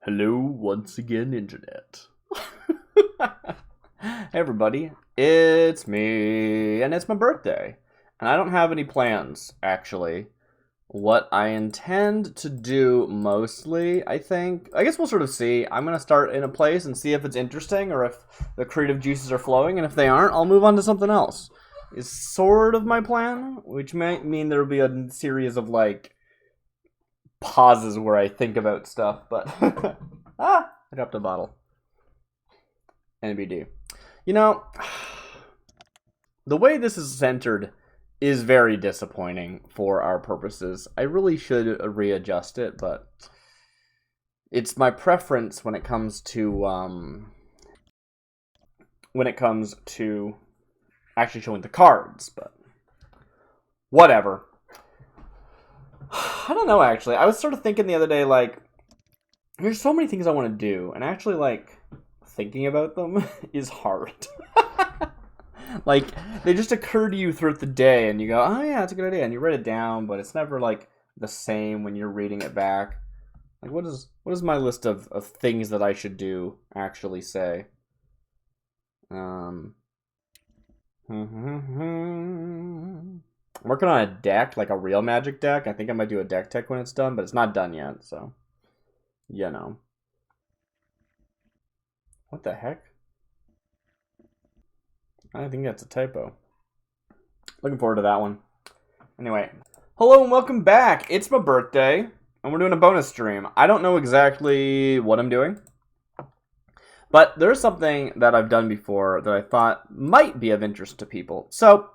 Hello once again, Internet. Hey everybody, it's me, and it's my birthday. And I don't have any plans, actually. What I intend to do mostly, I guess we'll sort of see. I'm going to start in a place and see if it's interesting or if the creative juices are flowing, and if they aren't, I'll move on to something else. Is sort of my plan, which might mean there'll be a series of, pauses where I think about stuff, but I dropped a bottle. NBD. You know, the way this is centered is very disappointing for our purposes. I really should readjust it, but it's my preference when it comes to actually showing the cards, but whatever. I don't know, actually. I was sort of thinking the other day, there's so many things I want to do, and actually, thinking about them is hard. They just occur to you throughout the day, and you go, oh yeah, that's a good idea, and you write it down, but it's never, the same when you're reading it back. What does my list of things that I should do actually say? I'm working on a deck, like a real Magic deck. I think I might do a deck tech when it's done, but it's not done yet, so, you know. What the heck? I think that's a typo. Looking forward to that one. Anyway, hello and welcome back. It's my birthday, and we're doing a bonus stream. I don't know exactly what I'm doing, but there's something that I've done before that I thought might be of interest to people. So,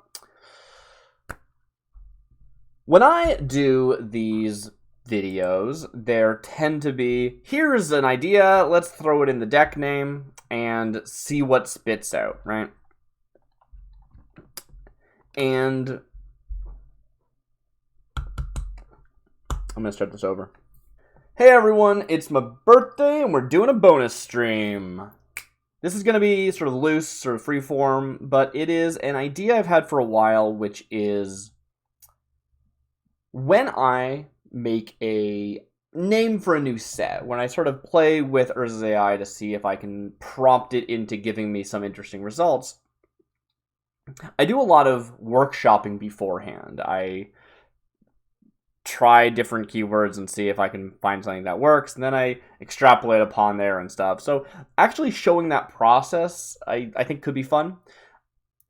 when I do these videos, there tend to be, here's an idea, let's throw it in the deck name and see what spits out, right? And I'm gonna start this over. Hey everyone, it's my birthday and we're doing a bonus stream. This is gonna be sort of loose, sort of free form, but it is an idea I've had for a while, which is when I make a name for a new set, when I sort of play with Urza's AI to see if I can prompt it into giving me some interesting results, I do a lot of workshopping beforehand. I try different keywords and see if I can find something that works, and then I extrapolate upon there and stuff. So actually showing that process, I think could be fun.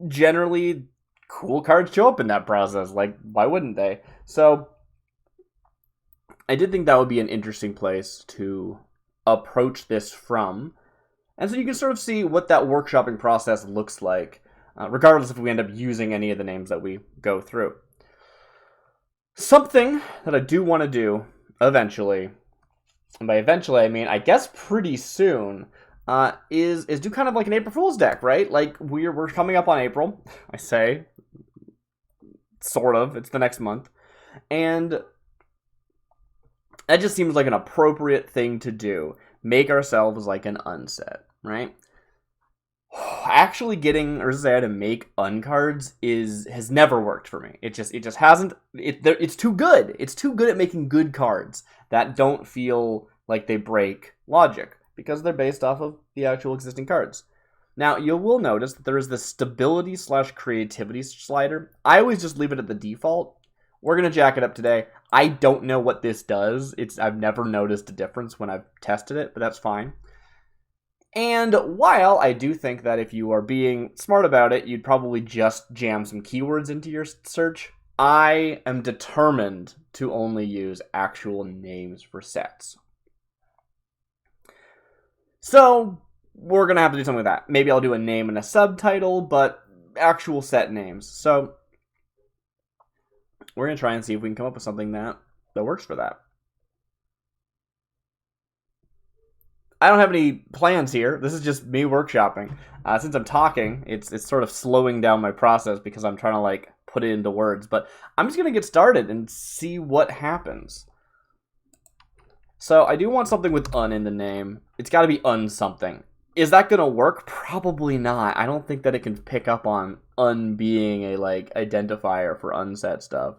Generally, cool cards show up in that process. Why wouldn't they? So I did think that would be an interesting place to approach this from. And so you can sort of see what that workshopping process looks like, regardless if we end up using any of the names that we go through. Something that I do want to do eventually, and by eventually I mean I guess pretty soon, is do kind of like an April Fool's deck, right? We're coming up on April, I say. Sort of. It's the next month. And that just seems like an appropriate thing to do. Make ourselves like an unset, right? Actually getting Urza to make uncards has never worked for me. It just hasn't. It's too good. It's too good at making good cards that don't feel like they break logic because they're based off of the actual existing cards. Now, you will notice that there is this stability/creativity slider. I always just leave it at the default. We're going to jack it up today. I don't know what this does. I've never noticed a difference when I've tested it, but that's fine. And while I do think that if you are being smart about it, you'd probably just jam some keywords into your search, I am determined to only use actual names for sets. So we're going to have to do something with that. Maybe I'll do a name and a subtitle, but actual set names. So we're going to try and see if we can come up with something that works for that. I don't have any plans here. This is just me workshopping. Since I'm talking, it's sort of slowing down my process because I'm trying to put it into words. But I'm just going to get started and see what happens. So I do want something with un in the name. It's got to be un something. Is that going to work? Probably not. I don't think that it can pick up on un being a identifier for unset stuff.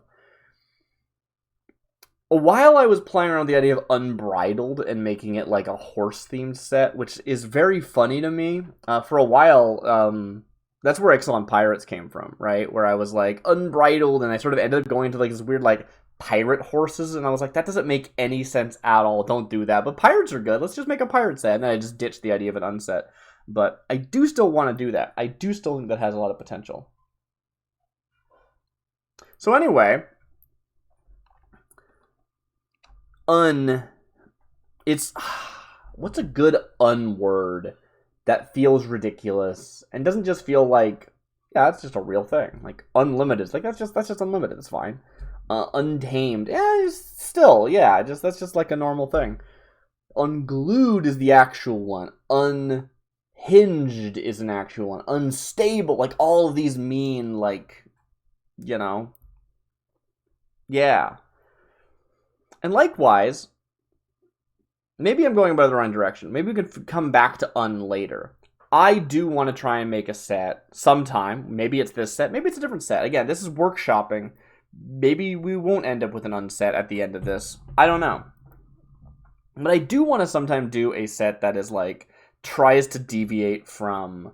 a while I was playing around with the idea of Unbridled and making it like a horse-themed set, which is very funny to me. For a while, that's where Ixalan Pirates came from, right? Where I was like, Unbridled, and I sort of ended up going to like this weird like pirate horses, and I was like, that doesn't make any sense at all. Don't do that. But pirates are good. Let's just make a pirate set. And then I just ditched the idea of an unset. But I do still want to do that. I do still think that has a lot of potential. So anyway, it's what's a good word that feels ridiculous and doesn't just feel like, yeah, it's just a real thing. Like unlimited, it's like that's just unlimited. It's fine. Untamed, yeah, still, yeah, that's just like a normal thing. Unglued is the actual one. Unhinged is an actual one. Unstable, like all of these mean like, you know, yeah. And likewise, maybe I'm going by the wrong direction. Maybe we could come back to later. I do want to try and make a set sometime. Maybe it's this set. Maybe it's a different set. Again, this is workshopping. Maybe we won't end up with an unset at the end of this. I don't know. But I do want to sometime do a set that is like, tries to deviate from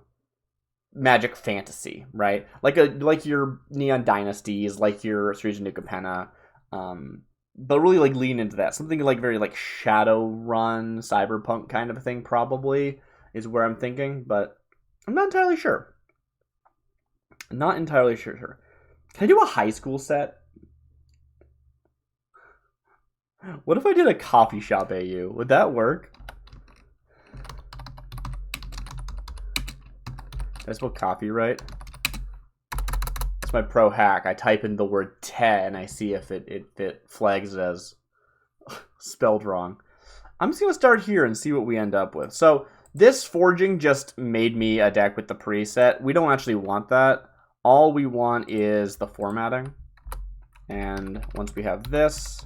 Magic Fantasy, right? Like your Neon Dynasties, like your Streets of New Capenna, but really like lean into that. Something like very like Shadowrun, Cyberpunk kind of a thing probably is where I'm thinking, but I'm not entirely sure. Not entirely sure. Can I do a high school set? What if I did a coffee shop AU? Would that work? Did I spell coffee right? It's my pro hack. I type in the word te and I see if it flags it as spelled wrong. I'm just going to start here and see what we end up with. So this forging just made me a deck with the preset. We don't actually want that. All we want is the formatting. And once we have this,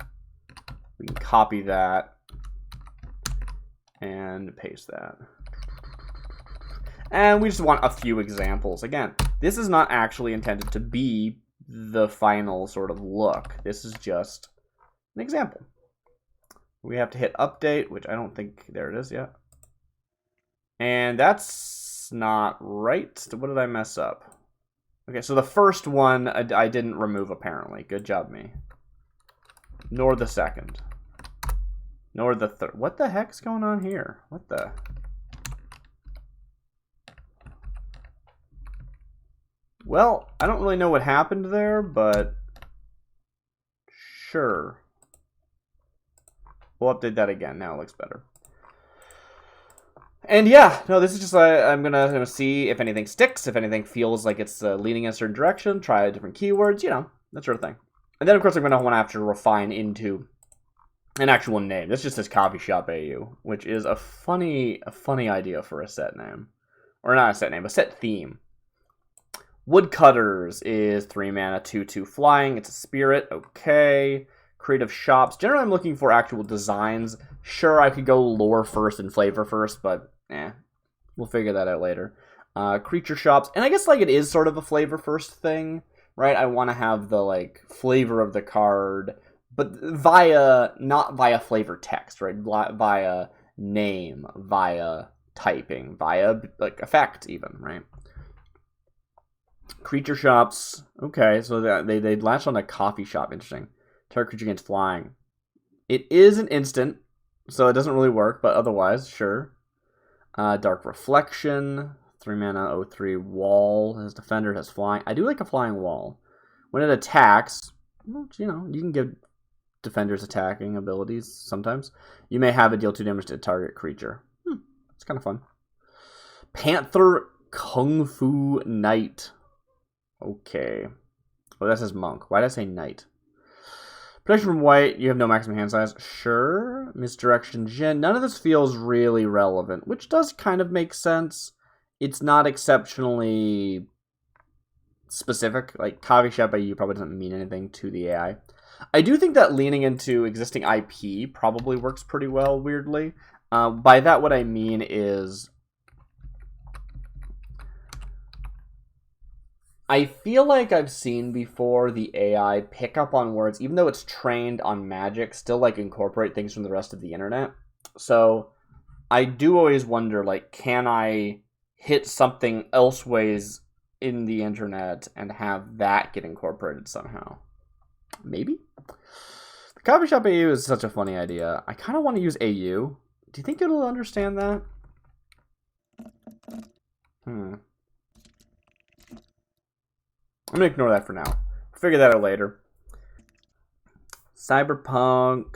we can copy that and paste that. And we just want a few examples. Again, this is not actually intended to be the final sort of look. This is just an example. We have to hit update, which I don't think, there it is, yeah. And that's not right. What did I mess up? Okay, so the first one I didn't remove apparently. Good job, me. Nor the second. Nor the third. What the heck's going on here? What the... Well, I don't really know what happened there, but sure. We'll update that again. Now it looks better. And yeah, no, this is just, I'm gonna see if anything sticks, if anything feels like it's leaning in a certain direction, try different keywords, you know, that sort of thing. And then, of course, I'm gonna want to have to refine into an actual name. This just says Coffee Shop AU, which is a funny idea for a set name. Or not a set name, a set theme. Woodcutters is 3 mana, 2/2 flying. It's a spirit. Okay. Creative Shops. Generally, I'm looking for actual designs. Sure, I could go lore first and flavor first, but we'll figure that out later. Creature Shops. And I guess like it is sort of a flavor first thing, right? I want to have the like flavor of the card, but not via flavor text, right? Via name, via typing, via like effect even, right? Creature Shops. Okay, so they latch on a coffee shop. Interesting. Target creature against flying. It is an instant, so it doesn't really work, but otherwise, sure. Dark Reflection. 3 mana, 0/3 wall. His defender has flying. I do like a flying wall. When it attacks, well, you know, you can give defenders attacking abilities sometimes. You may have it deal 2 damage to a target creature. It's kind of fun. Panther Kung Fu Knight. Okay. Oh, that says monk. Why did I say knight? Protection from white. You have no maximum hand size. Sure. Misdirection Jin. None of this feels really relevant, which does kind of make sense. It's not exceptionally specific. Like, Coffee Shop AU probably doesn't mean anything to the AI. I do think that leaning into existing IP probably works pretty well, weirdly. By that, what I mean is... I feel like I've seen before the AI pick up on words, even though it's trained on magic, still like incorporate things from the rest of the internet. So I do always wonder, like, can I hit something elseways in the internet and have that get incorporated somehow? Maybe? The coffee shop AU is such a funny idea. I kind of want to use AU. Do you think it'll understand that? I'm gonna ignore that for now. Figure that out later. Cyberpunk.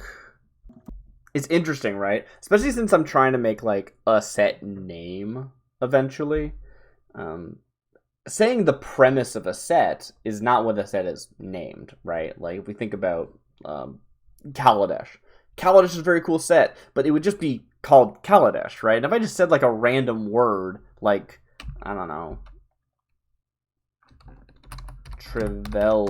It's interesting, right? Especially since I'm trying to make like a set name eventually. Saying the premise of a set is not what the set is named, right? Like if we think about Kaladesh. Kaladesh is a very cool set, but it would just be called Kaladesh, right? And if I just said like a random word, like, I don't know, Trevelyan,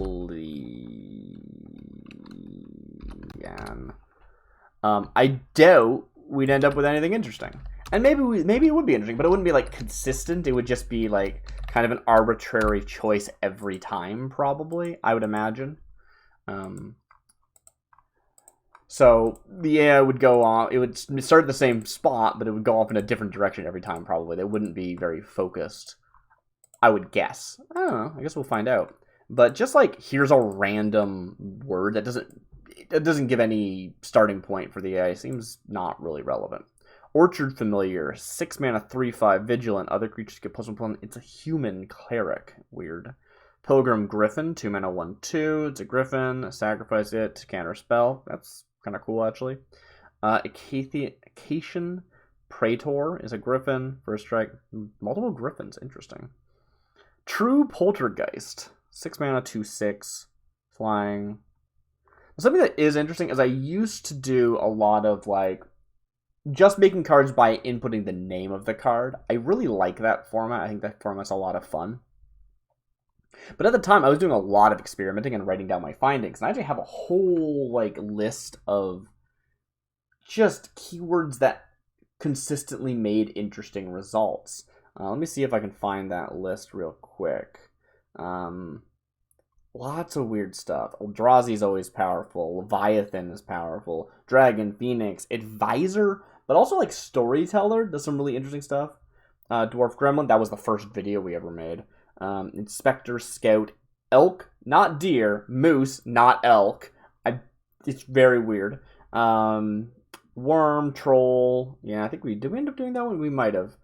I doubt we'd end up with anything interesting. And maybe it would be interesting, but it wouldn't be like consistent. It would just be like kind of an arbitrary choice every time, probably, I would imagine. So the AI would go off. It would start at the same spot, but it would go off in a different direction every time, probably. They wouldn't be very focused, I would guess. I don't know. I guess we'll find out. But just like, here's a random word that doesn't give any starting point for the AI, seems not really relevant. Orchard Familiar, 6 mana, 3/5, Vigilant. Other creatures get +1/+1. It's a human cleric. Weird. Pilgrim Griffin, 2 mana, 1/2. It's a griffin. Sacrifice it to counter spell. That's kind of cool, actually. Acacian Praetor is a griffin. First strike. Multiple griffins. Interesting. True Poltergeist, 6 mana, 2/6. Flying. Something that is interesting is I used to do a lot of like just making cards by inputting the name of the card. I really like that format. I think that format's a lot of fun. But at the time, I was doing a lot of experimenting and writing down my findings. And I actually have a whole like list of just keywords that consistently made interesting results. Let me see if I can find that list real quick. Lots of weird stuff. Eldrazi is always powerful. Leviathan is powerful. Dragon, Phoenix, Advisor, but also like Storyteller does some really interesting stuff. Dwarf Gremlin, that was the first video we ever made. Inspector, Scout, Elk, not deer. Moose, not elk. It's very weird. Worm, Troll. Yeah, I think did we end up doing that one? We might have.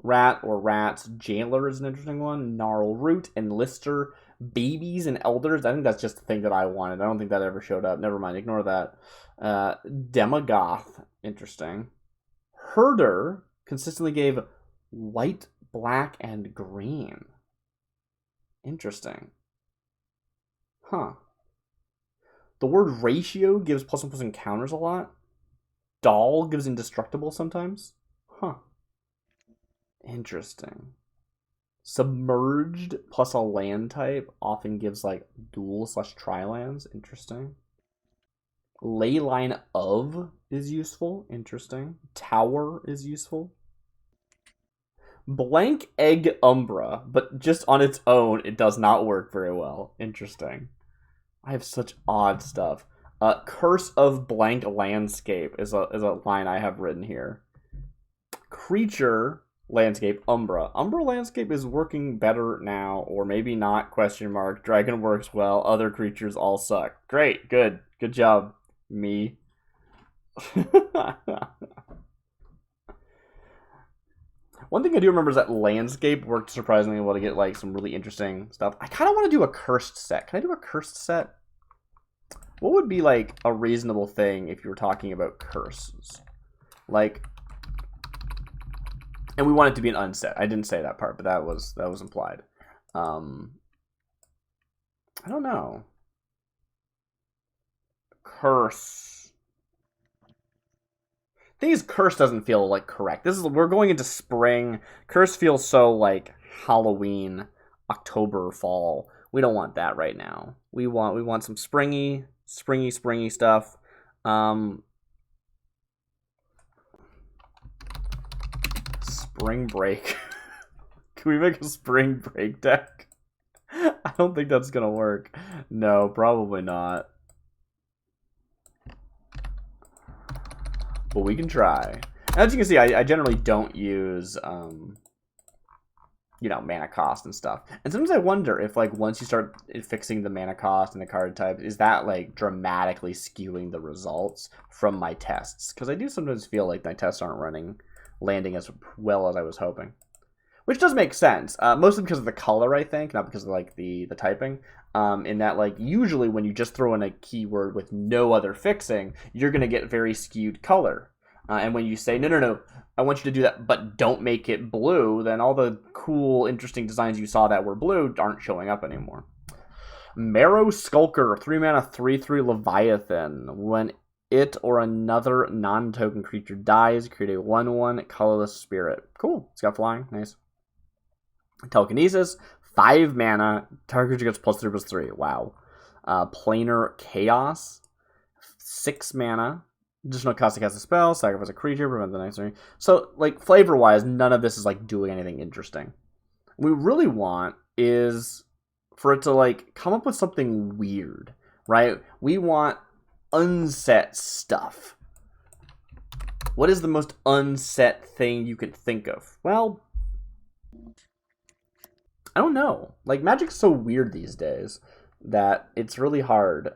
Rat or Rats. Jailer is an interesting one. Gnarl Root, Enlister, Babies and Elders. I think that's just the thing that I wanted. I don't think that ever showed up. Never mind, ignore that. Demagoth, interesting. Herder consistently gave white, black, and green. Interesting. Huh. The word ratio gives +1/+1 counters a lot. Doll gives indestructible sometimes. Huh. Interesting. Submerged plus a land type often gives like dual/tri-lands. Interesting. Leyline of is useful. Interesting. Tower is useful. Blank Egg Umbra, but just on its own, it does not work very well. Interesting. I have such odd stuff. Curse of Blank Landscape is a line I have written here. Creature Landscape, Umbra. Umbra Landscape is working better now, or maybe not, question mark. Dragon works well, other creatures all suck. Great, good job, me. One thing I do remember is that Landscape worked surprisingly well to get like some really interesting stuff. I kind of want to do a cursed set. Can I do a cursed set? What would be like a reasonable thing if you were talking about curses? Like, and we want it to be an unset. I didn't say that part, but that was implied. I don't know. Curse. Thing is, curse doesn't feel like correct. We're going into spring. Curse feels so like Halloween, October, fall. We don't want that right now. We want some springy stuff. Spring break. Can we make a spring break deck? I don't think that's gonna work. No, probably not. But we can try. As you can see, I generally don't use, you know, mana cost and stuff. And sometimes I wonder if, like, once you start fixing the mana cost and the card type, is that, like, dramatically skewing the results from my tests? Because I do sometimes feel like my tests aren't landing as well as I was hoping. Which does make sense, mostly because of the color, I think, not because of, like, the typing. In that, like, usually when you just throw in a keyword with no other fixing, you're going to get very skewed color. And when you say, no, I want you to do that, but don't make it blue, then all the cool, interesting designs you saw that were blue aren't showing up anymore. Marrow Skulker, 3 mana, 3/3 Leviathan. When it or another non-token creature dies, create a 1/1 colorless spirit. Cool. It's got flying. Nice. Telekinesis, 5 mana. Target creature gets +3/+3. Wow. Planar Chaos, 6 mana. Additional cost to cast a spell, sacrifice a creature, prevent the next turn. So, like, flavor-wise, none of this is, like, doing anything interesting. What we really want is for it to, like, come up with something weird, right? We want unset stuff. What is the most unset thing you could think of? Well, I don't know. Like, Magic's so weird these days that it's really hard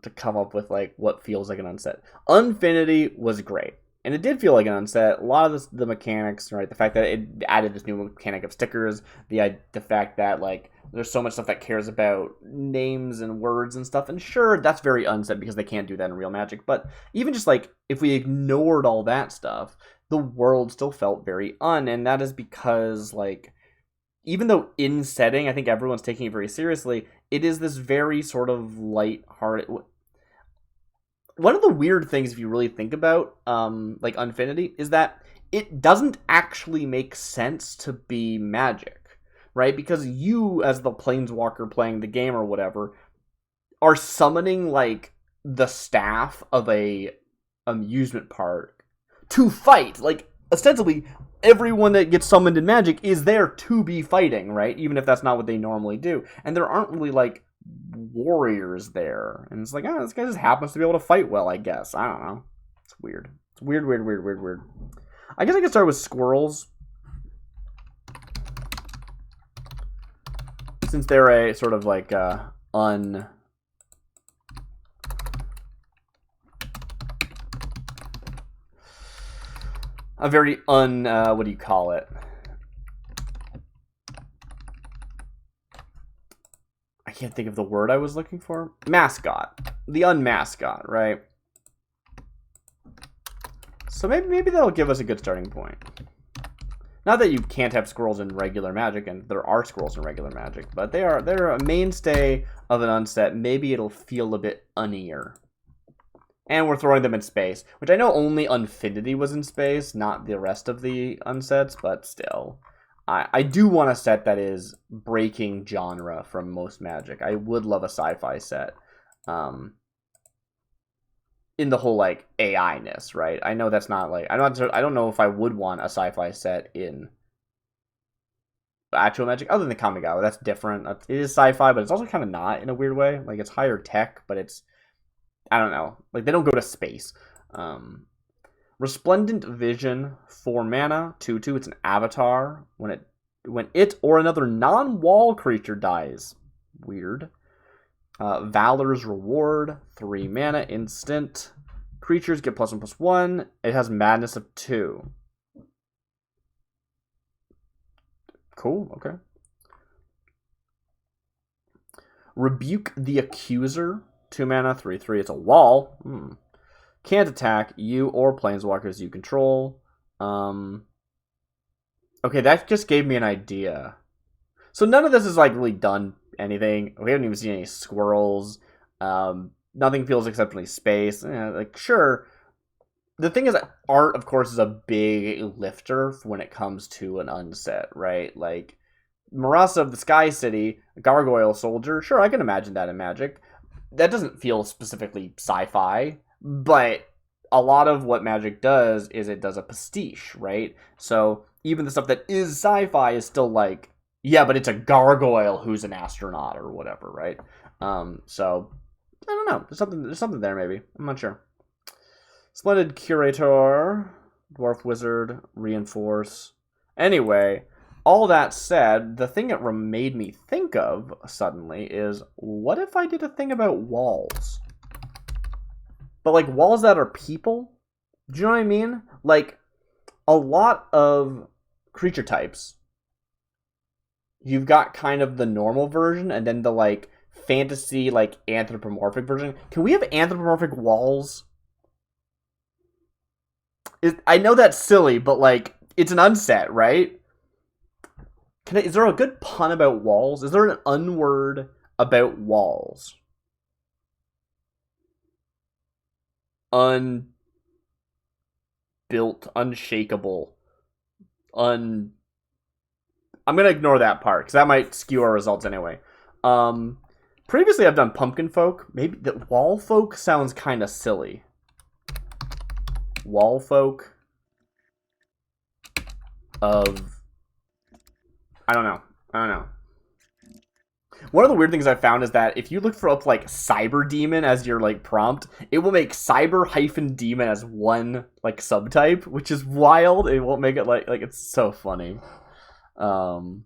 to come up with, like, what feels like an unset. Unfinity was great, and it did feel like an unset. A lot of the mechanics, right? The fact that it added this new mechanic of stickers, the fact that, like, there's so much stuff that cares about names and words and stuff, and sure, that's very unset because they can't do that in real Magic, but even just, like, if we ignored all that stuff, the world still felt very and that is because, like, even though in setting, I think everyone's taking it very seriously, it is this very sort of light-hearted. One of the weird things, if you really think about, like, Unfinity, is that it doesn't actually make sense to be Magic, right? Because you, as the Planeswalker playing the game or whatever, are summoning, like, the staff of a amusement park to fight. Like, ostensibly, everyone that gets summoned in Magic is there to be fighting, right? Even if that's not what they normally do. And there aren't really, like, warriors there. And it's like, this guy just happens to be able to fight well, I guess. I don't know. It's weird. It's weird. I guess I could start with squirrels. Since they're a sort of like a very what do you call it? I can't think of the word I was looking for. Mascot. The unmascot, right? So maybe that'll give us a good starting point. Not that you can't have squirrels in regular Magic, and there are squirrels in regular Magic, but they're a mainstay of an unset. Maybe it'll feel a bit unnier. And we're throwing them in space, which I know only Unfinity was in space, not the rest of the unsets, but still. I do want a set that is breaking genre from most Magic. I would love a sci-fi set. In the whole, like, AI-ness, right? I know that's not, like... I don't know if I would want a sci-fi set in actual Magic, other than Kamigawa. That's different. It is sci-fi, but it's also kind of not, in a weird way. Like, it's higher tech, but it's... I don't know. Like, they don't go to space. Resplendent Vision, 4 mana, 2/2. It's an avatar. When it or another non-wall creature dies. Weird. Valor's Reward, 3 mana, instant. Creatures get +1/+1. It has Madness of 2. Cool, okay. Rebuke the Accuser, 2 mana, 3/3. It's a wall. Can't attack you or planeswalkers you control. Okay, that just gave me an idea. So none of this is, like, really done anything. We haven't even seen any squirrels. Nothing feels exceptionally space. Like, sure. The thing is that art, of course, is a big lifter when it comes to an unset, right? Like, Marasa of the Sky City, Gargoyle Soldier. Sure, I can imagine that in Magic. That doesn't feel specifically sci-fi, but a lot of what Magic does is it does a pastiche, right? So even the stuff that is sci-fi is still, like, Yeah, but it's a gargoyle who's an astronaut or whatever, right? So I don't know. There's something there maybe. I'm not sure. Splendid Curator, Dwarf Wizard, Reinforce. Anyway, all that said, the thing it made me think of suddenly is, what if I did a thing about walls? But like walls that are people? Do you know what I mean? Like a lot of creature types, you've got kind of the normal version and then the like fantasy like anthropomorphic version. Can we have anthropomorphic walls? I know that's silly, but like it's an unset, right? Is there a good pun about walls? Is there an unword about walls? Unbuilt, unshakable, I'm gonna ignore that part because that might skew our results anyway. Previously I've done pumpkin folk. Maybe the wall folk sounds kind of silly. Wall folk of I don't know. One of the weird things I found is that if you look for up like cyber demon as your like prompt, it will make cyber-demon as one like subtype, which is wild. It won't make it like it's so funny. Wall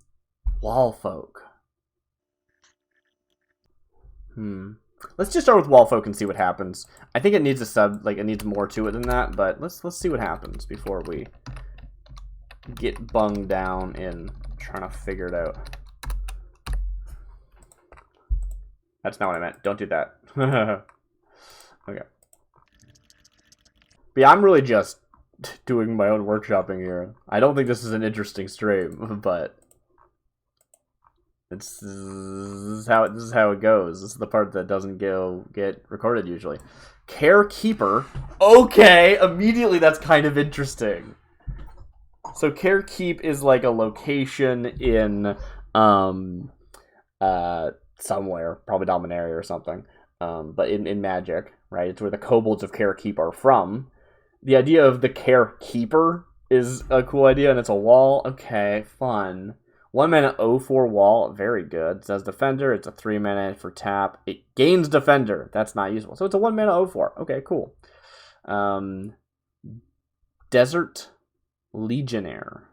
folk. Let's just start with wall folk and see what happens. I think it needs a sub, like it needs more to it than that, but let's see what happens before we get bunged down in trying to figure it out. That's not what I meant. Don't do that. Okay. But yeah, I'm really just doing my own workshopping here. I don't think this is an interesting stream, but this is how it goes. This is the part that doesn't get recorded usually. Carekeeper. Okay, immediately that's kind of interesting. So Carekeep is like a location in somewhere, probably Dominaria or something. But in Magic, right? It's where the kobolds of Carekeep are from. The idea of the Carekeeper is a cool idea, and it's a wall. Okay, fun. 1 mana 0/4 wall, very good. It says Defender, it's a 3 mana for tap. It gains Defender, that's not useful. So it's a 1 mana 0/4. Okay, cool. Desert Legionnaire.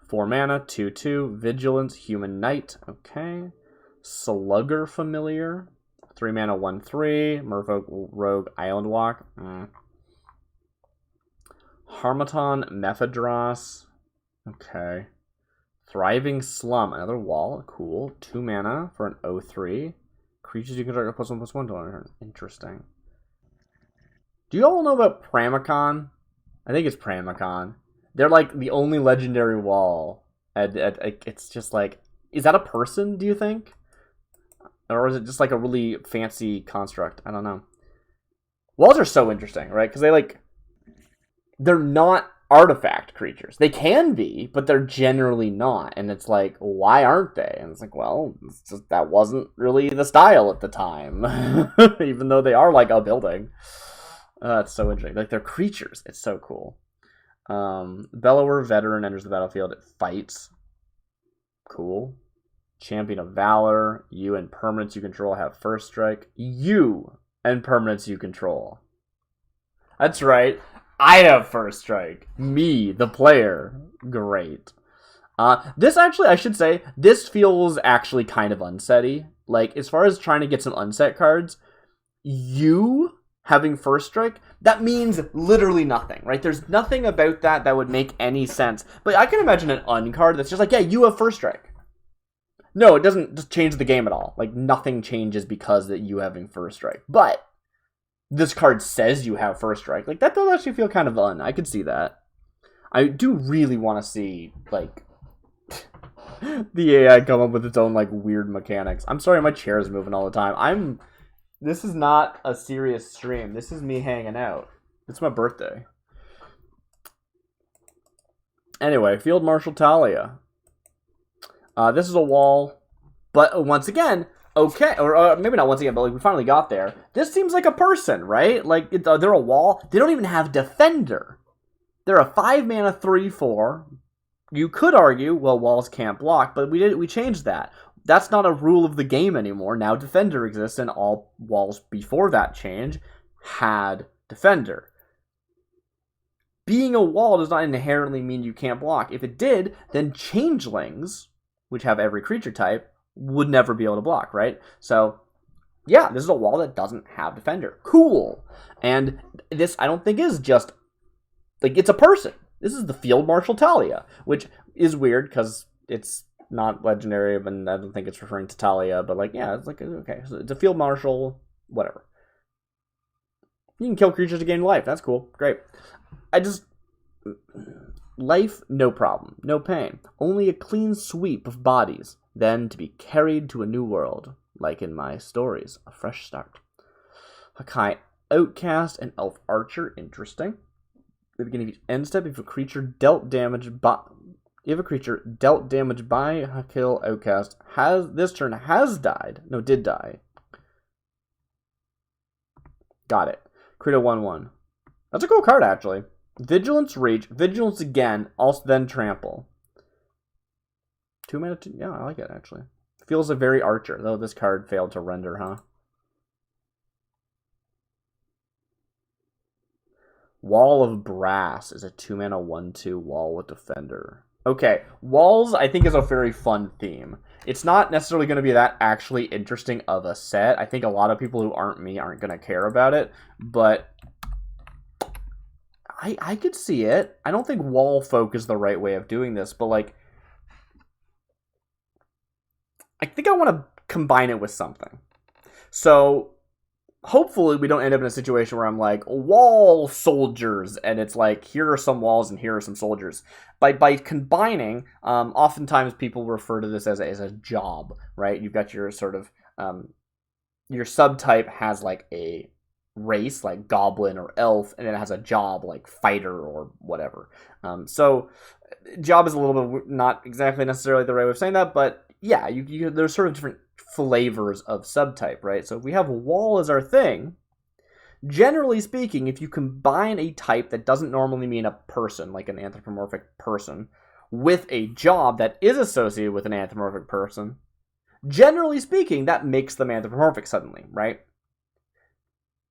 4 mana, 2/2, Vigilance, Human Knight. Okay. Slugger Familiar. 3 mana, 1/3, Merfolk Rogue Island Walk. Harmaton Mephedros. Okay. Thriving Slum, another wall. Cool. 2 mana for an 0/3. Creatures you can target +1/+1 till turn. Interesting. Do you all know about Pramicon? I think it's Pramicon. They're like the only legendary wall. It's just like, is that a person, do you think? Or is it just like a really fancy construct? I don't know. Walls are so interesting, right? Because they're not artifact creatures. They can be, but they're generally not. And it's like, why aren't they? And it's like, well, it's just, that wasn't really the style at the time. Even though they are like a building. It's so interesting. Like, they're creatures. It's so cool. Bellower Veteran enters the battlefield. It fights. Cool. Champion of Valor. You and permanents you control have first strike. You and permanents you control. That's right. I have first strike. Me, the player. Great. This actually, I should say, this feels actually kind of unsetty. Like, as far as trying to get some unset cards, you having first strike, that means literally nothing, right? There's nothing about that would make any sense. But I can imagine an uncard that's just like, yeah, you have first strike. No, it doesn't just change the game at all. Like, nothing changes because that you having first strike. But this card says you have first strike. Like, that does actually feel kind of I could see that. I do really want to see, like, the AI come up with its own, like, weird mechanics. I'm sorry, my chair is moving all the time. This is not a serious stream. This is me hanging out. It's my birthday. Anyway, Field Marshal Talia. This is a wall, but once again, okay, or maybe not once again, but like we finally got there. This seems like a person, right? Like they're a wall. They don't even have Defender. They're a 5 mana 3/4 You could argue, well, walls can't block, but we changed that. That's not a rule of the game anymore. Now defender exists, and all walls before that change had defender. Being a wall does not inherently mean you can't block. If it did, then changelings, which have every creature type, would never be able to block, right? So, yeah, this is a wall that doesn't have defender. Cool. And this, I don't think, is just, like, it's a person. This is the Field Marshal Talia, which is weird because it's not legendary, and I don't think it's referring to Talia, but, like, yeah, it's like, okay, so it's a Field Marshal, whatever. You can kill creatures to gain life. That's cool. Great. Life, no problem. No pain. Only a clean sweep of bodies, then to be carried to a new world, like in my stories. A fresh start. Hakai, Outcast, and Elf Archer. Interesting. At the beginning of each end step, if a creature dealt damage by Kill Outcast did die. Got it. Create a 1/1. That's a cool card, actually. Vigilance, Reach, Vigilance again, also then Trample. 2 mana, yeah, I like it, actually. Feels like very Archer, though this card failed to render, huh? Wall of Brass is a 2 mana 1/2 wall with Defender. Okay, walls I think is a very fun theme. It's not necessarily going to be that actually interesting of a set. I think a lot of people who aren't me aren't going to care about it, but I could see it. I don't think wall folk is the right way of doing this, but like, I think I want to combine it with something. So hopefully we don't end up in a situation where I'm like, wall soldiers, and it's like, here are some walls and here are some soldiers. By combining, oftentimes people refer to this as a job, right? You've got your sort of, your subtype has like a race, like goblin or elf, and then it has a job, like fighter or whatever. So job is a little bit not exactly necessarily the right way of saying that, but yeah, you there's sort of different flavors of subtype, right? So if we have wall as our thing, generally speaking, if you combine a type that doesn't normally mean a person, like an anthropomorphic person, with a job that is associated with an anthropomorphic person, generally speaking, that makes them anthropomorphic suddenly, right?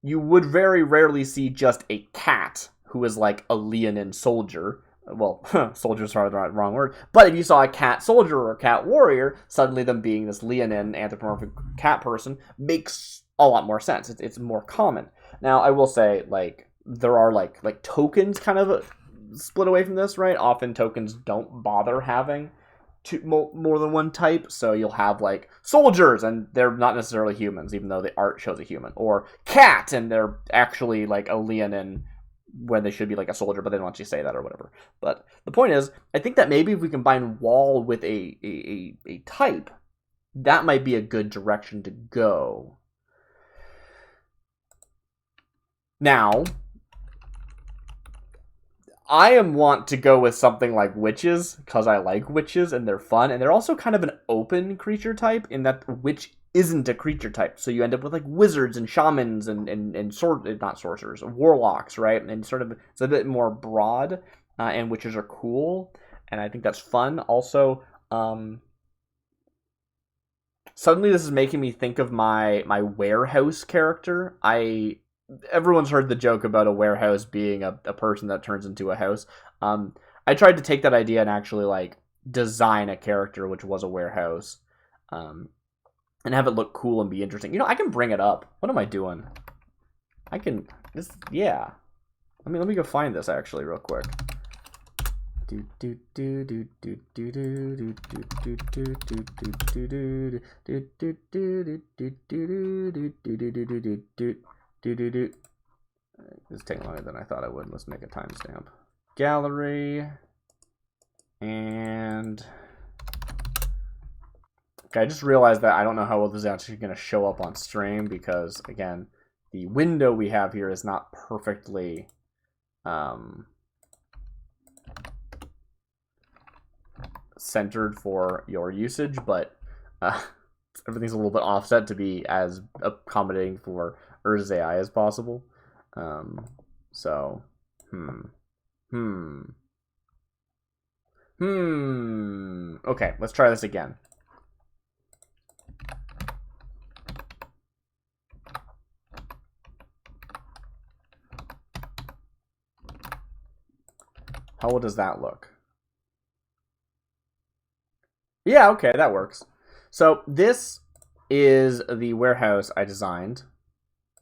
You would very rarely see just a cat who is like a Leonin soldier. Well, soldiers are the wrong word. But if you saw a cat soldier or a cat warrior, suddenly them being this Leonin anthropomorphic cat person makes a lot more sense. It's more common. Now, I will say, like, there are like tokens kind of split away from this, right? Often tokens don't bother having more than one type, so you'll have like soldiers and they're not necessarily humans, even though the art shows a human, or cat and they're actually like a Leonin when they should be like a soldier, but they don't want you to say that or whatever. But the point is, I think that maybe if we combine wall with a type, that might be a good direction to go. Now, I want to go with something like witches, because I like witches and they're fun, and they're also kind of an open creature type in that witch isn't a creature type. So you end up with like wizards and shamans and not sorcerers, warlocks, right? And sort of it's a bit more broad, and witches are cool, and I think that's fun. Also, suddenly this is making me think of my warehouse character. Everyone's heard the joke about a warehouse being a person that turns into a house. I tried to take that idea and actually like design a character which was a warehouse, and have it look cool and be interesting. You know, I can bring it up. What am I doing? Yeah. Let me go find this actually real quick. It's taking longer than I thought it would. Let's make a timestamp. Gallery. And okay, I just realized that I don't know how well this is actually going to show up on stream because, again, the window we have here is not perfectly centered for your usage, but everything's a little bit offset to be as accommodating for Urza's AI as possible. So, Okay, let's try this again. How does that look? Yeah, okay, that works. So this is the warehouse I designed.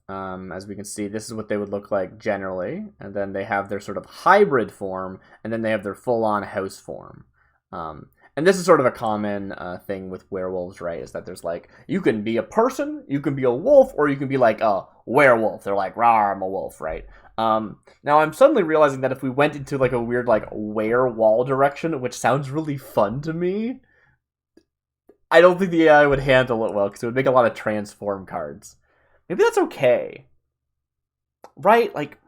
As we can see, this is what they would look like generally, and then they have their sort of hybrid form, and then they have their full-on house form. And this is sort of a common thing with werewolves, right? Is that there's like, you can be a person, you can be a wolf, or you can be like a werewolf. They're like, rah, I'm a wolf, right? Now I'm suddenly realizing that if we went into like a weird like were-wall direction, which sounds really fun to me, I don't think the AI would handle it well, because it would make a lot of transform cards. Maybe that's okay. Right? Like,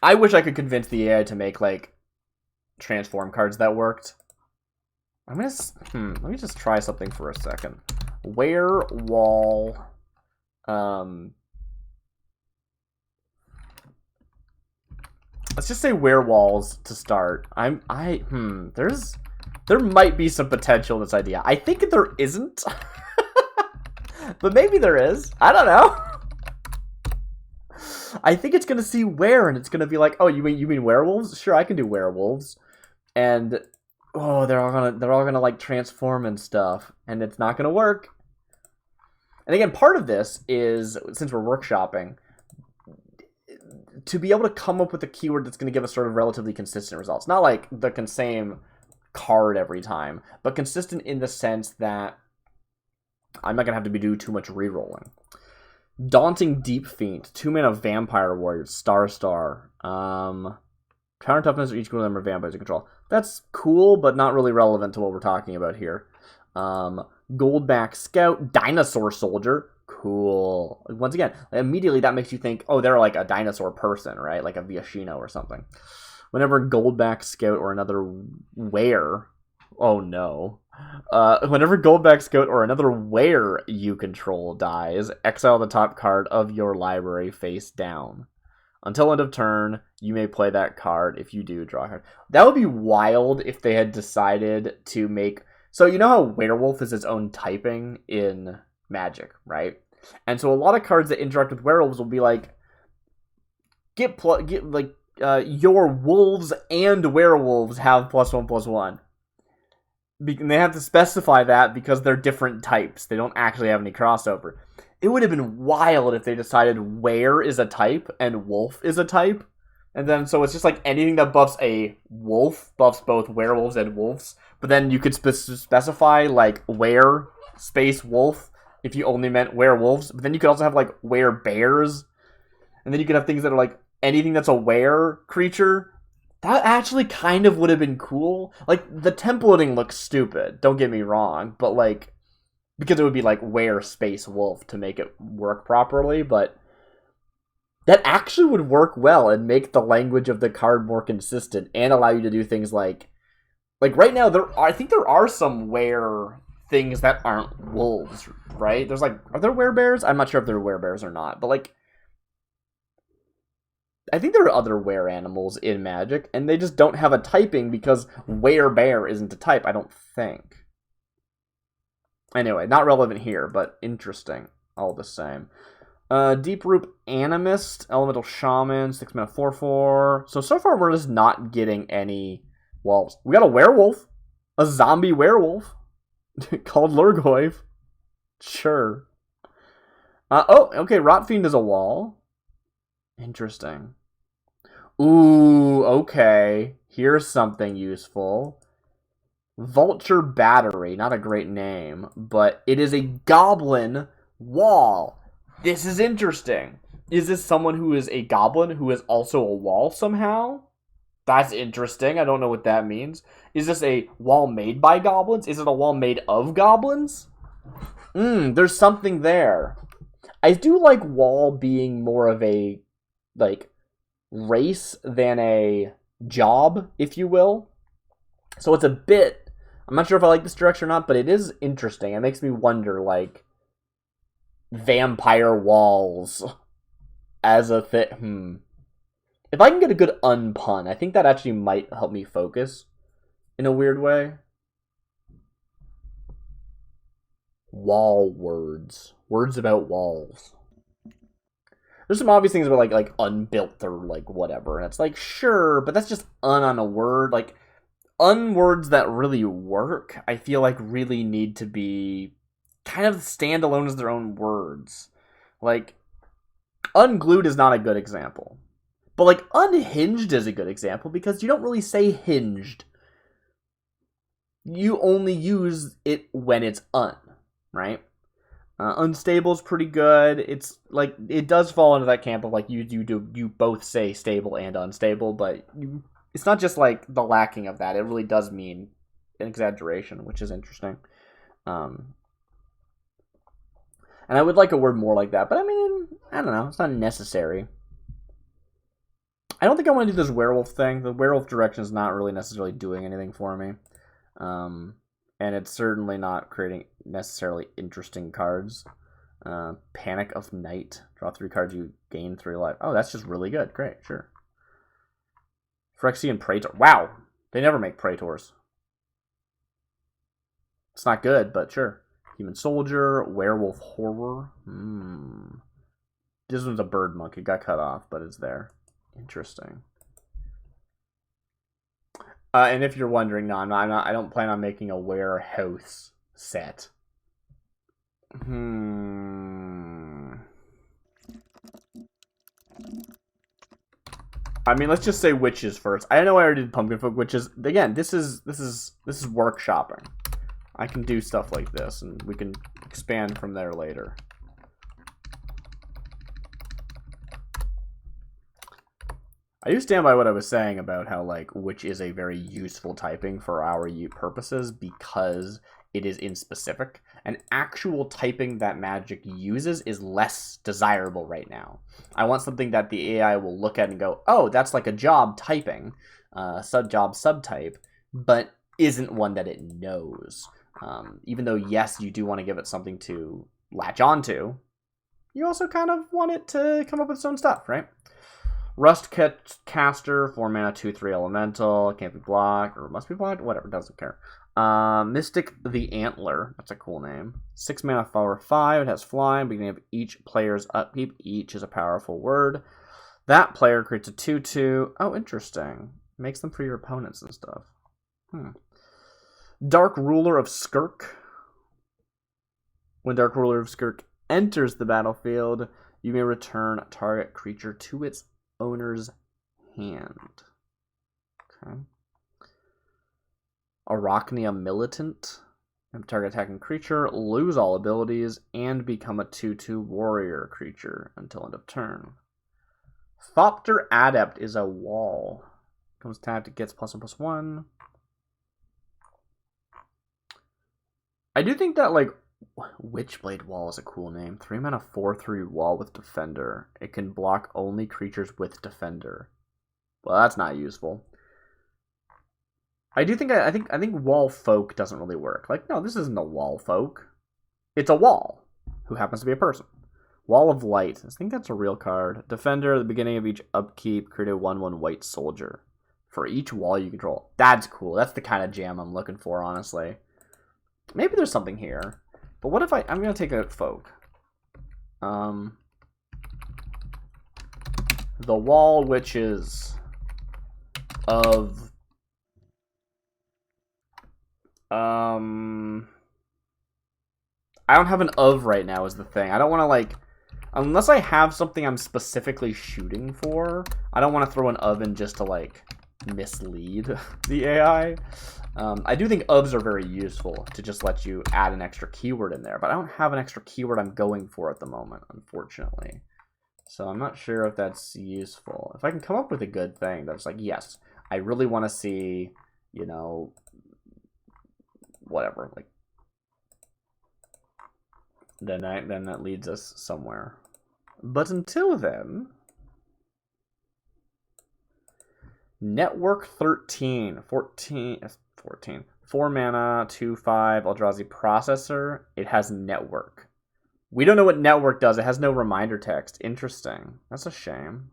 I wish I could convince the AI to make, like, transform cards that worked. I'm gonna, let me just try something for a second. Were-wall, let's just say were-walls to start. There might be some potential in this idea. I think there isn't. But maybe there is. I don't know. I think it's gonna see where, and it's gonna be like, oh, you mean werewolves? Sure, I can do werewolves. And oh, they're all gonna like transform and stuff, and it's not gonna work. And again, part of this is, since we're workshopping, to be able to come up with a keyword that's gonna give us sort of relatively consistent results. Not like the same card every time, but consistent in the sense that I'm not going to have to do too much rerolling. Daunting Deep Fiend. 2-mana Vampire Warrior. Star. Counter toughness of each number of vampires you control. That's cool, but not really relevant to what we're talking about here. Goldback Scout. Dinosaur Soldier. Cool. Once again, immediately that makes you think, oh, they're like a dinosaur person, right? Like a Viashino or something. Whenever Goldback Scout or another were... Oh, no. Whenever Goldback Scout or another were you control dies, exile the top card of your library face down. Until end of turn, you may play that card. If you do, draw a card. That would be wild if they had decided to make... So you know how werewolf is its own typing in Magic, right? And so a lot of cards that interact with werewolves will be like, your wolves and werewolves have +1/+1. And they have to specify that because they're different types. They don't actually have any crossover. It would have been wild if they decided were is a type and wolf is a type. And then so it's just like anything that buffs a wolf buffs both werewolves and wolves. But then you could specify like were space wolf if you only meant werewolves. But then you could also have like werebears. And then you could have things that are like anything that's a were creature. That actually kind of would have been cool. Like, the templating looks stupid, don't get me wrong, but like, because it would be like were space wolf to make it work properly, but that actually would work well and make the language of the card more consistent and allow you to do things like right now, I think there are some were things that aren't wolves, right? There's like, are there werebears? I'm not sure if they're werebears or not, but like, I think there are other were animals in Magic, and they just don't have a typing because werebear isn't a type, I don't think. Anyway, not relevant here, but interesting all the same. Deep-Root Animist, Elemental Shaman, 6-mana 4/4. So far we're just not getting any wolves. We got a werewolf. A zombie werewolf. Called Lurgoyf. Sure. Okay, Rotfiend is a wall. Interesting. Ooh, okay. Here's something useful. Vulture Battery. Not a great name, but it is a goblin wall. This is interesting. Is this someone who is a goblin who is also a wall somehow? That's interesting. I don't know what that means. Is this a wall made by goblins? Is it a wall made of goblins? There's something there. I do like wall being more of a, like, race than a job, if you will. So it's a bit... I'm not sure if I like this direction or not, but it is interesting. It makes me wonder, like, vampire walls as a thing. If I can get a good unpun, I think that actually might help me focus in a weird way. Wall words. Words about walls. There's some obvious things about like unbuilt or like whatever, and it's like sure, but that's just on a word. Like unwords that really work, I feel like really need to be kind of standalone as their own words. Like unglued is not a good example. But like unhinged is a good example because you don't really say hinged. You only use it when it's un, right? Unstable is pretty good. It's like it does fall into that camp of like you both say stable and unstable, but it's not just like the lacking of that. It really does mean an exaggeration, which is interesting. And I would like a word more like that, but I mean, I don't know. It's not necessary. I don't think I want to do this werewolf thing. The werewolf direction is not really necessarily doing anything for me. And it's certainly not creating necessarily interesting cards. Panic of Night. Draw 3 cards, you gain 3 life. Oh, that's just really good. Great, sure. Phyrexian Praetor. Wow! They never make Praetors. It's not good, but sure. Human Soldier. Werewolf Horror. This one's a bird monk. It got cut off, but it's there. Interesting. And if you're wondering, no, I'm not. I don't plan on making a warehouse set. I mean, let's just say witches first. I know I already did pumpkin folk witches. Again, this is workshopping. I can do stuff like this, and we can expand from there later. I do stand by what I was saying about how, like, witch is a very useful typing for our purposes because it is in specific. And actual typing that magic uses is less desirable right now. I want something that the AI will look at and go, oh, that's like a job typing, subjob subtype, but isn't one that it knows. Even though, yes, you do want to give it something to latch onto, you also kind of want it to come up with its own stuff, right? Rustcaster, 4 mana, 2/3 elemental, can't be blocked, or must be blocked, whatever, doesn't care. Mystic the Antler, that's a cool name. 6 mana, 4/5, it has flying, beginning of each player's upkeep, each is a powerful word. That player creates a 2/2, oh, interesting. Makes them for your opponents and stuff. Dark Ruler of Skirk. When Dark Ruler of Skirk enters the battlefield, you may return target creature to its owner's hand. Okay. Arachnia Militant. Target attacking creature, lose all abilities, and become a 2/2 warrior creature until end of turn. Thopter Adept is a wall. Comes tapped, it gets +1/+1. I do think that, like, Witchblade Wall is a cool name. 3 mana, 4/3 wall with Defender. It can block only creatures with Defender. Well, that's not useful. I do think I think Wall Folk doesn't really work. Like, no, this isn't a Wall Folk. It's a wall who happens to be a person. Wall of Light. I think that's a real card. Defender, at the beginning of each upkeep, create a 1/1 white soldier. For each wall you control. That's cool. That's the kind of jam I'm looking for, honestly. Maybe there's something here. But what if I'm going to take a folk. The Wall Witches of... I don't have an of right now is the thing. I don't want to, like... Unless I have something I'm specifically shooting for, I don't want to throw an of in just to, like, mislead the AI. I do think ofs are very useful to just let you add an extra keyword in there, but I don't have an extra keyword I'm going for at the moment, unfortunately. So I'm not sure if that's useful. If I can come up with a good thing that's like, yes, I really want to see, you know, whatever, like, then that leads us somewhere. But until then, Network 13, 14, 4 mana, 2/5, Eldrazi Processor. It has network. We don't know what network does. It has no reminder text. Interesting. That's a shame.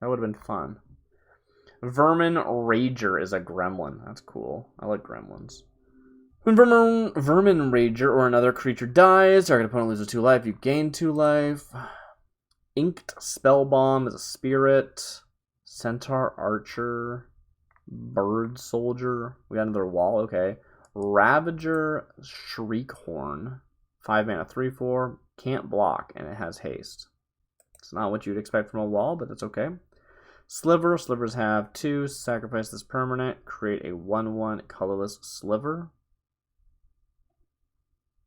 That would have been fun. Vermin Rager is a gremlin. That's cool. I like gremlins. When Vermin Rager or another creature dies, target opponent loses 2 life, you gain 2 life. Inked Spellbomb is a spirit. Centaur Archer. Bird Soldier. We got another wall, okay. Ravager Shriekhorn. 5 mana, 3/4. Can't block, and it has haste. It's not what you'd expect from a wall, but that's okay. Sliver. Slivers have 2. Sacrifice this permanent. Create a 1/1 colorless sliver.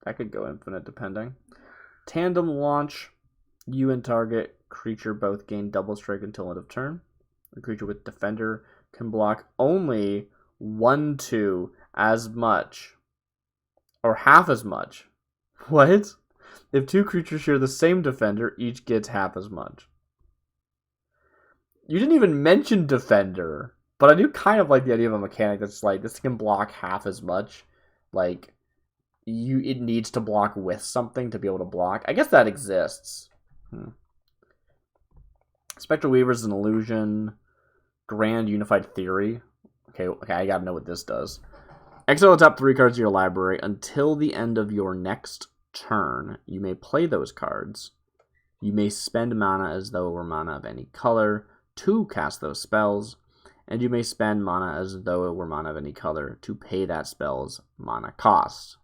That could go infinite depending. Tandem Launch. You and target creature both gain double strike until end of turn. A creature with Defender can block only 1/2 as much. Or half as much. What? If 2 creatures share the same Defender, each gets half as much. You didn't even mention Defender. But I do kind of like the idea of a mechanic that's like, this can block half as much. Like, it needs to block with something to be able to block. I guess that exists. Spectral Weaver is an illusion. Grand Unified Theory. Okay, I gotta know what this does. Exile the top 3 cards of your library. Until the end of your next turn, you may play those cards. You may spend mana as though it were mana of any color to cast those spells. And you may spend mana as though it were mana of any color to pay that spell's mana cost.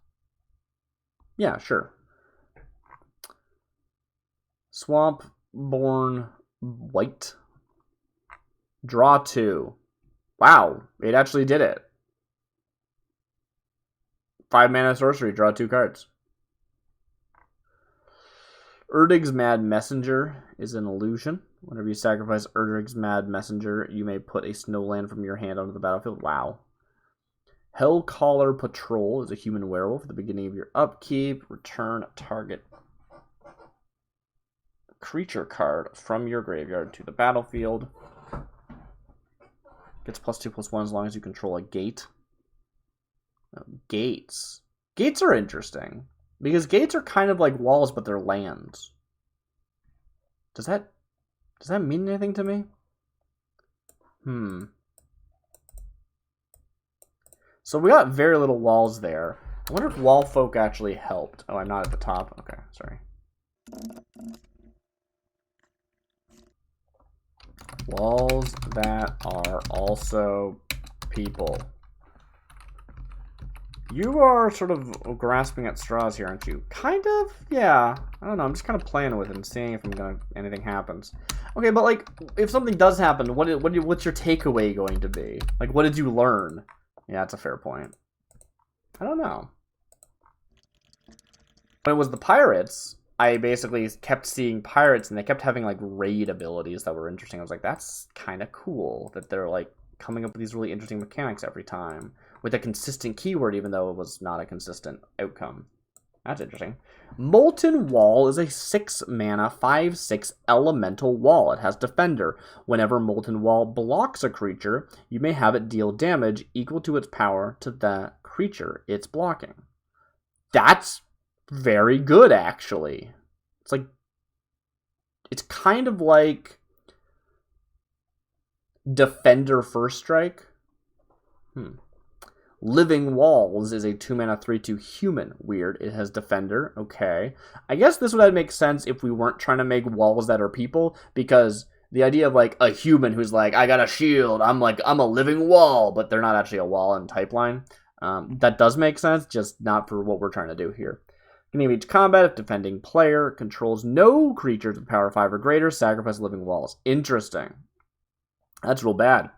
Yeah, sure. Swampborn White. Draw 2. Wow, it actually did it. 5 mana sorcery, draw 2 cards. Erdig's Mad Messenger is an illusion. Whenever you sacrifice Erdig's Mad Messenger, you may put a snowland from your hand onto the battlefield. Wow. Hellcaller Patrol is a human werewolf. At the beginning of your upkeep, return a target creature card from your graveyard to the battlefield. Gets +2/+1 as long as you control a gate. Gates. Gates are interesting. Because gates are kind of like walls, but they're lands. Does that mean anything to me? So we got very little walls there. I wonder if wall folk actually helped. Oh, I'm not at the top. Okay, sorry. Walls that are also people. You are sort of grasping at straws here, aren't you? Kind of? Yeah. I don't know. I'm just kind of playing with it and seeing if anything happens. Okay, but like, if something does happen, what's your takeaway going to be? Like, what did you learn? Yeah, that's a fair point. I don't know. When it was the pirates, I basically kept seeing pirates, and they kept having like raid abilities that were interesting. I was like, that's kind of cool that they're like coming up with these really interesting mechanics every time with a consistent keyword, even though it was not a consistent outcome. That's interesting. Molten Wall is a 6 mana, 5/6 elemental wall. It has Defender. Whenever Molten Wall blocks a creature, you may have it deal damage equal to its power to the creature it's blocking. That's very good, actually. It's kind of like Defender First Strike. Living Walls is a 2 mana 3/2 human. Weird. It has Defender. Okay. I guess this would make sense if we weren't trying to make walls that are people, because the idea of like a human who's like, I got a shield, I'm a living wall, but they're not actually a wall in type line. That does make sense, just not for what we're trying to do here. Beginning of each combat, if defending player controls no creatures with power 5 or greater, sacrifice living walls. Interesting. That's real bad.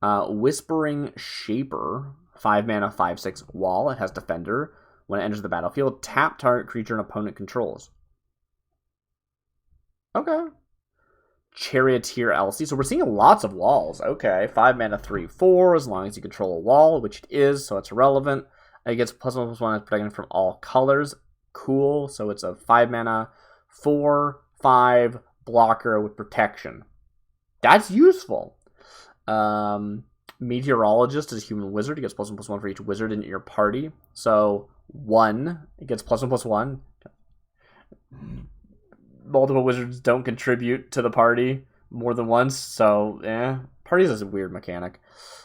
Whispering Shaper. 5 mana, 5/6 wall. It has Defender. When it enters the battlefield, tap target creature an opponent controls. Okay. Charioteer Elsie. So we're seeing lots of walls. Okay. 5 mana, 3/4. As long as you control a wall, which it is, so it's irrelevant. It gets +1/+1 as protection from all colors. Cool. So it's a 5 mana, 4/5 blocker with protection. That's useful. Meteorologist is a human wizard. It gets +1/+1 for each wizard in your party. So 1, it gets +1/+1. Multiple wizards don't contribute to the party more than once, so Party is a weird mechanic.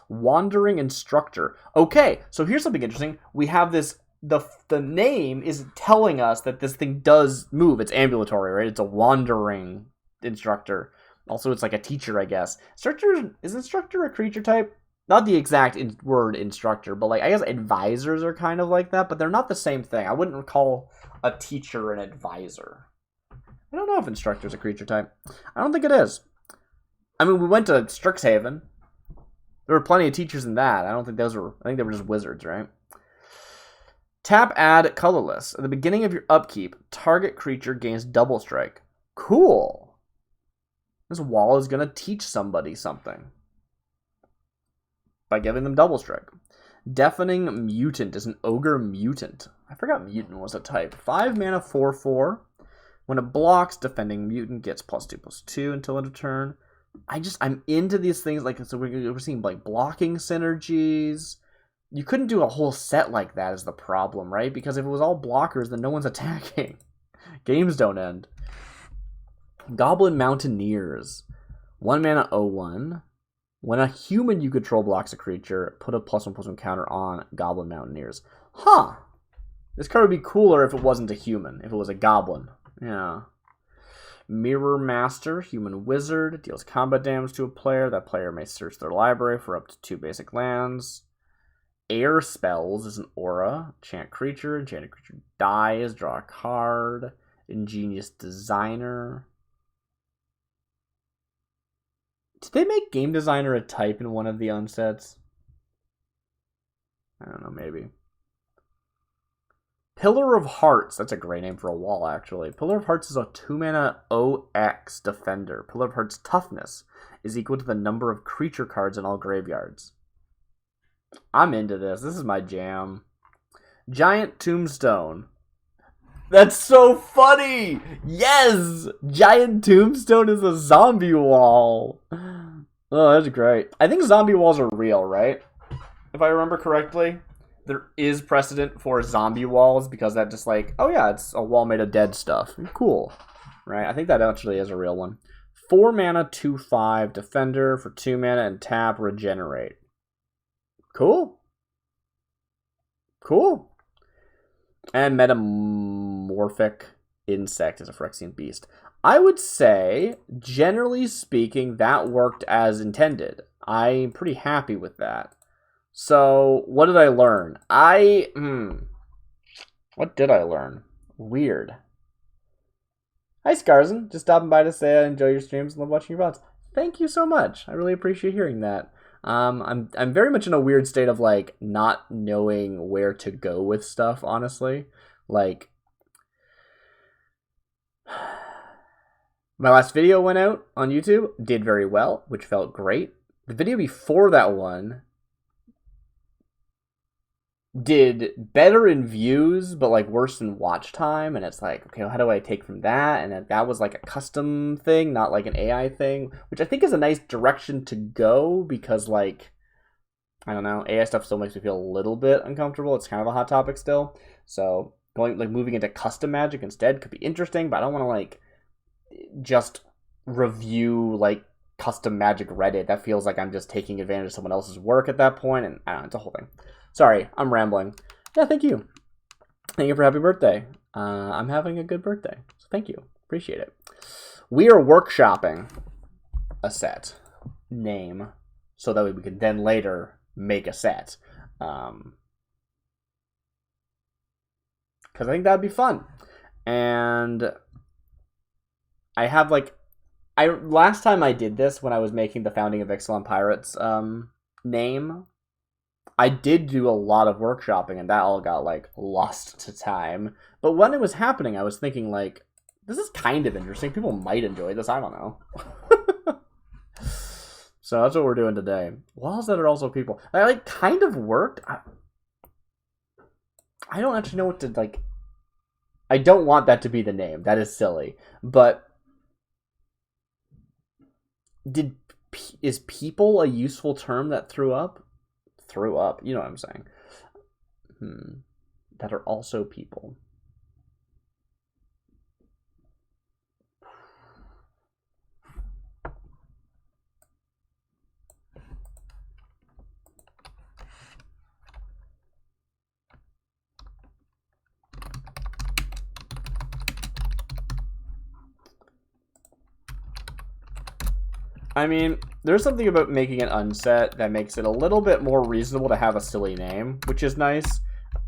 Wandering Instructor. Okay, so here's something interesting. We have this, the name is telling us that this thing does move. It's ambulatory, right? It's a wandering instructor. Also, it's like a teacher, I guess. Is instructor a creature type? Not the exact word instructor, but like I guess advisors are kind of like that, but they're not the same thing. I wouldn't call a teacher an advisor. I don't know if instructor is a creature type. I don't think it is. I mean, we went to Strixhaven. There were plenty of teachers in that. I don't think those were... I think they were just wizards, right? Tap, add, colorless. At the beginning of your upkeep, target creature gains double strike. Cool. This wall is going to teach somebody something by giving them double strike. Deafening Mutant is an ogre mutant. I forgot mutant was a type. 5 mana, 4/4. When it blocks, defending mutant gets +2/+2 until end of turn. I'm into these things, like, so we're seeing like blocking synergies. You couldn't do a whole set like that is the problem, right? Because if it was all blockers, then no one's attacking. Games don't end. Goblin Mountaineers. 1 mana, 0/1. When a human you control blocks a creature, put a +1/+1 counter on Goblin Mountaineers. Huh. This card would be cooler if it wasn't a human, if it was a goblin. Yeah. Mirror Master, human wizard, deals combat damage to a player. That player may search their library for up to 2 basic lands. Air Spells is an aura. Enchant creature. Enchanted creature dies. Draw a card. Ingenious Designer. Did they make Game Designer a type in one of the unsets? I don't know, maybe. Pillar of Hearts. That's a great name for a wall, actually. Pillar of Hearts is a 2 mana OX defender. Pillar of Hearts toughness is equal to the number of creature cards in all graveyards. I'm into this. This is my jam. Giant Tombstone. That's so funny! Yes! Giant Tombstone is a zombie wall. Oh, that's great. I think zombie walls are real, right? If I remember correctly. There is precedent for zombie walls because that just like, oh yeah, it's a wall made of dead stuff. Cool. Right? I think that actually is a real one. 4 mana, 2/5 defender for 2 mana and tap, regenerate. Cool. Cool. And Metamorphic Insect is a Phyrexian beast. I would say, generally speaking, that worked as intended. I'm pretty happy with that. So, what did I learn? What did I learn? Weird. Hi, Scarzen. Just stopping by to say I enjoy your streams and love watching your VODs. Thank you so much. I really appreciate hearing that. I'm very much in a weird state of, like, not knowing where to go with stuff, honestly. Like, my last video went out on YouTube, did very well, which felt great. The video before that one did better in views, but like worse in watch time. And it's like, okay, well, how do I take from that? And that was like a custom thing, not like an AI thing, which I think is a nice direction to go because, like, I don't know, AI stuff still makes me feel a little bit uncomfortable. It's kind of a hot topic still. So moving into custom magic instead could be interesting, but I don't want to like just review like custom magic Reddit. That feels like I'm just taking advantage of someone else's work at that point, and I don't know, it's a whole thing. Sorry, I'm rambling. Yeah, thank you. Thank you for happy birthday. I'm having a good birthday, so thank you. Appreciate it. We are workshopping a set name so that we can then later make a set. Because I think that'd be fun. And I have last time I did this when I was making the Founding of Ixalan Pirates name, I did do a lot of workshopping, and that all got, like, lost to time. But when it was happening, I was thinking, like, this is kind of interesting. People might enjoy this. I don't know. So that's what we're doing today. Walls that are also people. I, like, kind of worked. I don't actually know what to, like... I don't want that to be the name. That is silly. But... Is people a useful term that threw up? Threw up, you know what I'm saying. That are also people. I mean, there's something about making an unset that makes it a little bit more reasonable to have a silly name, which is nice.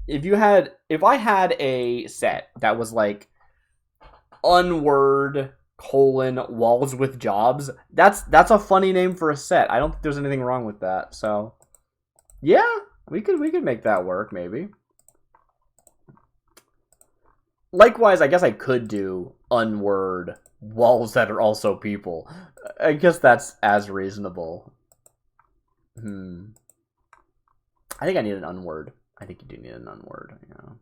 If I had a set that was like unword colon walls with jobs, that's a funny name for a set. I don't think there's anything wrong with that. So yeah, we could make that work maybe. Likewise, I guess I could do unword walls that are also people. I guess that's as reasonable. I think I need an unword. I think you do need an unword. Yeah.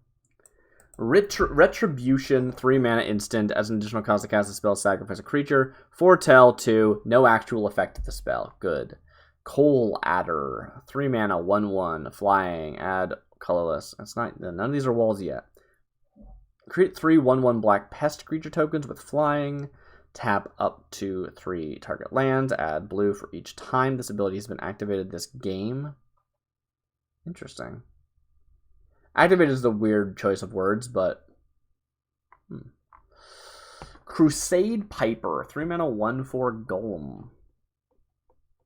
Retribution, 3 mana instant. As an additional cost to cast a spell, sacrifice a creature. Foretell 2, no actual effect of the spell. Good. Coal Adder, 3 mana, 1/1, flying, add colorless. That's not, none of these are walls yet. Create 3 1/1 black pest creature tokens with flying. Tap up to 3 target lands. Add blue for each time this ability has been activated this game. Interesting. Activated is a weird choice of words, but... Crusade Piper. 3 mana, 1/4 golem.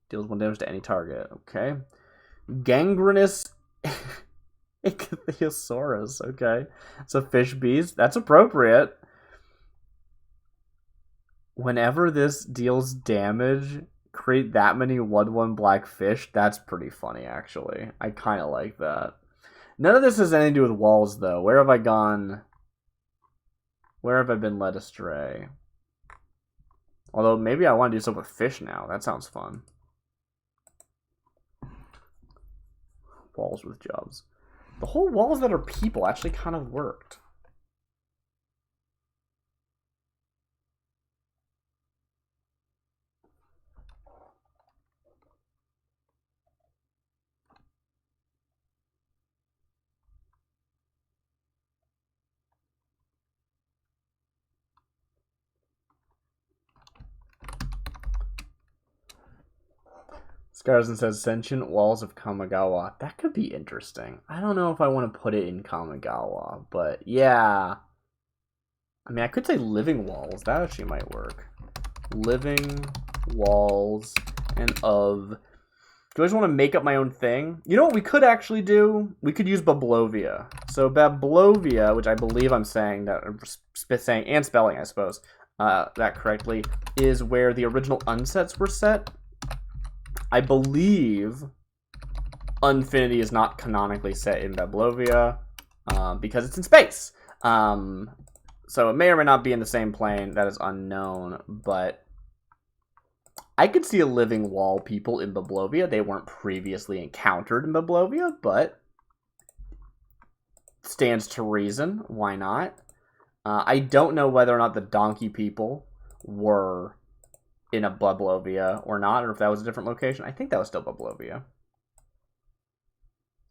Deals 1 damage to any target. Okay. Gangrenous... Ichthyosaurus. Okay. It's a fish beast. That's appropriate. Whenever this deals damage, create that many 1/1 black fish. That's pretty funny, actually. I kind of like that. None of this has anything to do with walls, though. Where have I gone? Where have I been led astray? Although, maybe I want to do something with fish now. That sounds fun. Walls with jobs. The whole walls that are people actually kind of worked. Scarzen says Sentient Walls of Kamigawa. That could be interesting. I don't know if I want to put it in Kamigawa, but yeah. I mean, I could say Living Walls. That actually might work. Living Walls and of... Do I just want to make up my own thing? You know what we could actually do? We could use Bablovia. So Bablovia, which I believe I'm saying that, saying and spelling, I suppose, that correctly, is where the original unsets were set. I believe Unfinity is not canonically set in Bablovia because it's in space. So it may or may not be in the same plane. That is unknown. But I could see a living wall people in Bablovia. They weren't previously encountered in Bablovia, but stands to reason. Why not? I don't know whether or not the donkey people were in a Bablovia or not, or if that was a different location. I think that was still Bablovia.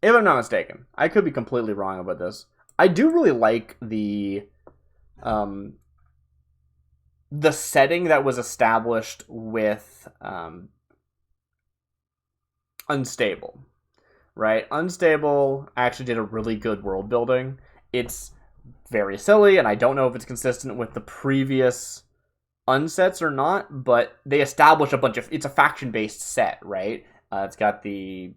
If I'm not mistaken. I could be completely wrong about this. I do really like the setting that was established with Unstable. Right? Unstable actually did a really good world building. It's very silly, and I don't know if it's consistent with the previous unsets or not, but they establish a bunch of... It's a faction-based set, right? It's got the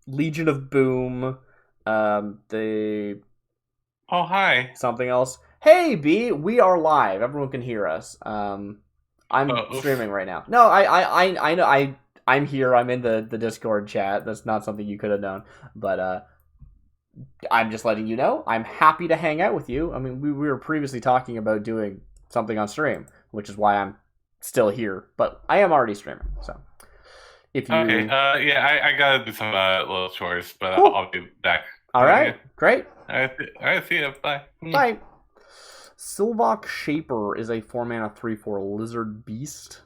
Legion of Boom, the... Oh, hi. Something else. Hey, B, we are live. Everyone can hear us. I'm streaming right now. No, I know. I'm here. I'm in the Discord chat. That's not something you could have known, but I'm just letting you know. I'm happy to hang out with you. I mean, we were previously talking about doing something on stream, which is why I'm still here. But I am already streaming, so if you... Okay, yeah, I gotta do some little chores, but Cool. I'll be back. All right, great. All right, see you. Bye. Bye. Sylvok Shaper is a 4-mana 3/4 lizard beast.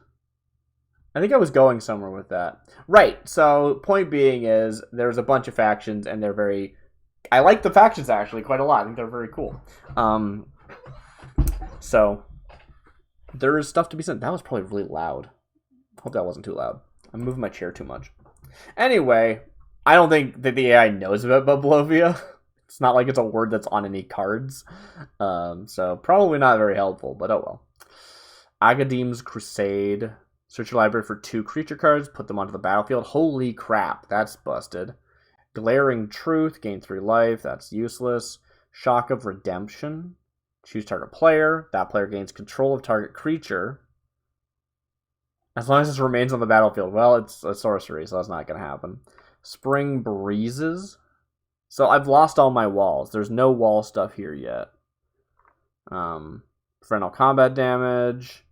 I think I was going somewhere with that. Right, so point being is there's a bunch of factions, and they're very... I like the factions, actually, quite a lot. I think they're very cool. So there is stuff to be said. That was probably really loud. Hope that wasn't too loud. I'm moving my chair too much. Anyway, I don't think that the AI knows about Bablovia. It's not like it's a word that's on any cards. So probably not very helpful, but oh well. Agadim's Crusade. Search your library for 2 creature cards, put them onto the battlefield. Holy crap, that's busted. Glaring Truth, gain 3 life, that's useless. Shock of Redemption. Choose target player. That player gains control of target creature. As long as this remains on the battlefield. Well, it's a sorcery, so that's not going to happen. Spring Breezes. So I've lost all my walls. There's no wall stuff here yet. Frontal combat damage.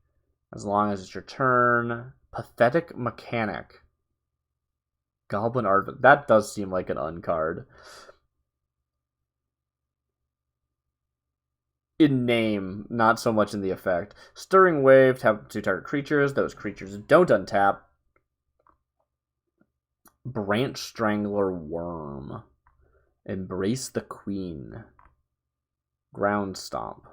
As long as it's your turn. Pathetic Mechanic. Goblin Art. That does seem like an uncard. In name, not so much in the effect. Stirring Wave, tap 2 target creatures. Those creatures don't untap. Branch Strangler Worm. Embrace the Queen. Ground Stomp.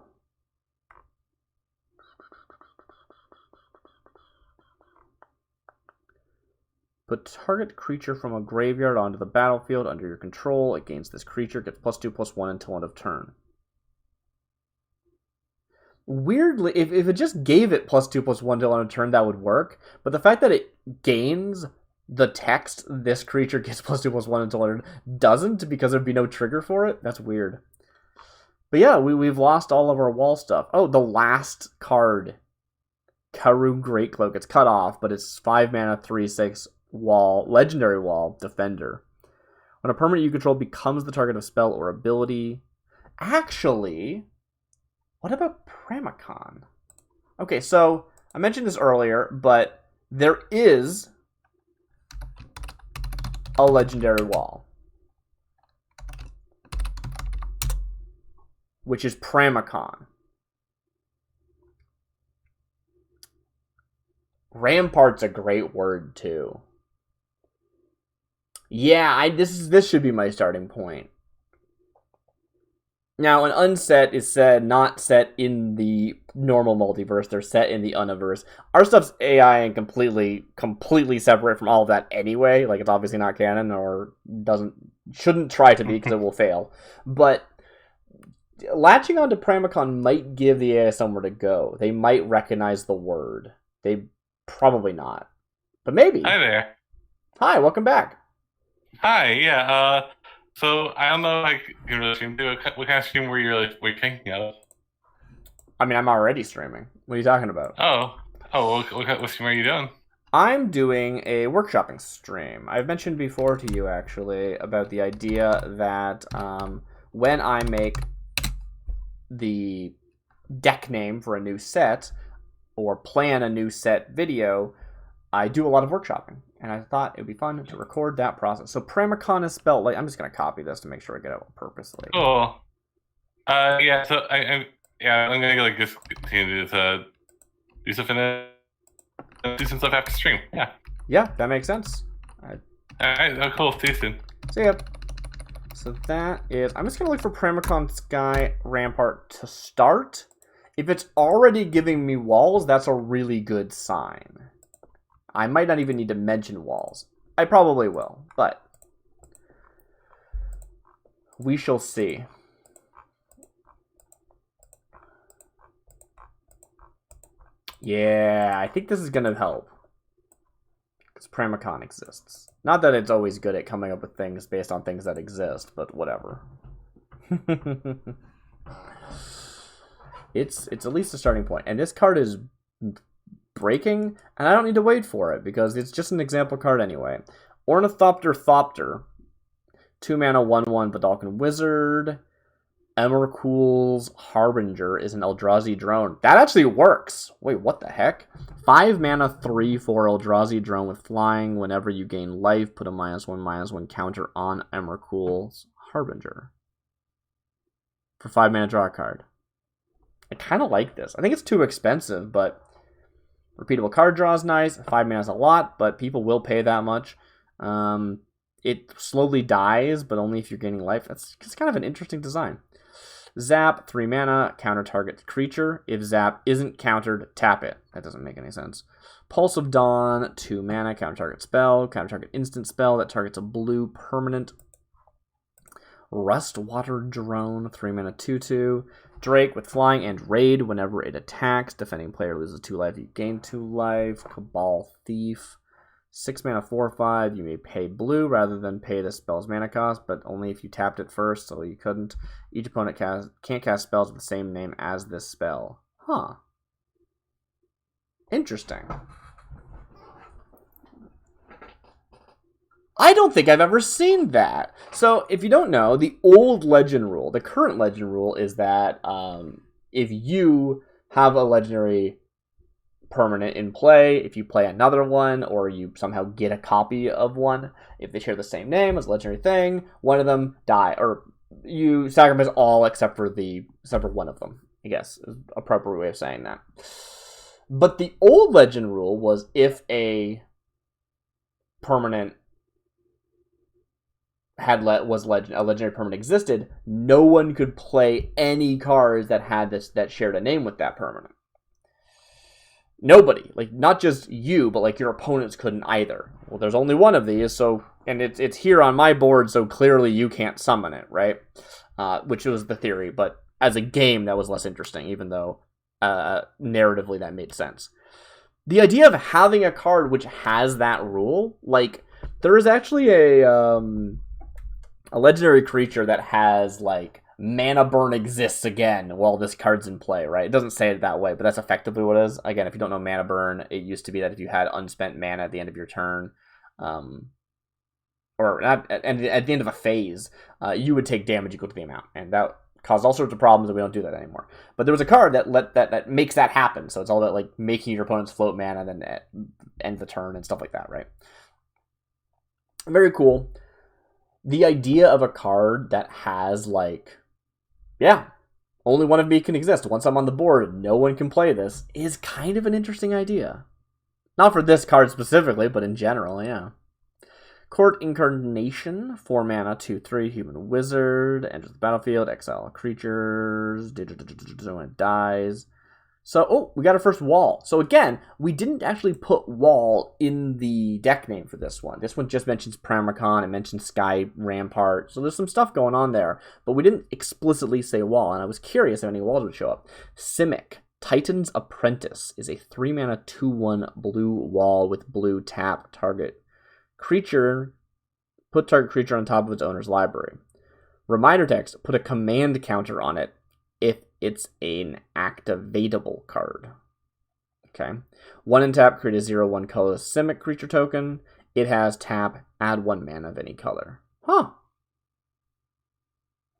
Put target creature from a graveyard onto the battlefield under your control. It gains this creature, gets +2/+1 until end of turn. Weirdly, if it just gave it +2/+1 until end of turn, that would work. But the fact that it gains the text, this creature gets +2/+1 until end doesn't, because there'd be no trigger for it, that's weird. But yeah, we've lost all of our wall stuff. Oh, the last card. Karu Greatcloak. It's cut off, but it's 5 mana, 3/6 wall, legendary wall, defender. When a permanent you control becomes the target of spell or ability. Actually, what about Pramicon? Okay, so I mentioned this earlier, but there is a legendary wall, which is Pramicon. Rampart's a great word too. Yeah, this should be my starting point. Now, an unset is said not set in the normal multiverse. They're set in the universe. Our stuff's AI and completely separate from all of that anyway. Like, it's obviously not canon, or shouldn't try to be, because it will fail. But latching onto Pramicon might give the AI somewhere to go. They might recognize the word. They probably not, but maybe. Hi there. Hi, welcome back. Hi, yeah. So I don't know, like, you really stream to what kind of stream were you thinking of? I mean, I'm already streaming. What are you talking about? What stream are you doing? I'm doing a workshopping stream. I've mentioned before to you, actually, about the idea that when I make the deck name for a new set, or plan a new set video, I do a lot of workshopping. And I thought it would be fun to record that process. So Pramicon is spelled like, I'm just going to copy this to make sure I get it purposely. Cool. Yeah, so I'm going to like just continue to do stuff do some stuff after stream. Yeah. Yeah, that makes sense. Alright, cool. See you soon. See ya. So that is, I'm just going to look for Pramicon Sky Rampart to start. If it's already giving me walls, that's a really good sign. I might not even need to mention walls. I probably will, but we shall see. Yeah, I think this is going to help, because Pramicon exists. Not that it's always good at coming up with things based on things that exist, but whatever. It's at least a starting point. And this card is breaking, and I don't need to wait for it, because it's just an example card anyway. Ornithopter Thopter. 2 mana, 1/1 Vidalcan Wizard. Emrakul's Harbinger is an Eldrazi drone. That actually works! Wait, what the heck? 5 mana, 3/4 Eldrazi drone with flying. Whenever you gain life, put a -1/-1 counter on Emrakul's Harbinger. For 5 mana, draw a card. I kind of like this. I think it's too expensive, but repeatable card draw is nice. 5 mana is a lot, but people will pay that much. It slowly dies, but only if you're gaining life. It's kind of an interesting design. Zap, 3 mana, counter target creature. If Zap isn't countered, tap it. That doesn't make any sense. Pulse of Dawn, 2 mana, counter target spell. Counter target instant spell that targets a blue permanent. Rustwater Drone, 3 mana, 2/2. Drake with flying and raid whenever it attacks. Defending player loses 2 life, you gain 2 life. Cabal Thief. 6 mana, 4/5. You may pay blue rather than pay the spell's mana cost, but only if you tapped it first, so you couldn't. Each opponent can't cast spells with the same name as this spell. Huh. Interesting. I don't think I've ever seen that. So, if you don't know, the old Legend rule, the current Legend rule is that if you have a legendary permanent in play, if you play another one, or you somehow get a copy of one, if they share the same name as a legendary thing, one of them die, or you sacrifice all except for one of them, I guess, is an appropriate way of saying that. But the old Legend rule was if a permanent a legendary permanent existed, no one could play any cards that had that shared a name with that permanent. Nobody, like not just you, but like your opponents couldn't either. Well, there's only one of these, so and it's here on my board, so clearly you can't summon it, right? Which was the theory, but as a game that was less interesting, even though narratively that made sense. The idea of having a card which has that rule, like there is actually a legendary creature that has like mana burn exists again while this card's in play, right? It doesn't say it that way, but that's effectively what it is. Again, if you don't know mana burn, it used to be that if you had unspent mana at the end of your turn, or not at the end of a phase, you would take damage equal to the amount, and that caused all sorts of problems, and we don't do that anymore. But there was a card that makes that happen, so it's all about like making your opponents float mana and then end the turn and stuff like that, right? Very cool. The idea of a card that has like, yeah, only one of me can exist. Once I'm on the board, no one can play this, is kind of an interesting idea. Not for this card specifically, but in general, yeah. Court Incarnation, 4 mana, 2/3, human wizard, enters the battlefield, exile creatures, when it dies. So, we got our first wall. So again, we didn't actually put wall in the deck name for this one. This one just mentions Pramicon, it mentions Sky Rampart, so there's some stuff going on there, but we didn't explicitly say wall, and I was curious if any walls would show up. Simic, Titan's Apprentice, is a 3 mana, 2/1 blue wall with blue tap target creature. Put target creature on top of its owner's library. Reminder text, put a command counter on it if it's an activatable card. Okay. 1 and tap, create a 0/1 colorless Simic creature token. It has tap, add 1 mana of any color. Huh.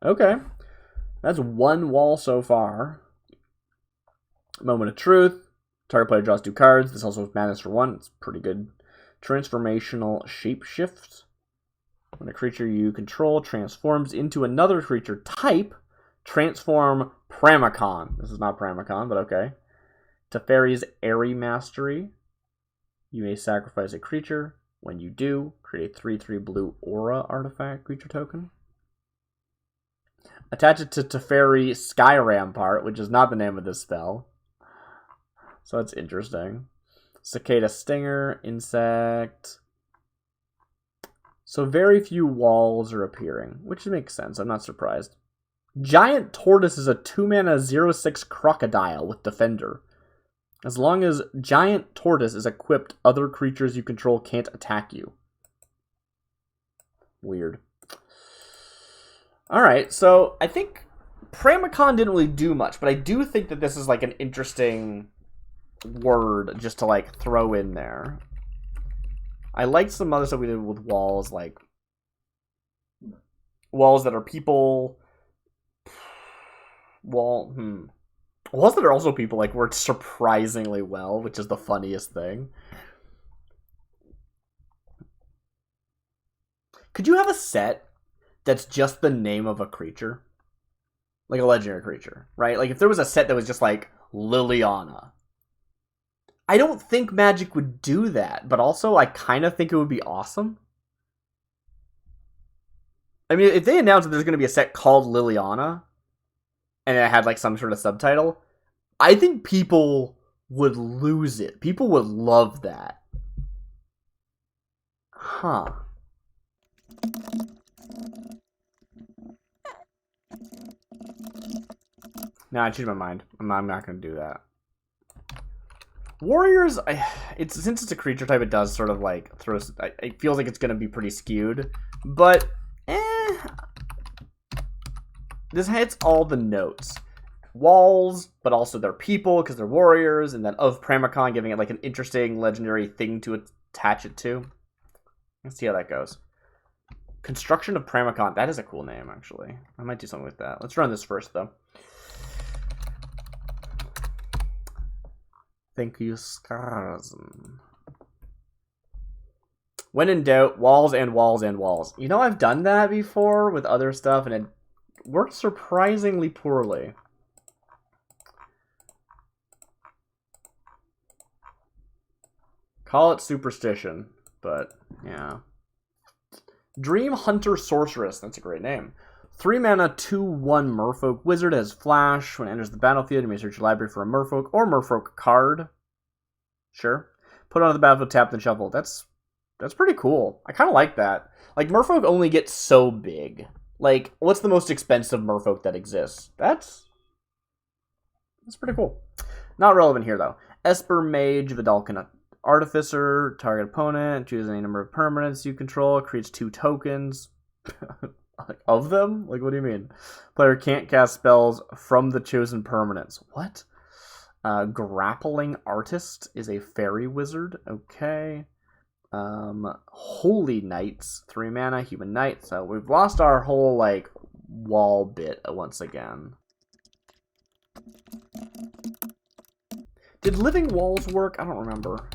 Okay. That's 1 wall so far. Moment of Truth. Target player draws 2 cards. This also has madness for 1. It's pretty good. Transformational Shapeshift. When a creature you control transforms into another creature type, transform Pramicon. This is not Pramicon, but okay. Teferi's Airy Mastery. You may sacrifice a creature. When you do, create a 3/3 blue aura artifact creature token. Attach it to Teferi Sky Rampart, which is not the name of this spell. So that's interesting. Cicada Stinger, Insect. So very few walls are appearing, which makes sense. I'm not surprised. Giant Tortoise is a 2 mana 0/6 crocodile with Defender. As long as Giant Tortoise is equipped, other creatures you control can't attack you. Weird. Alright, so I think Pramicon didn't really do much, but I do think that this is like an interesting word just to like throw in there. I liked some other stuff we did with walls, like walls that are people. Walls that are also people like worked surprisingly well, which is the funniest thing. Could you have a set that's just the name of a creature? Like a legendary creature, right? Like if there was a set that was just like Liliana. I don't think Magic would do that, but also I kind of think it would be awesome. I mean, if they announced that there's going to be a set called Liliana, and it had like some sort of subtitle, I think people would lose it. People would love that. Huh. No, I changed my mind. I'm not going to do that. Warriors, since it's a creature type, it does sort of like throw. It feels like it's going to be pretty skewed, but this hits all the notes. Walls, but also they're people because they're warriors, and then of Pramicon, giving it like an interesting legendary thing to attach it to. Let's see how that goes. Construction of Pramicon. That is a cool name, actually. I might do something with that. Let's run this first, though. Thank you, Skarzm. When in doubt, walls and walls and walls. You know, I've done that before with other stuff, and it worked surprisingly poorly. Call it superstition, but yeah. Dream Hunter Sorceress. That's a great name. 3 mana, 2/1 Merfolk Wizard has Flash. When it enters the battlefield, you may search your library for a Merfolk or Merfolk card. Sure. Put it onto the battlefield, tap, then shuffle. That's pretty cool. I kind of like that. Like, Merfolk only get so big. Like, what's the most expensive Merfolk that exists? That's pretty cool. Not relevant here, though. Esper Mage, Vidalcan Artificer, target opponent, choose any number of permanents you control, creates 2 tokens. Of them? Like, what do you mean? Player can't cast spells from the chosen permanents. What? Grappling Artist is a fairy wizard. Okay. Holy Knights, 3 mana, human knight. So we've lost our whole, like, wall bit once again. Did Living Walls work? I don't remember.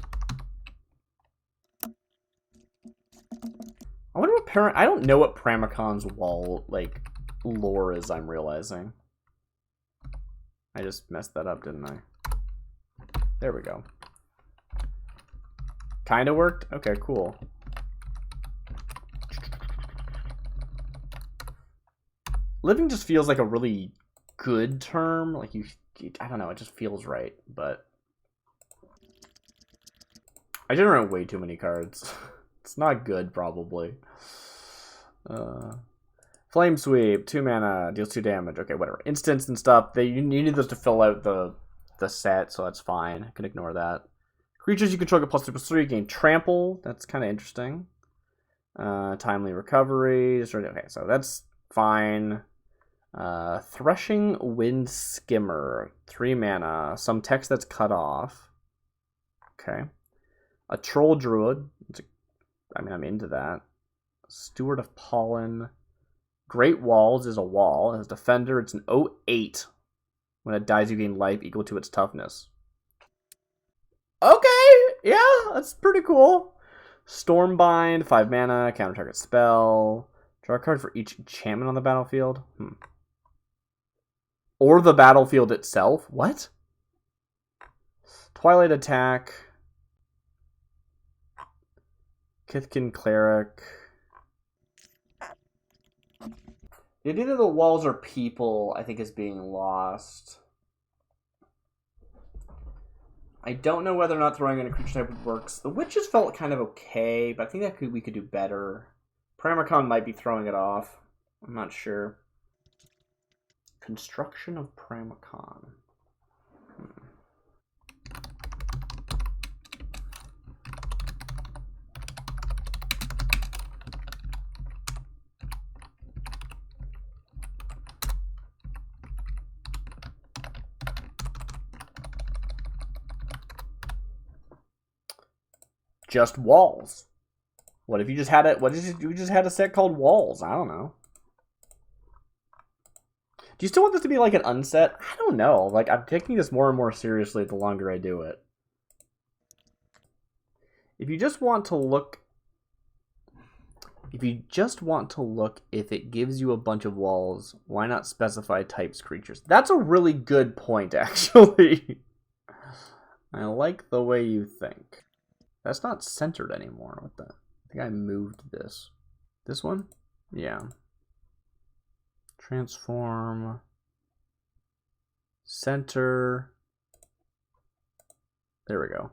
I wonder what I don't know what Pramicon's wall, like, lore is, I'm realizing. I just messed that up, didn't I? There we go. Kinda worked? Okay, cool. Living just feels like a really good term. Like, I don't know, it just feels right, but I generate way too many cards. It's not good, probably. Flame Sweep, 2 mana, deals 2 damage. Okay, whatever. Instants and stuff. You need those to fill out the set, so that's fine. I can ignore that. Creatures you control get +2/+3, gain Trample. That's kind of interesting. Timely Recovery. Okay, so that's fine. Threshing Wind Skimmer, 3 mana. Some text that's cut off. Okay. A Troll Druid. I'm into that. Steward of Pollen. Great Walls is a wall. As Defender, it's an 0/8. When it dies, you gain life equal to its toughness. Okay, yeah, that's pretty cool. Stormbind, 5 mana, counter target spell. Draw a card for each enchantment on the battlefield. Or the battlefield itself. What? Twilight Attack. Kithkin Cleric. The idea that the walls are people, I think, is being lost. I don't know whether or not throwing in a creature type works. The witches felt kind of okay, but I think that we could do better. Pramicon might be throwing it off. I'm not sure. Construction of Pramicon. Just walls. What if you just had it? What if you just had a set called Walls? I don't know. Do you still want this to be like an unset? I don't know. Like, I'm taking this more and more seriously the longer I do it. If you just want to look if it gives you a bunch of walls, why not specify types creatures? That's a really good point, actually. I like the way you think. That's not centered anymore. What the? I think I moved this. This one? Yeah. Transform. Center. There we go.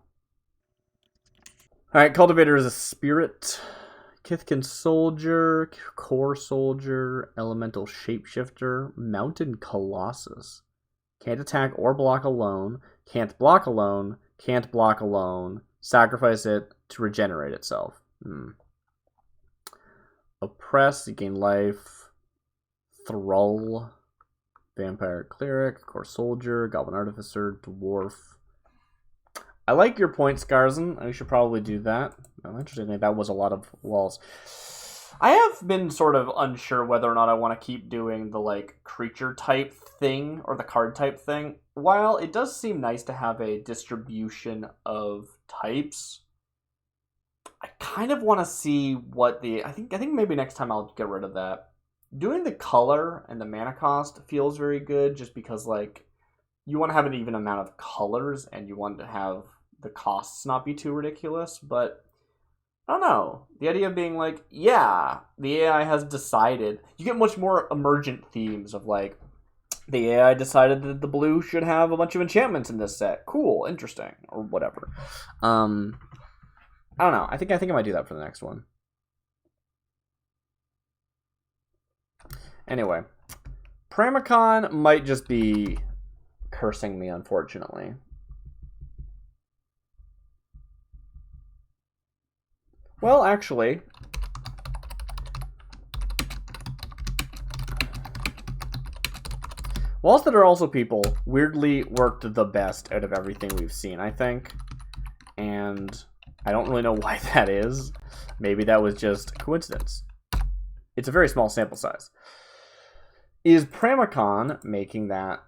Alright, Cultivator is a spirit. Kithkin Soldier. Core Soldier. Elemental Shapeshifter. Mountain Colossus. Can't attack or block alone. Can't block alone. Can't block alone. Sacrifice it to regenerate itself. Oppress, you gain life. Thrall. Vampire Cleric, Core Soldier, Goblin Artificer, Dwarf. I like your point, Scarzen. I should probably do that. Interestingly, that was a lot of walls. I have been sort of unsure whether or not I want to keep doing the, like, creature type thing or the card type thing. While it does seem nice to have a distribution of types, I kind of want to see what the... I think maybe next time I'll get rid of that. Doing the color and the mana cost feels very good just because, like, you want to have an even amount of colors and you want to have the costs not be too ridiculous, but I don't know. The idea of being like, yeah, the AI has decided. You get much more emergent themes of, like, the AI decided that the blue should have a bunch of enchantments in this set. Cool, interesting, or whatever. I don't know. I think I might do that for the next one. Anyway, Pramicon might just be cursing me, unfortunately. Well, actually, walls that are also people weirdly worked the best out of everything we've seen, I think. And I don't really know why that is. Maybe that was just coincidence. It's a very small sample size. Is Pramicon making that?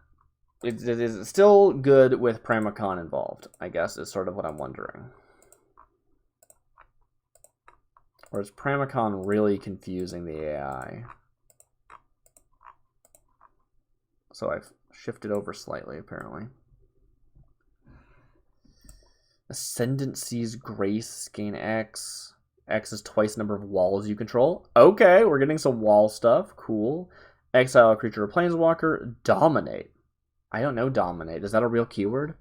Is it still good with Pramicon involved? I guess is sort of what I'm wondering. Or is Pramicon really confusing the AI? So I've shifted over slightly, apparently. Ascendancy's Grace, gain X. X is twice the number of walls you control. Okay, we're getting some wall stuff. Cool. Exile a creature or planeswalker. Dominate. I don't know Dominate. Is that a real keyword?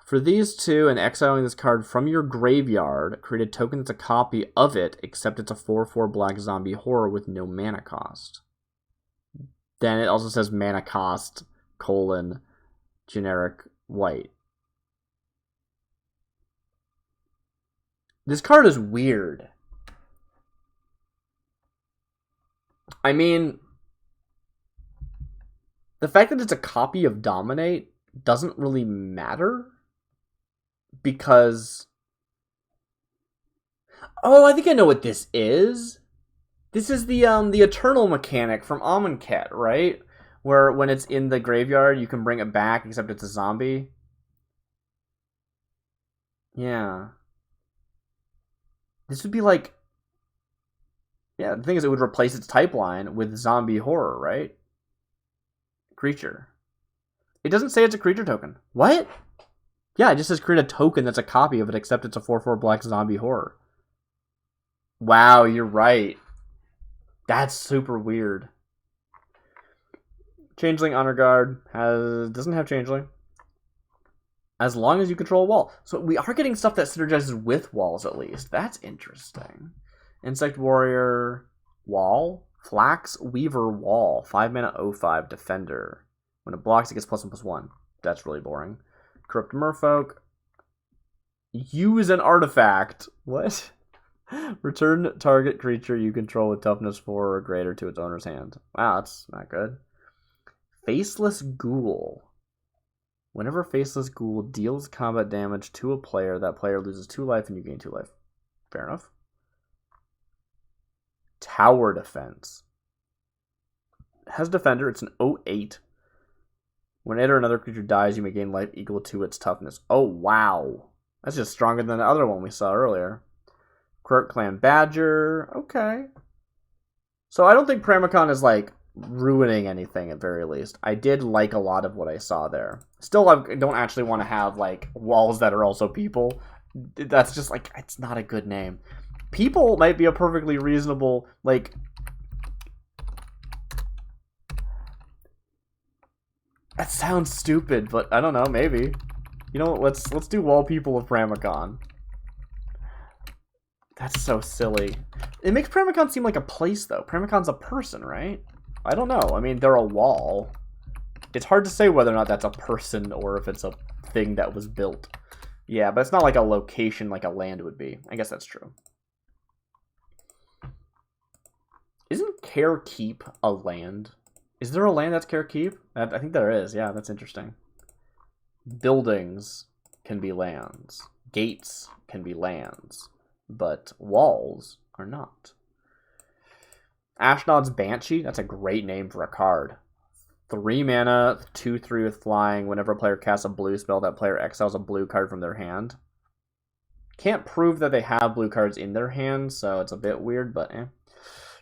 For these two, and exiling this card from your graveyard, create a token that's a copy of it, except it's a 4/4 black zombie horror with no mana cost. Then it also says mana cost, generic white. This card is weird. I mean, the fact that it's a copy of Dominate doesn't really matter. Because... Oh, I think I know what this is. This is the Eternal mechanic from Amonkhet, right? Where when it's in the graveyard, you can bring it back, except it's a zombie. Yeah. This would be like... Yeah, the thing is it would replace its type line with zombie horror, right? Creature. It doesn't say it's a creature token. What? Yeah, it just says create a token that's a copy of it, except it's a 4/4 black zombie horror. Wow, you're right. That's super weird. Changeling Honor Guard doesn't have Changeling. As long as you control a wall. So we are getting stuff that synergizes with walls, at least. That's interesting. Insect Warrior, Wall. Flax Weaver, Wall. 5 mana 0/5 Defender. When it blocks, it gets +1/+1. That's really boring. Corrupt Merfolk. Use an artifact. What? Return target creature you control with toughness 4 or greater to its owner's hand. Wow, that's not good. Faceless Ghoul. Whenever Faceless Ghoul deals combat damage to a player, that player loses 2 life and you gain 2 life. Fair enough. Tower Defense. It has Defender. It's an 0/8. When it or another creature dies, you may gain life equal to its toughness. Oh, wow. That's just stronger than the other one we saw earlier. Quirk Clan Badger. Okay. So I don't think Pramicon is, like, ruining anything at very least. I did like a lot of what I saw there. Still, I don't actually want to have, like, walls that are also people. That's just, like, it's not a good name. People might be a perfectly reasonable, like... That sounds stupid, but I don't know, maybe. You know what, let's do Wall People of Pramicon. That's so silly. It makes Pramicon seem like a place, though. Pramicon's a person, right? I don't know. I mean, they're a wall. It's hard to say whether or not that's a person or if it's a thing that was built. Yeah, but it's not like a location like a land would be. I guess that's true. Isn't Care Keep a land? Is there a land that's Care Keep? I think there is. Yeah, that's interesting. Buildings can be lands. Gates can be lands. But walls are not. Ashnod's Banshee? That's a great name for a card. 3 mana, 2/3 with flying. Whenever a player casts a blue spell, that player exiles a blue card from their hand. Can't prove that they have blue cards in their hand, so it's a bit weird, but eh.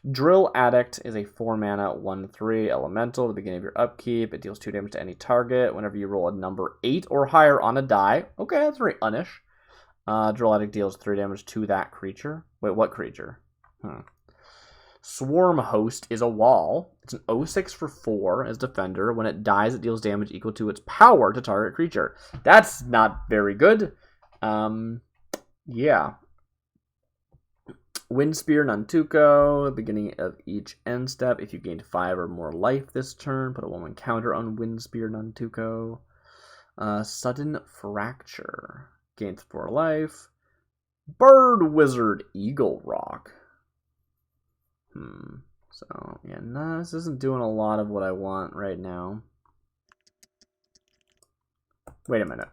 Drill Addict is a 4 mana, 1/3 elemental. At the beginning of your upkeep, it deals 2 damage to any target. Whenever you roll a number 8 or higher on a die. Okay, that's very unish. Drill Addict deals 3 damage to that creature. Wait, what creature? Swarm Host is a wall. It's an 0/6 for 4 as defender. When it dies, it deals damage equal to its power to target creature. That's not very good. Yeah. Windspear Nantuko. Beginning of each end step. If you gained 5 or more life this turn, put a 1/1 counter on Windspear Nantuko. Sudden Fracture. Gains 4 life. Bird Wizard Eagle Rock. So, yeah, no, this isn't doing a lot of what I want right now. Wait a minute.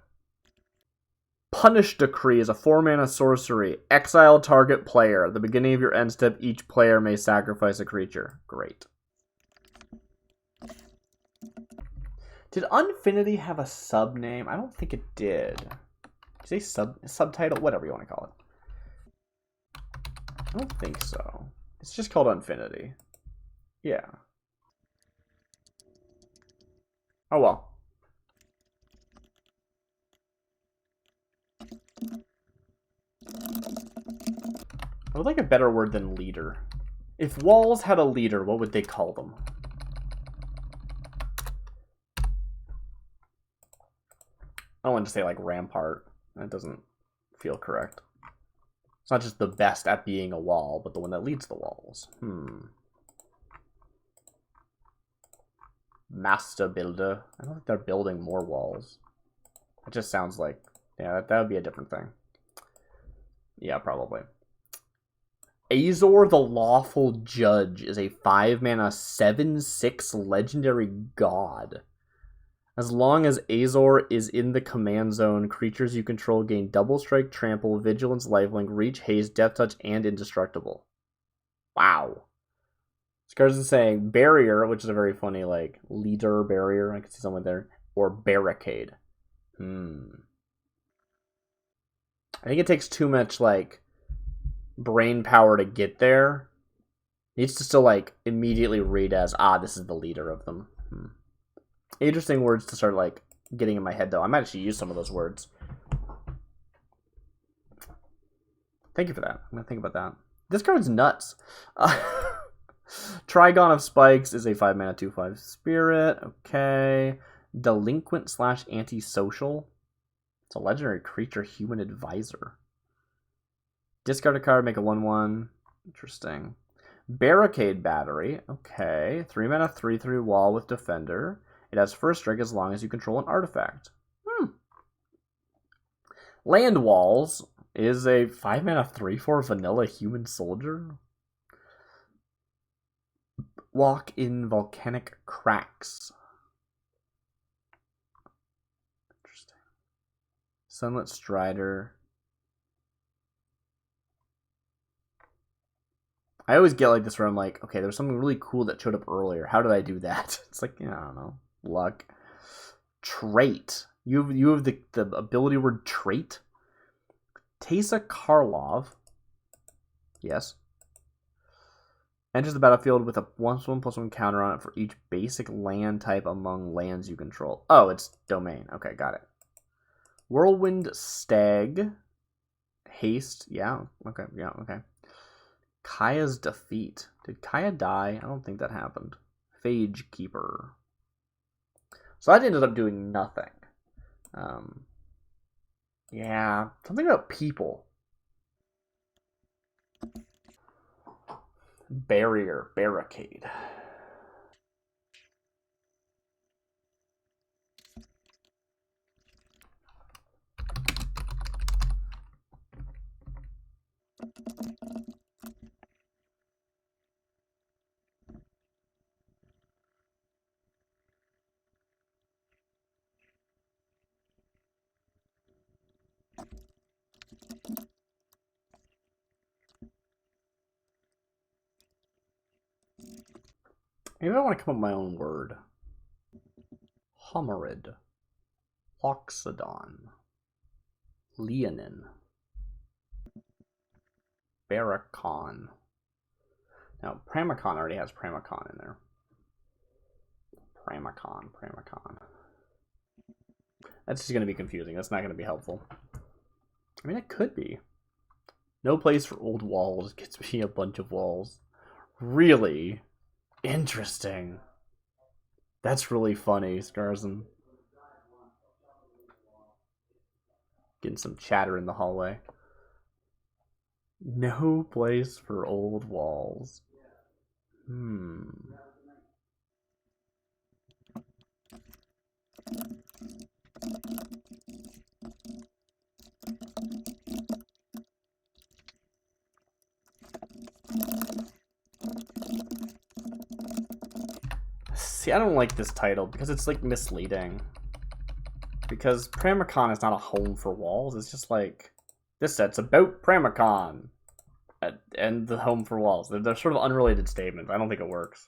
Punish Decree is a 4 mana sorcery. Exile target player. At the beginning of your end step, each player may sacrifice a creature. Great. Did Unfinity have a sub name? I don't think it did. Say subtitle, whatever you want to call it. I don't think so. It's just called Unfinity. Yeah. Oh well. I would like a better word than leader. If walls had a leader, what would they call them? I don't want to say like Rampart. That doesn't feel correct. It's not just the best at being a wall, but the one that leads the walls. Master Builder. I don't think they're building more walls. It just sounds like, yeah, that would be a different thing. Yeah, probably. Azor the Lawful Judge is a 5 mana 7/6 legendary god. As long as Azor is in the command zone, creatures you control gain double strike, trample, vigilance, lifelink, reach, haste, death touch, and indestructible. Wow. This card is saying barrier, which is a very funny like leader barrier. I can see someone there. Or barricade. I think it takes too much like brain power to get there. It needs to still like immediately read as this is the leader of them. Interesting words to start like getting in my head though. I might actually use some of those words. Thank you for that. I'm gonna think about that. This card's nuts. Trigon of Spikes is a 5 mana 2/5 spirit. Okay. Delinquent / antisocial. It's a legendary creature, human advisor. Discard a card, make a 1/1. Interesting. Barricade Battery. Okay. 3 mana 3/3 wall with defender. It has first strike as long as you control an artifact. Land Walls is a 5 mana 3/4 vanilla human soldier. Walk in Volcanic Cracks. Interesting. Sunlit Strider. I always get like this where I'm like, okay, there's something really cool that showed up earlier. How did I do that? It's like, I don't know. Luck. Trait. You have the ability word trait. Teysa Karlov. Yes. Enters the battlefield with a 1/1/1 counter on it for each basic land type among lands you control. Oh, it's domain. Okay, got it. Whirlwind Stag. Haste. Yeah. Okay. Yeah. Okay. Kaya's Defeat. Did Kaya die? I don't think that happened. Phage Keeper. So that ended up doing nothing. Yeah. Something about people. Barrier. Barricade. Maybe I want to come up with my own word. Homerid. Loxodon. Leonin. Baracon. Now, Pramicon already has Pramicon in there. Pramicon. That's just going to be confusing. That's not going to be helpful. I mean, it could be. No place for old walls gets me a bunch of walls. Really? Interesting. That's really funny, Scarzen. Getting some chatter in the hallway. No place for old walls. See, I don't like this title because it's like misleading. Because Pramicon is not a home for walls. It's just like, this set's about Pramicon. And the home for walls. They're sort of unrelated statements. I don't think it works.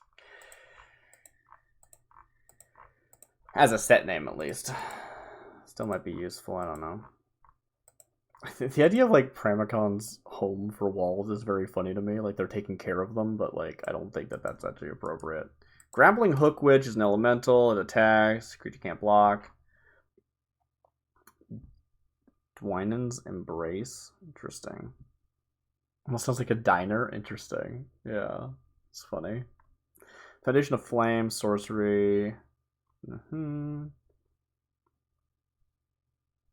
As a set name, at least. Still might be useful, I don't know. The idea of, like, Pramicon's home for walls is very funny to me. Like, they're taking care of them, but, like, I don't think that that's actually appropriate. Grappling Hook Witch is an elemental. It attacks. Creature can't block. Dwinen's Embrace. Interesting. Almost sounds like a diner. Interesting. Yeah. It's funny. Foundation of Flame. Sorcery.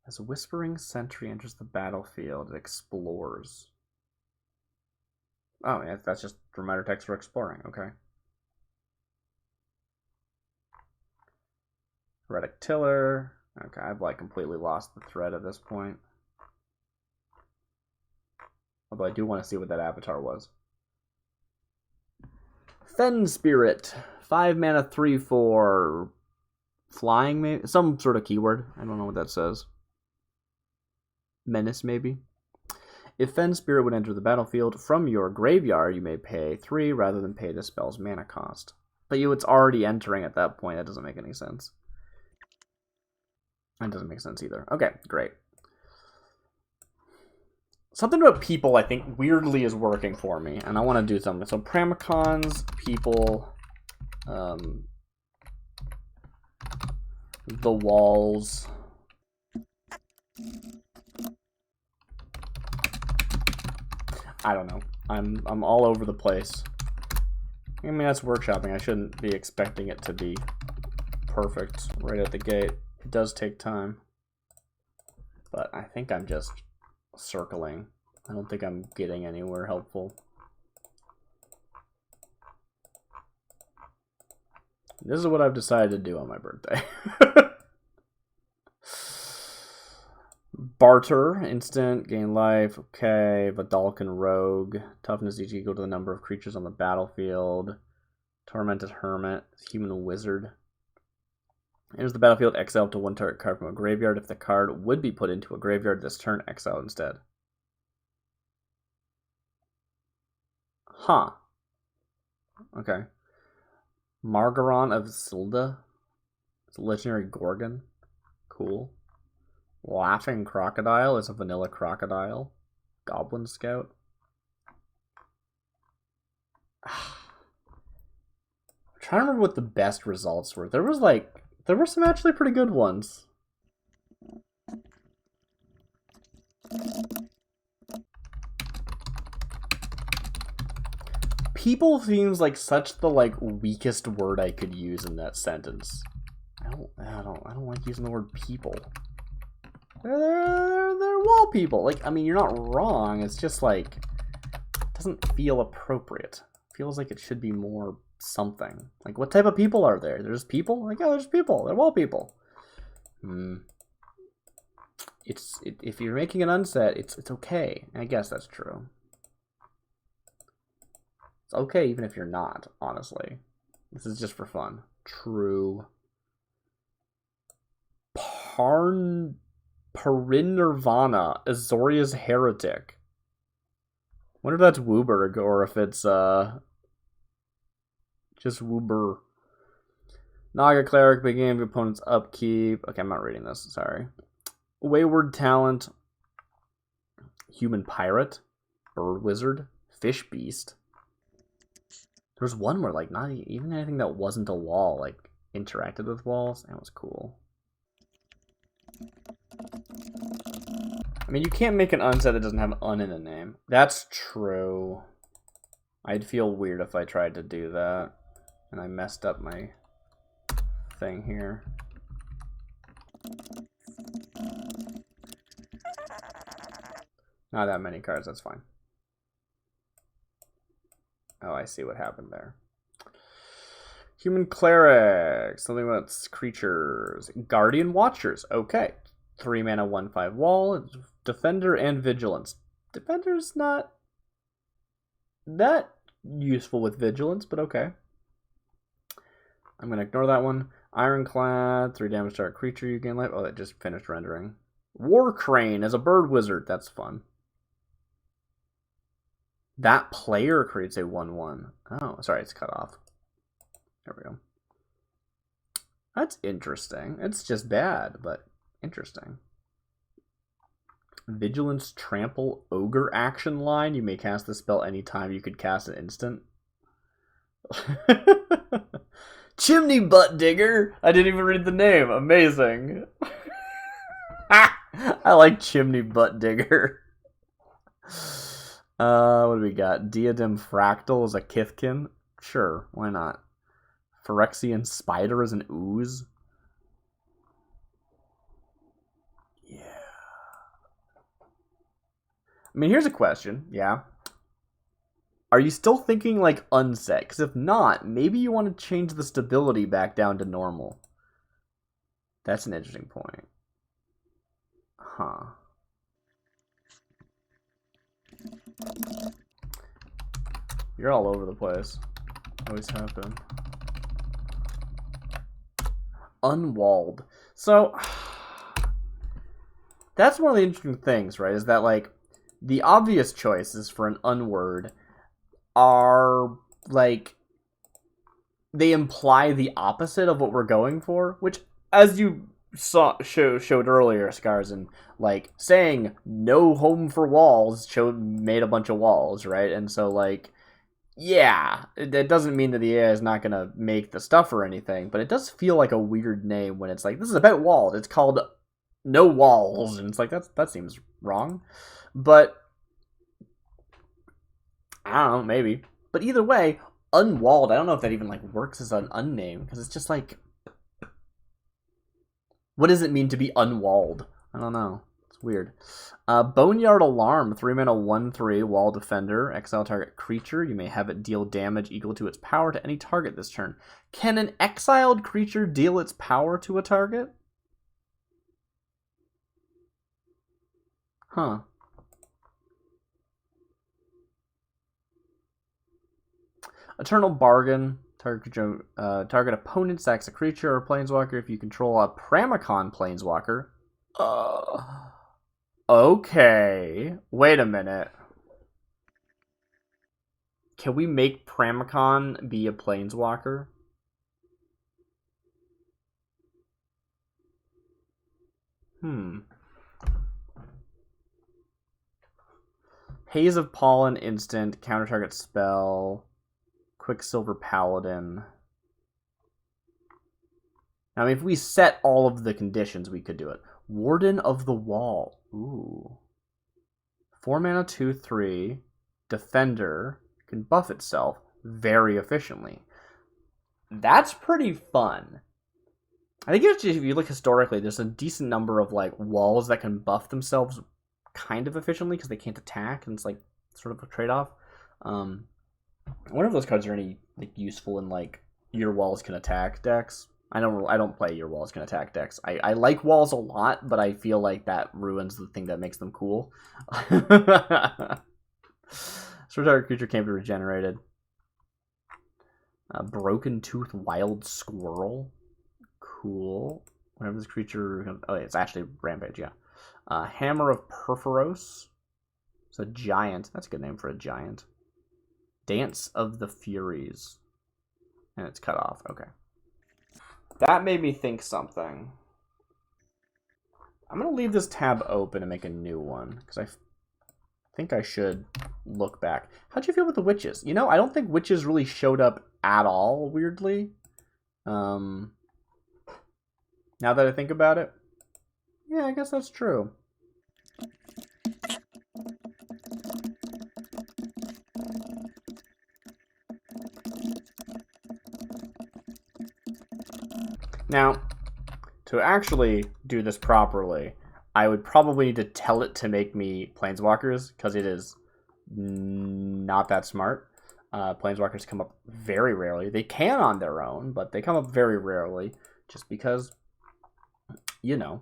As a Whispering Sentry enters the battlefield, it explores. Oh, yeah, that's just reminder text for exploring. Okay. Heretic Tiller. Okay, I've like completely lost the thread at this point. Although I do want to see what that avatar was. Fen Spirit. 5 mana, 3/4. Flying, maybe? Some sort of keyword. I don't know what that says. Menace, maybe? If Fen Spirit would enter the battlefield from your graveyard, you may pay 3 rather than pay the spell's mana cost. But it's already entering at that point. That doesn't make any sense. That doesn't make sense either. Okay, great. Something about people, I think, weirdly is working for me, and I want to do something. So, Pramicons, people, the walls. I don't know. I'm all over the place. I mean, that's workshopping. I shouldn't be expecting it to be perfect right at the gate. It does take time. But I think I'm just circling. I don't think I'm getting anywhere helpful. This is what I've decided to do on my birthday. Barter, instant, gain life, okay. Vidalcan Rogue, toughness is equal to the number of creatures on the battlefield. Tormented Hermit, human wizard. Enters the battlefield, exile up to 1 target card from a graveyard. If the card would be put into a graveyard this turn, exile instead. Huh. Okay. Margaron of Silda. It's a legendary Gorgon. Cool. Laughing Crocodile is a vanilla crocodile. Goblin Scout. I'm trying to remember what the best results were. There were some actually pretty good ones. People seems like such the weakest word I could use in that sentence. I don't like using the word people. They're wall people. Like, I mean, you're not wrong. It's just like, it doesn't feel appropriate. It feels like it should be more something. Like, what type of people are there? There's people? Like, yeah, there's people. They're wall people. If you're making an unset, it's okay. I guess that's true. It's okay even if you're not, honestly. This is just for fun. True. Parinirvana, Azoria's Heretic. I wonder if that's Wooburg or if it's Just woober. Naga Cleric, beginning of opponent's upkeep. Okay, I'm not reading this, sorry. Wayward Talent. Human Pirate. Bird Wizard. Fish Beast. There was one where, like, not even anything that wasn't a wall, like, interacted with walls. That was cool. I mean, you can't make an unset that doesn't have un in a name. That's true. I'd feel weird if I tried to do that. And I messed up my thing here. Not that many cards, that's fine. Oh, I see what happened there. Human Cleric. Something about creatures. Guardian Watchers. Okay. 3 mana, 1/5 wall. Defender and Vigilance. Defender's not that useful with Vigilance, but okay. I'm going to ignore that one. Ironclad. 3 damage to our creature. You gain life. Oh, that just finished rendering. War Crane as a bird wizard. That's fun. That player creates a 1/1. Oh, sorry, it's cut off. There we go. That's interesting. It's just bad, but interesting. Vigilance Trample Ogre action line. You may cast the spell anytime. You could cast an instant. Chimney Butt Digger. I didn't even read the name. Amazing. I like Chimney Butt Digger. What do we got? Diadem Fractal is a Kithkin. Sure, why not? Phyrexian Spider is an ooze. Yeah. I mean, here's a question. Yeah. Are you still thinking like unset? Because if not, maybe you want to change the stability back down to normal. That's an interesting point. Huh. You're all over the place. Always have been. Unwalled. So, that's one of the interesting things, right? Is that, like, the obvious choices for an unword are, like, they imply the opposite of what we're going for, which, as you showed earlier, Scarzen, like, saying no home for walls made a bunch of walls, right? And so, like, yeah, it doesn't mean that the AI is not going to make the stuff or anything, but it does feel like a weird name when it's like, this is about walls. It's called No Walls, and it's like, that seems wrong. But, I don't know, maybe. But either way, Unwalled, I don't know if that even, like, works as an unname, because it's just like, what does it mean to be unwalled? I don't know. It's weird. Boneyard Alarm, 3 mana, 1/3, wall defender. Exile target creature. You may have it deal damage equal to its power to any target this turn. Can an exiled creature deal its power to a target? Huh. Eternal Bargain. Target opponent sacks a creature or planeswalker if you control a Pramicon planeswalker. Okay. Wait a minute. Can we make Pramicon be a planeswalker? Haze of Pollen instant, counter target spell, Quicksilver Paladin. Now, if we set all of the conditions, we could do it. Warden of the Wall. Ooh. 4 mana, 2/3. Defender. Can buff itself very efficiently. That's pretty fun. I think if you look historically, there's a decent number of like walls that can buff themselves kind of efficiently because they can't attack, and it's like sort of a trade-off. I wonder if those cards are any like useful in like your walls can attack decks. I don't play your walls can attack decks. I like walls a lot, but I feel like that ruins the thing that makes them cool. Sword target creature can't be regenerated. Broken Tooth Wild Squirrel. Cool. Whenever this creature... Oh, it's actually Rampage, yeah. Hammer of Perforos. It's a giant. That's a good name for a giant. Dance of the Furies. And it's cut off. Okay. That made me think something. I'm going to leave this tab open and make a new one, because I think I should look back. How'd you feel with the witches? You know, I don't think witches really showed up at all, weirdly. Now that I think about it. Yeah, I guess that's true. Now, to actually do this properly, I would probably need to tell it to make me planeswalkers, because it is not that smart. Planeswalkers come up very rarely. They can on their own, but they come up very rarely, just because, you know,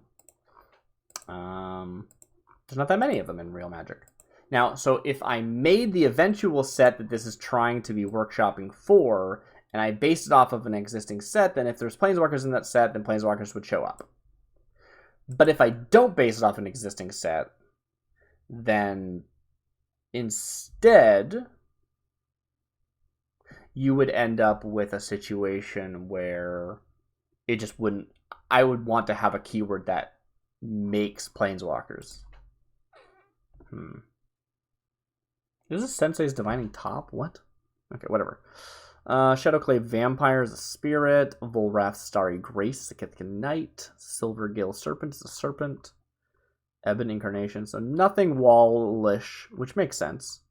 there's not that many of them in real Magic. Now, so if I made the eventual set that this is trying to be workshopping for, and I based it off of an existing set, then if there's planeswalkers in that set, then planeswalkers would show up. But if I don't base it off an existing set, then instead you would end up with a situation where it just wouldn't... I would want to have a keyword that makes planeswalkers. Is this Sensei's Divining Top? What? Okay, whatever. Shadowclave Vampire is a spirit. Volrath's Starry Grace is a Kithkin Knight. Silvergill Serpent is a serpent. Ebon Incarnation, so nothing wallish, which makes sense.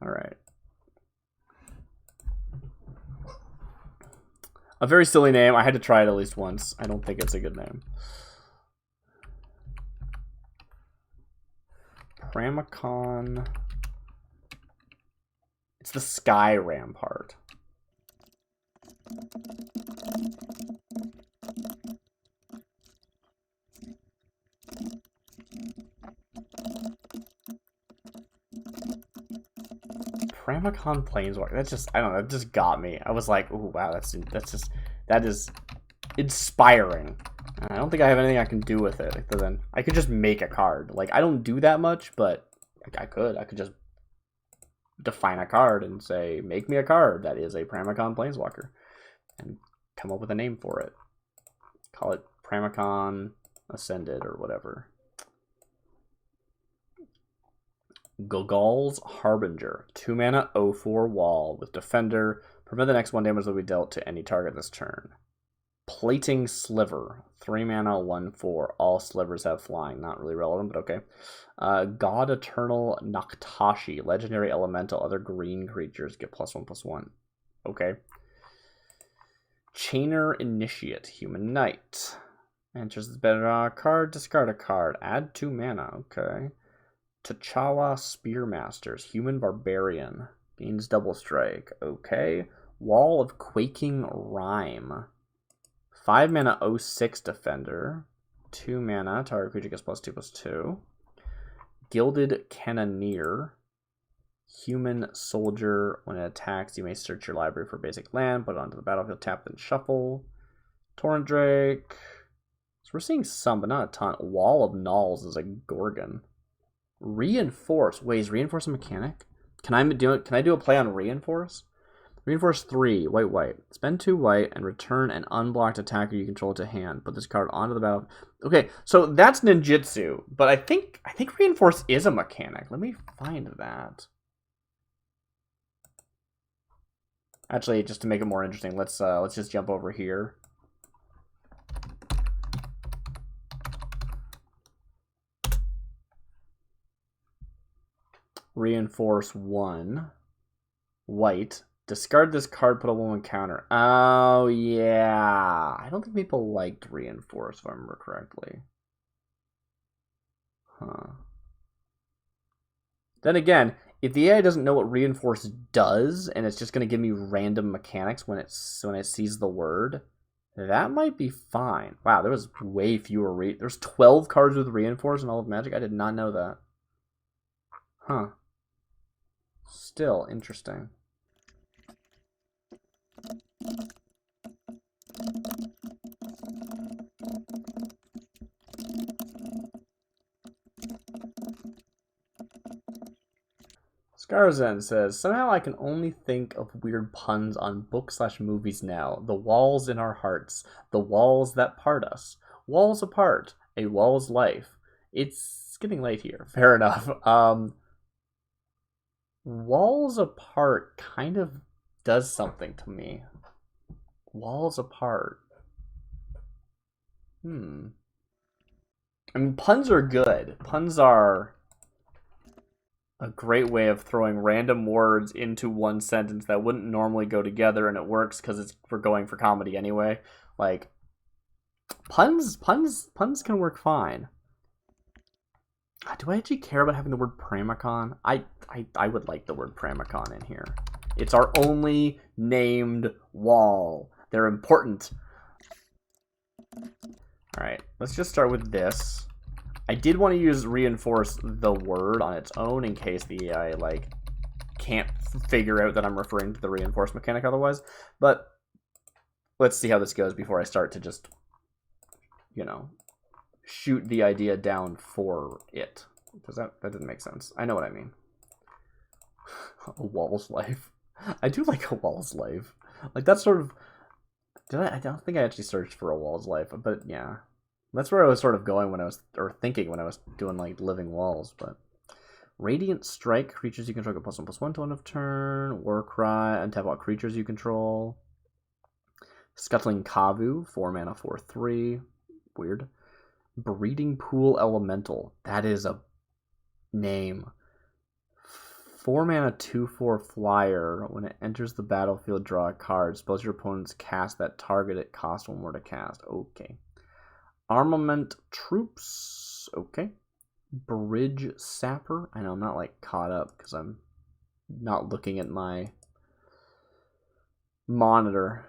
Alright. A very silly name. I had to try it at least once. I don't think it's a good name. Pramicon. It's the Sky Rampart. Pramicon Planeswalker. That's just, I don't know, it just got me. I was like, oh wow, that is inspiring. And I don't think I have anything I can do with it other than I could just make a card. Like, I don't do that much, but I could just define a card and say, make me a card that is a Pramicon Planeswalker, and come up with a name for it. Call it Pramicon Ascended or whatever. Gogal's Harbinger. 2 mana, 0/4 wall with Defender. Prevent the next 1 damage that will be dealt to any target this turn. Plating Sliver. 3 mana, 1/4. All slivers have flying. Not really relevant, but okay. God Eternal Noctashi. Legendary Elemental. Other green creatures get +1/+1. Okay. Chainer Initiate. Human Knight. Enters the bedrock card. Discard a card. Add 2 mana. Okay. T'Chawa Spearmasters. Human Barbarian. Gains double strike. Okay. Wall of Quaking Rime. 5 mana, 0/6 Defender. 2 mana. Target creature gets +2/+2. Gilded Cannoneer. Human Soldier. When it attacks, you may search your library for basic land, put it onto the battlefield, tap, then shuffle. Torrent Drake. So we're seeing some, but not a ton. Wall of Nulls is a Gorgon. Reinforce. Wait, is Reinforce a mechanic? Can I do a play on Reinforce? Reinforce 3, white. Spend 2 white and return an unblocked attacker you control to hand. Put this card onto the battle. Okay, so that's ninjutsu, but I think Reinforce is a mechanic. Let me find that. Actually, just to make it more interesting, let's just jump over here. Reinforce 1. White. Discard this card, put a 1/1 counter. Oh, yeah. I don't think people liked Reinforce, if I remember correctly. Huh. Then again, if the AI doesn't know what Reinforce does, and it's just going to give me random mechanics when it sees the word, that might be fine. Wow, there was way fewer there's 12 cards with Reinforce in all of Magic. I did not know that. Huh. Still interesting. Let's Scarzen says, somehow I can only think of weird puns on book/movies now. The walls in our hearts. The walls that part us. Walls apart. A wall's life. It's getting late here. Fair enough. Walls apart kind of does something to me. Walls apart. I mean, puns are good. Puns are a great way of throwing random words into one sentence that wouldn't normally go together, and it works because we're going for comedy anyway. Like, puns can work fine. Do I actually care about having the word Pramicon? I would like the word Pramicon in here. It's our only named wall. They're important. Alright, let's just start with this. I did want to use reinforce the word on its own in case the AI, like, can't figure out that I'm referring to the reinforce mechanic otherwise. But let's see how this goes before I start to just, you know, shoot the idea down for it. Does that didn't make sense. I know what I mean. A wall's life. I do like a wall's life. Like, that's sort of... I don't think I actually searched for a wall's life, but yeah. That's where I was sort of going when I was... or thinking when I was doing, like, living walls, but... Radiant Strike. Creatures you control get +1/+1 to end of turn. War Cry. Untap all creatures you control. Scuttling Kavu. 4 mana, 4/3. Weird. Breeding Pool Elemental. That is a name. 4 mana, 2/4 flyer. When it enters the battlefield, draw a card. Spells your opponents cast that target it cost 1 more to cast. Okay. Armament Troops. Okay. Bridge Sapper. I know I'm not like caught up because I'm not looking at my monitor.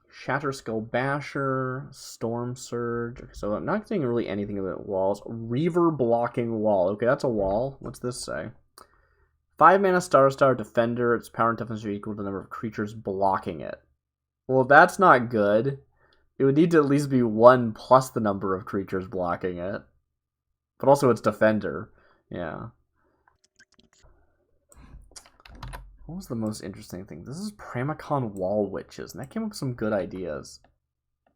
Shatter Skull Basher, Storm Surge. So I'm not saying really anything about walls. Reaver Blocking Wall. Okay, that's a wall. What's this say? 5 mana Star Defender. Its power and toughness are equal to the number of creatures blocking it. Well, that's not good. It would need to at least be 1 plus the number of creatures blocking it. But also it's Defender. Yeah. What was the most interesting thing? This is Pramicon Wall Witches, and that came up with some good ideas.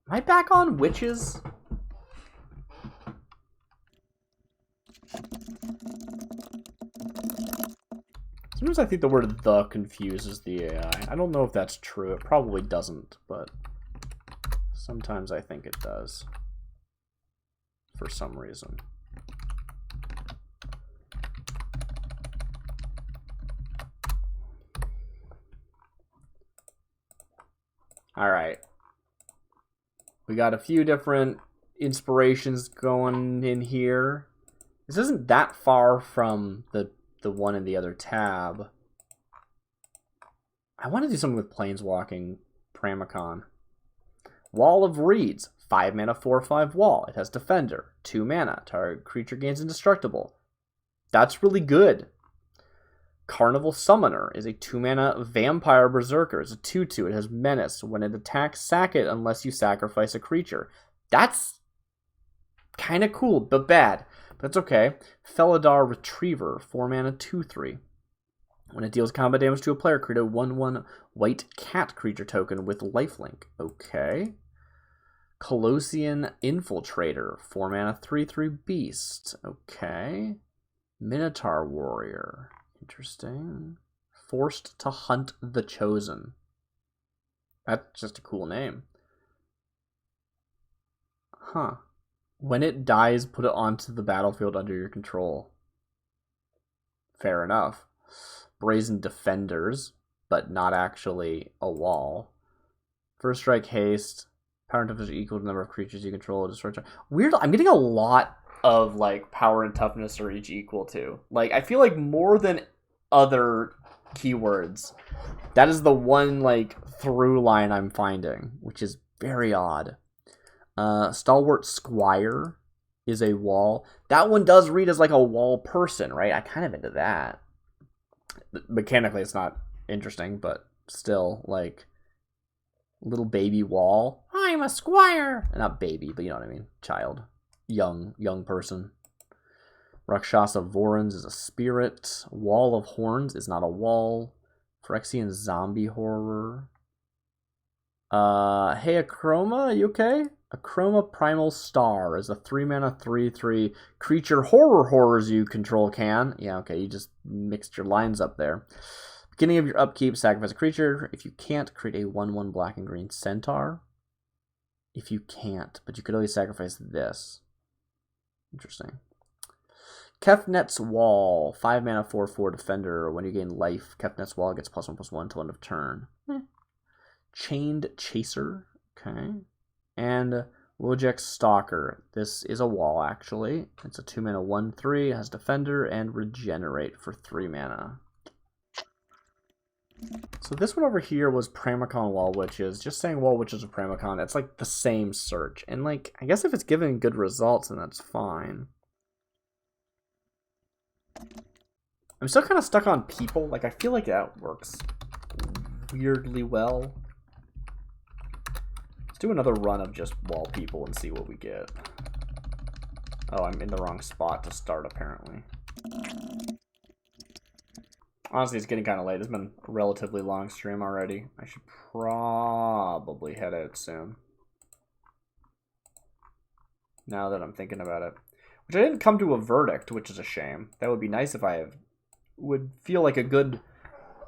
Am I back on witches? Sometimes I think the word "the" confuses the AI. I don't know if that's true. It probably doesn't, but sometimes I think it does. For some reason. Alright. We got a few different inspirations going in here. This isn't that far from the one in the other tab. I want to do something with Planeswalking Pramicon. Wall of Reeds. 5 mana, 4/5 wall. It has Defender. 2 mana. Target creature gains indestructible. That's really good. Carnival Summoner is a 2 mana Vampire Berserker. It's a 2/2. It has Menace. When it attacks, sack it unless you sacrifice a creature. That's kind of cool, but bad. But that's okay. Felidar Retriever. 4 mana, 2/3. When it deals combat damage to a player, create a 1/1 white cat creature token with lifelink. Okay. Colossian Infiltrator. 4 mana, 3/3 beast. Okay. Minotaur Warrior. Interesting. Forced to Hunt the Chosen. That's just a cool name. Huh. When it dies, put it onto the battlefield under your control. Fair enough. Brazen Defenders, but not actually a wall. First Strike Haste. Power and toughness equal to the number of creatures you control. Destroy. Weird. I'm getting a lot of like power and toughness are each equal to. Like, I feel like more than other keywords, that is the one like through line I'm finding, which is very odd. Stalwart Squire is a wall. That one does read as like a wall person, right? I kind of into that. Mechanically, it's not interesting, but still, like, little baby wall. I'm a squire. Not baby, but you know what I mean. Child. Young person. Rakshasa Vorans is a spirit. Wall of Horns is not a wall. Phyrexian Zombie Horror. Hey, Akroma, you okay? Akroma Primal Star is a 3-mana 3/3 creature horrors you control can. Yeah, okay, you just mixed your lines up there. Beginning of your upkeep, sacrifice a creature. If you can't, create a 1/1 black and green centaur. If you can't, but you could always sacrifice this. Interesting. Kefnet's Wall, 5-mana 4/4 defender. When you gain life, Kefnet's Wall gets +1/+1 until end of turn. Chained Chaser, okay. And Wojek Stalker. This is a wall, actually. It's a 2-mana 1/3. It has Defender and Regenerate for 3 mana. So this one over here was Pramicon Wall Witches. Just saying Wall Witches or Pramicon, it's like the same search. And like, I guess if it's giving good results, then that's fine. I'm still kind of stuck on people. Like, I feel like that works weirdly well. Let's do another run of just wall people and see what we get. Oh, I'm in the wrong spot to start, apparently. Honestly, it's getting kind of late. It's been a relatively long stream already. I should probably head out soon. Now that I'm thinking about it. Which I didn't come to a verdict, which is a shame. That would be nice if I would feel like a good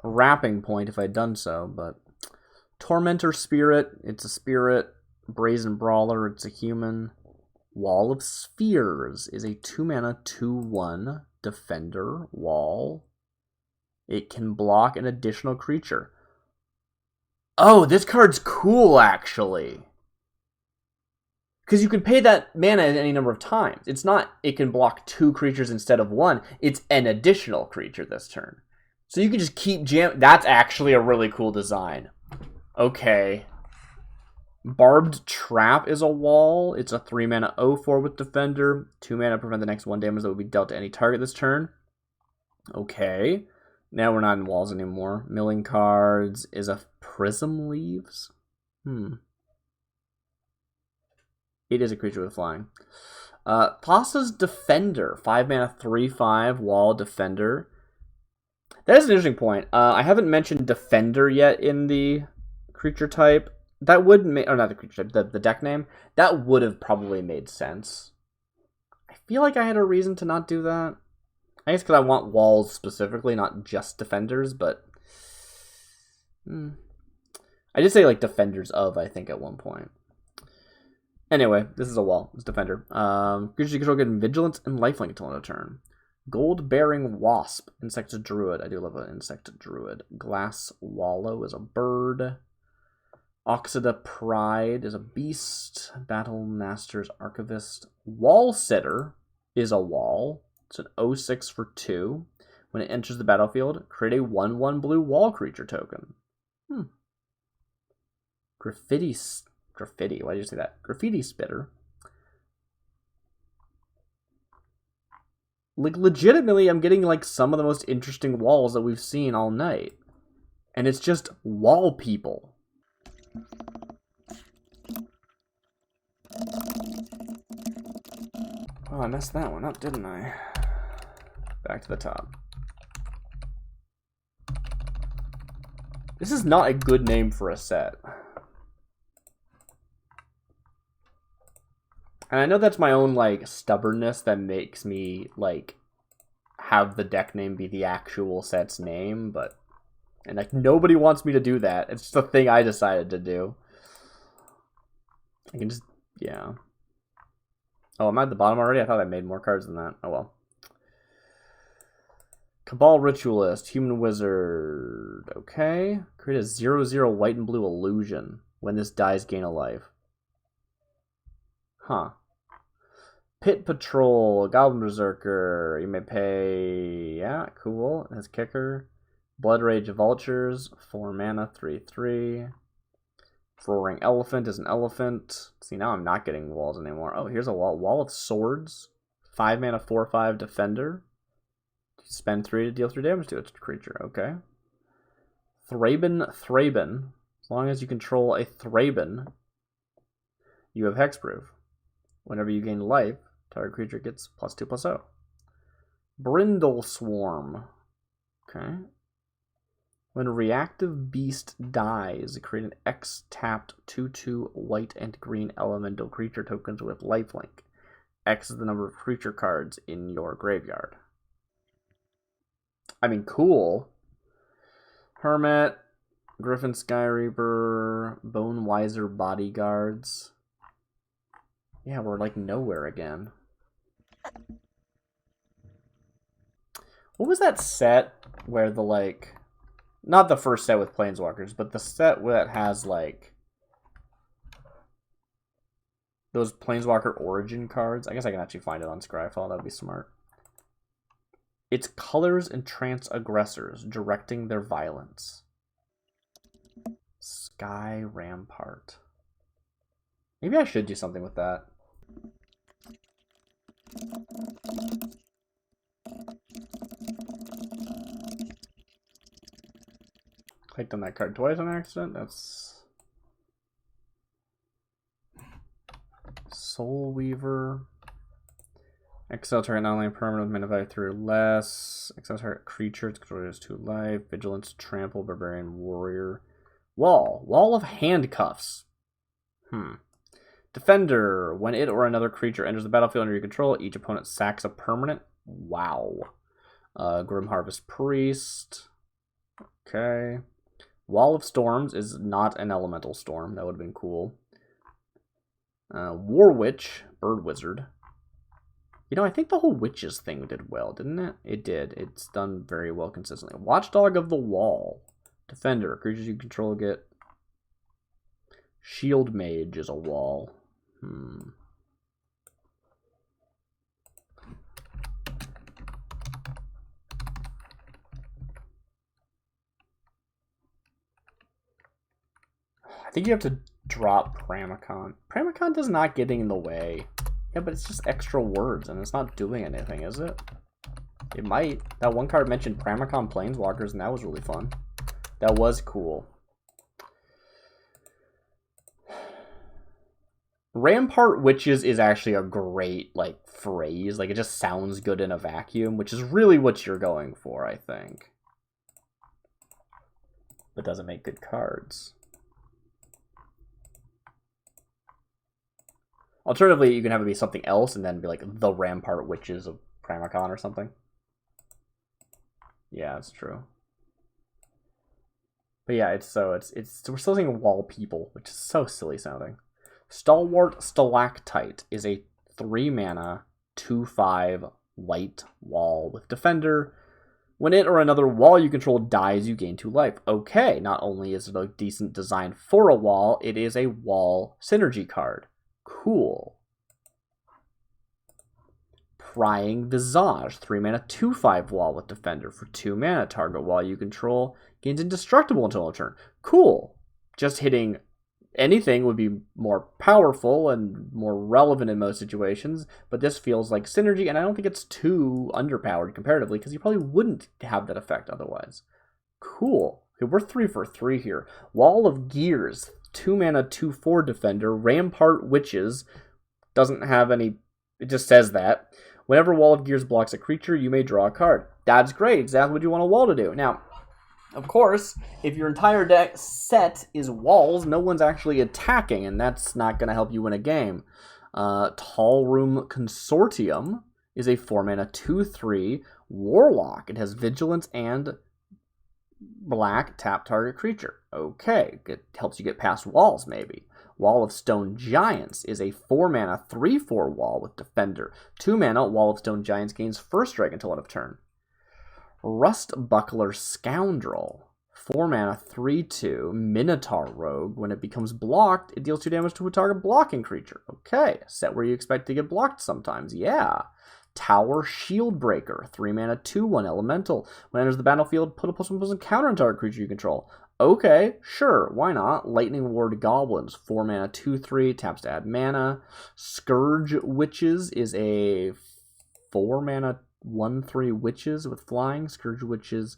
wrapping point if I'd done so, but... Tormentor Spirit, it's a spirit. Brazen Brawler, it's a human. Wall of Spheres is a 2-mana 2/1 defender wall. It can block an additional creature. Oh, this card's cool, actually. Because you can pay that mana any number of times. It's not it can block 2 creatures instead of 1. It's an additional creature this turn. So you can just keep That's actually a really cool design. Okay. Barbed Trap is a wall. It's a 3-mana 0/4 with Defender. 2 mana prevent the next 1 damage that would be dealt to any target this turn. Okay. Now we're not in walls anymore. Milling Cards is a Prism Leaves. It is a creature with flying. Thassa's Defender. 5-mana 3/5 wall defender. That is an interesting point. I haven't mentioned Defender yet in the creature type. That would make... Oh, not the creature type. The deck name. That would have probably made sense. I feel like I had a reason to not do that. I guess because I want walls specifically, not just defenders, but... I did say, like, defenders of, I think, at one point. Anyway, this is a wall. It's defender. Creatures you control get vigilance and lifelink until end of turn. Gold-bearing Wasp. Insect Druid. I do love an Insect Druid. Glass Wallow is a bird. Oxida Pride is a beast. Battle Master's Archivist. Wall Sitter is a wall. It's an 0/6 for 2. When it enters the battlefield, create a 1/1 blue wall creature token. Graffiti. Why did you say that? Graffiti Spitter. Like, legitimately, I'm getting, like, some of the most interesting walls that we've seen all night. And it's just wall people. Oh, I messed that one up, didn't I? Back to the top. This is not a good name for a set. And I know that's my own, like, stubbornness that makes me, like, have the deck name be the actual set's name, but... And, like, nobody wants me to do that. It's just a thing I decided to do. I can just... Yeah. Oh, am I at the bottom already? I thought I made more cards than that. Oh, well. Cabal Ritualist. Human Wizard. Okay. Create a 0/0 white and blue illusion. When this dies, gain a life. Huh. Pit Patrol, Goblin Berserker. You may pay... Yeah, cool. It has kicker. Blood Rage Vultures, 4 mana, 3/3. Roaring Elephant is an elephant. See, now I'm not getting walls anymore. Oh, here's a wall. Wall of Swords. 5 mana, 4/5 defender. Spend 3 to deal 3 damage to its creature. Okay. Thraben. As long as you control a Thraben, you have hexproof. Whenever you gain life, target creature gets +2/+0. Brindle Swarm. Okay. When a reactive beast dies, create an X-tapped 2/2 white and green elemental creature tokens with lifelink. X is the number of creature cards in your graveyard. I mean, cool. Hermit, Griffin Skyreaper, Bone Wiser Bodyguards. Yeah, we're like nowhere again. What was that set where the like... Not the first set with Planeswalkers, but the set that has like... those Planeswalker Origin cards. I guess I can actually find it on Scryfall. That would be smart. Its colors entrance aggressors, directing their violence. Sky Rampart. Maybe I should do something with that. Clicked on that card twice on accident. That's... Soul Weaver. Exile target not only permanent with mana value 3 or less. Exile target creature, its controller has 2 life. Vigilance, Trample, Barbarian, Warrior. Wall of Handcuffs. Defender. When it or another creature enters the battlefield under your control, each opponent sacks a permanent. Wow. Grim Harvest Priest. Okay. Wall of Storms is not an elemental storm. That would have been cool. War Witch. Bird Wizard. You know, I think the whole witches thing did well, didn't it? It did. It's done very well consistently. Watchdog of the Wall. Defender. Creatures you control get... Shield Mage is a wall. I think you have to drop Pramicon. Pramicon does not getting in the way. Yeah, but it's just extra words, and it's not doing anything, is it? It might. That one card mentioned Pramicon Planeswalkers, and that was really fun. That was cool. Rampart Witches is actually a great, like, phrase. Like, it just sounds good in a vacuum, which is really what you're going for, I think. But doesn't make good cards. Alternatively, you can have it be something else and then be like the Rampart Witches of Pramicon or something. Yeah, that's true. But yeah, we're still saying wall people, which is so silly sounding. Stalwart Stalactite is a 3-mana, 2/5 white wall with Defender. When it or another wall you control dies, you gain 2 life. Okay, not only is it a decent design for a wall, it is a wall synergy card. Cool. Prying Visage, 3-mana, 2/5 wall with Defender. For 2 mana, target wall you control gains indestructible until a turn. Cool. Just hitting anything would be more powerful and more relevant in most situations, but this feels like synergy, and I don't think it's too underpowered comparatively, because you probably wouldn't have that effect otherwise. Cool. Okay, we're 3 for 3 here. Wall of Gears, 2-mana, 2/4 Defender. Rampart Witches doesn't have any... It just says that. Whenever Wall of Gears blocks a creature, you may draw a card. That's great. Exactly what you want a wall to do. Now, of course, if your entire deck set is walls, no one's actually attacking, and that's not going to help you win a game. Tall Room Consortium is a 4-mana, 2/3 Warlock. It has Vigilance and black, tap target creature. Okay, it helps you get past walls, maybe. Wall of Stone Giants is a 4-mana, 3/4 wall with Defender. 2-mana, Wall of Stone Giants gains first strike until end of turn. Rust Buckler Scoundrel, 4-mana, 3/2 Minotaur Rogue. When it becomes blocked, it deals 2 damage to a target blocking creature. Okay, a set where you expect to get blocked sometimes. Yeah. Tower Shieldbreaker, 3-mana, 2/1 elemental. When it enters the battlefield, put a +1/+1 counter on target creature you control. Okay, sure, why not? Lightning Ward Goblins, 4-mana, 2/3, taps to add mana. Scourge Witches is a 4-mana, 1/3 Witches with flying. Scourge Witches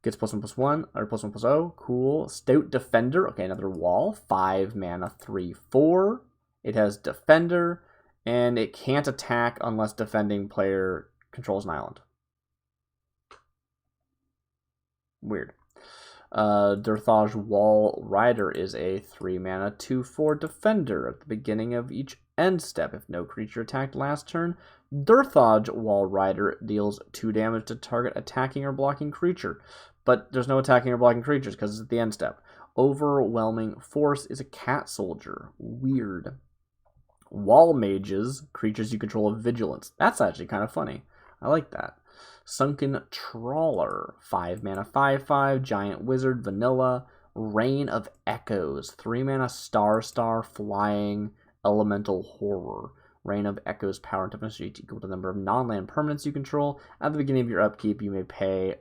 gets +1/+1, or +1/+0. Cool. Stout Defender, okay, another wall. 5-mana, 3/4. It has Defender, and it can't attack unless defending player controls an island. Weird. Durthaj Wall Rider is a 3-mana 2/4 defender. At the beginning of each end step, if no creature attacked last turn, Durthaj Wall Rider deals 2 damage to target attacking or blocking creature. But there's no attacking or blocking creatures because it's at the end step. Overwhelming Force is a cat soldier. Weird. Wall Mages, creatures you control have vigilance. That's actually kind of funny. I like that. Sunken Trawler, 5-mana 5/5, giant wizard, vanilla, Rain of Echoes, 3-mana star, flying, elemental horror. Rain of Echoes power and toughness equal to the number of non-land permanents you control. At the beginning of your upkeep, you may pay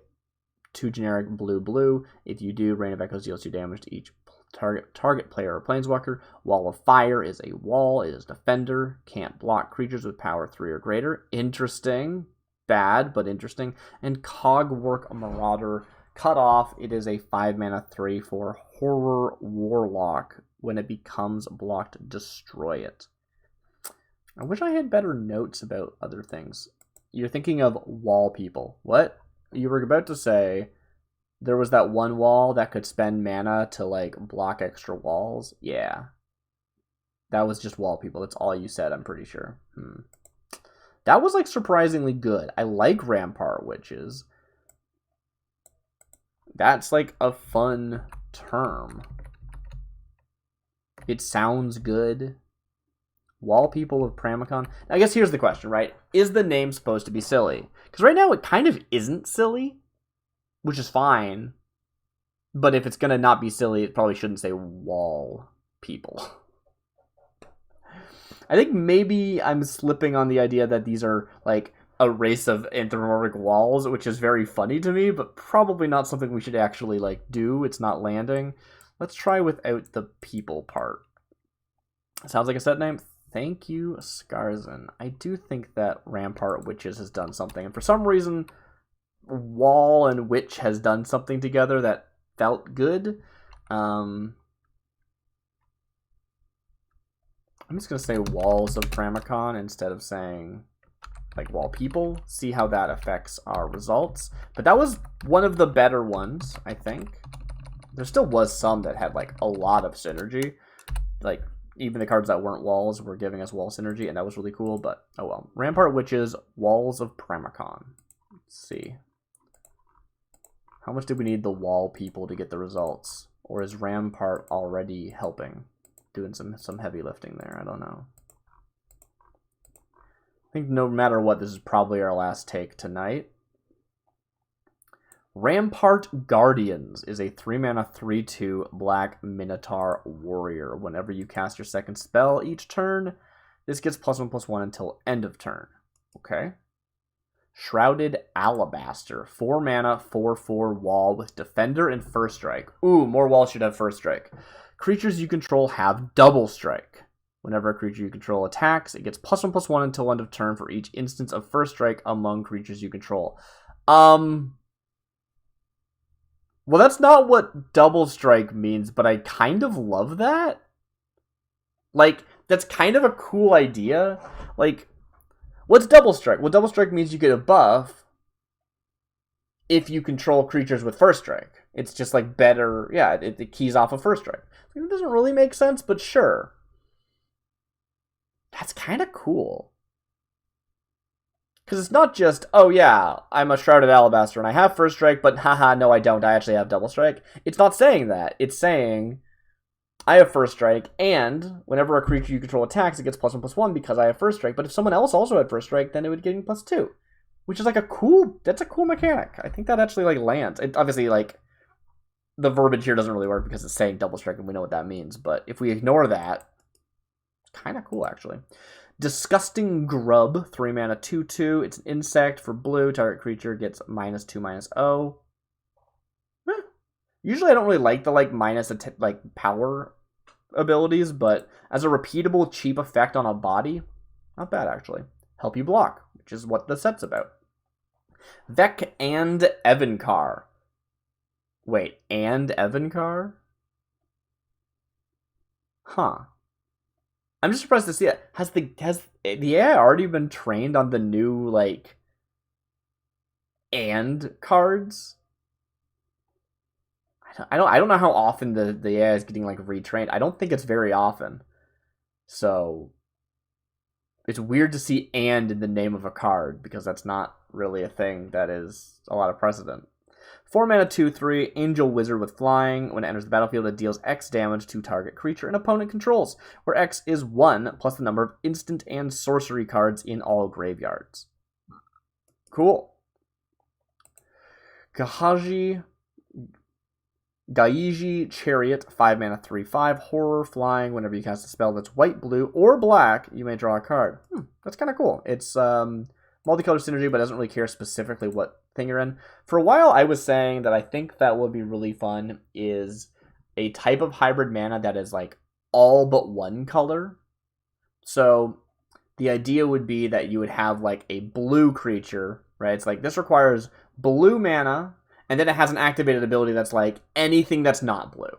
2 generic blue. If you do, Rain of Echoes deals 2 damage to each target player or planeswalker. Wall of Fire is a wall. It is defender. Can't block creatures with power 3 or greater. Interesting. Bad, but interesting. And Cogwork Marauder, cut off. It is a 5-mana 3/4 horror warlock. When it becomes blocked, destroy it. I wish I had better notes about other things. You're thinking of wall people. What? You were about to say there was that one wall that could spend mana to, like, block extra walls? Yeah. That was just wall people. That's all you said, I'm pretty sure. That was, like, surprisingly good. I like Rampart Witches. That's, like, a fun term. It sounds good. Wall people of Pramicon. I guess here's the question, right? Is the name supposed to be silly? Because right now it kind of isn't silly, which is fine. But if it's going to not be silly, it probably shouldn't say wall people. I think maybe I'm slipping on the idea that these are, like, a race of anthropomorphic walls, which is very funny to me, but probably not something we should actually, like, do. It's not landing. Let's try without the people part. Sounds like a set name. Thank you, Skarzan. I do think that Rampart Witches has done something, and for some reason, Wall and Witch has done something together that felt good. I'm just going to say Walls of Pramicon instead of saying, like, Wall People. See how that affects our results. But that was one of the better ones, I think. There still was some that had, like, a lot of synergy. Like, even the cards that weren't walls were giving us wall synergy, and that was really cool, but oh well. Rampart Witches, Walls of Pramicon. Let's see. How much did we need the wall people to get the results? Or is Rampart already helping? Doing some heavy lifting there, I don't know. I think no matter what, this is probably our last take tonight. Rampart Guardians is a 3-mana 3/2 black Minotaur warrior. Whenever you cast your second spell each turn, this gets +1/+1 until end of turn. Okay. Shrouded Alabaster, 4-mana 4/4 wall with defender and first strike. Ooh, more walls should have first strike. Creatures you control have double strike. Whenever a creature you control attacks, it gets +1/+1 until end of turn for each instance of first strike among creatures you control. Well, that's not what double strike means, but I kind of love that. Like, that's kind of a cool idea. Like, what's double strike? Well, double strike means you get a buff if you control creatures with first strike. It's just, like, better. Yeah, it keys off of first strike. It doesn't really make sense, but sure. That's kind of cool. Because it's not just, oh yeah, I'm a Shrouded Alabaster and I have first strike, but haha, no I don't, I actually have double strike. It's not saying that. It's saying, I have first strike, and whenever a creature you control attacks, it gets +1/+1 because I have first strike, but if someone else also had first strike, then it would get +2. Which is like that's a cool mechanic. I think that actually, like, lands. It obviously, like, the verbiage here doesn't really work because it's saying double strike and we know what that means, but if we ignore that, it's kind of cool actually. Disgusting Grub, 3-mana 2/2. It's an insect for blue. Target creature gets -2/-0. Usually I don't really like the, like, like, power abilities, but as a repeatable cheap effect on a body, not bad actually. Help you block, which is what the set's about. Vec and Evankar. Wait, and Evankar? Huh. I'm just surprised to see it. Has the AI already been trained on the new, like, and cards? I don't know how often the AI is getting like retrained. I don't think it's very often. So it's weird to see "and" in the name of a card because that's not really a thing that is a lot of precedent. 4 mana 2/3 Angel Wizard with flying. When it enters the battlefield, it deals X damage to target creature an opponent controls, where X is 1 plus the number of instant and sorcery cards in all graveyards. Cool. Gaiji Chariot, 5 mana 3/5 horror flying. Whenever you cast a spell that's white, blue, or black, you may draw a card. That's kind of cool. It's multicolor synergy, but doesn't really care specifically what thing you're in. For a while, I was saying that I think that would be really fun is a type of hybrid mana that is like all but one color. So the idea would be that you would have like a blue creature, right? It's like this requires blue mana, and then it has an activated ability that's like anything that's not blue.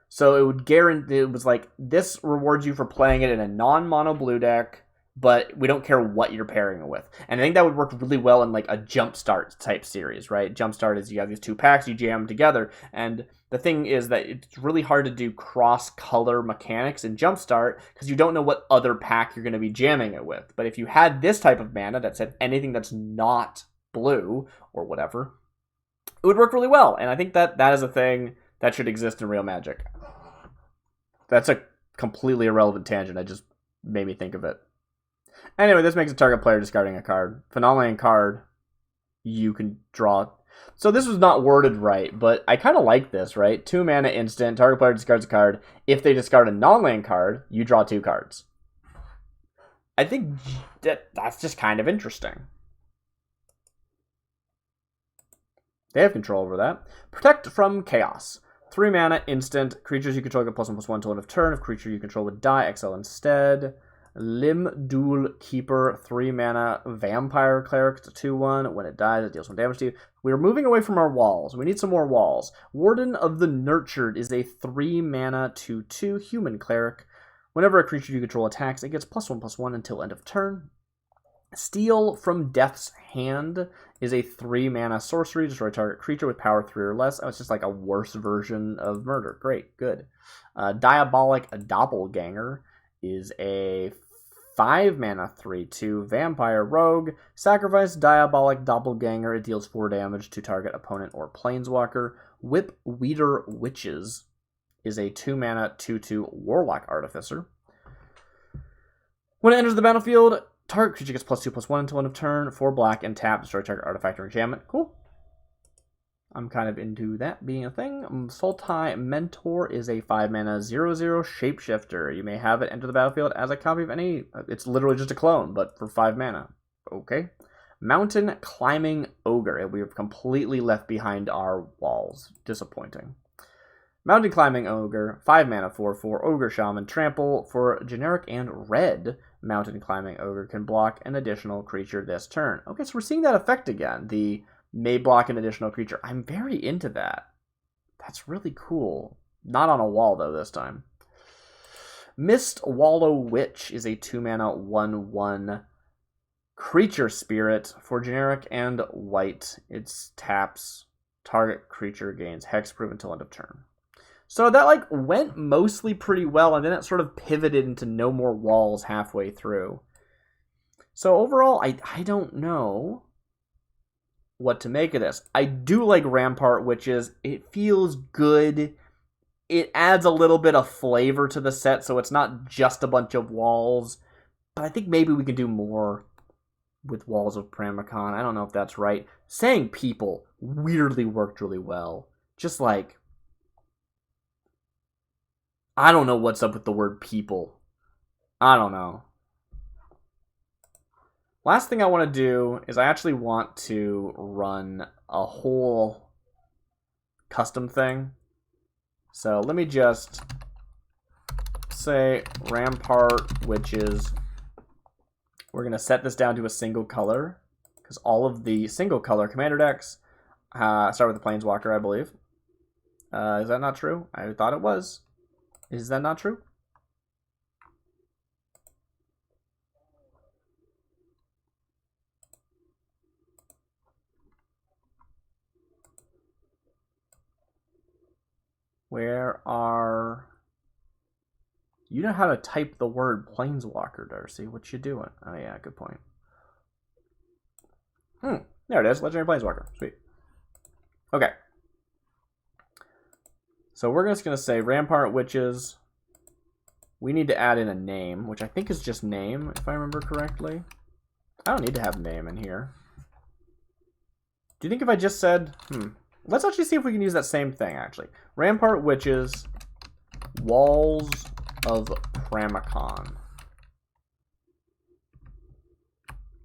So it would guarantee, it was like this rewards you for playing it in a non-mono blue deck, but we don't care what you're pairing it with. And I think that would work really well in like a Jumpstart type series, right? Jumpstart is you have these two packs, you jam them together, and the thing is that it's really hard to do cross-color mechanics in Jumpstart because you don't know what other pack you're going to be jamming it with. But if you had this type of mana that said anything that's not blue or whatever, it would work really well. And I think that that is a thing that should exist in real Magic. That's a completely irrelevant tangent. I just made me think of it. Anyway, this makes a target player discarding a card. Phenomenon card, you can draw. So this was not worded right, but I kind of like this, right? 2 mana instant, target player discards a card. If they discard a non-land card, you draw 2 cards. I think that's just kind of interesting. They have control over that. Protect from Chaos. 3 mana instant, creatures you control get +1/+1 until end of turn. If creature you control would die, exile instead. Lim-Dul Keeper, 3 mana Vampire Cleric, it's a 2/1. When it dies, it deals 1 damage to you. We're moving away from our walls. We need some more walls. Warden of the Nurtured is a 3 mana 2/2 Human Cleric. Whenever a creature you control attacks, it gets +1/+1 until end of turn. Steal from Death's Hand is a 3 mana sorcery. Destroy target creature with power 3 or less. Oh, it's just like a worse version of murder. Great, good. Diabolic Doppelganger is a 5 mana 3/2 Vampire Rogue. Sacrifice Diabolic Doppelganger. It deals 4 damage to target opponent or planeswalker. Whip Weeder Witches is a 2 mana 2/2 Warlock Artificer. When it enters the battlefield, target creature gets +2/+1 until end of turn. 4 black and tap. Destroy target artifact or enchantment. Cool. I'm kind of into that being a thing. Sultai Mentor is a 5 mana 0/0 shapeshifter. You may have it enter the battlefield as a copy of any. It's literally just a clone, but for 5 mana. Okay. Mountain Climbing Ogre. We have completely left behind our walls. Disappointing. Mountain Climbing Ogre, 5 mana 4/4 Ogre Shaman. Trample for generic and red. Mountain Climbing Ogre can block an additional creature this turn. Okay, so we're seeing that effect again. The may block an additional creature. I'm very into that. That's really cool. Not on a wall, though, this time. Mist Wallow Witch is a 2 mana 1/1 creature spirit for generic and white. Its taps. Target creature gains hexproof until end of turn. So that like went mostly pretty well, and then it sort of pivoted into no more walls halfway through. So overall, I don't know what to make of this. I do like Rampart Witches. It feels good. It adds a little bit of flavor to the set, so it's not just a bunch of walls. But I think maybe we can do more with Walls of Pramicon. I don't know if that's right. Saying people weirdly worked really well. Just like, I don't know what's up with the word people. I don't know. Last thing I want to do is I actually want to run a whole custom thing. So let me just say Rampart Witches. We're going to set this down to a single color because all of the single color commander decks start with the Planeswalker, I believe. Is that not true? I thought it was. Is that not true? Where are... You know how to type the word Planeswalker, Darcy. What you doing? Oh, yeah, good point. There it is. Legendary Planeswalker. Sweet. Okay. So we're just going to say Rampart Witches. We need to add in a name, which I think is just name, if I remember correctly. I don't need to have name in here. Do you think if I just said... Let's actually see if we can use that same thing, actually. Rampart Witches, Walls of Pramicon.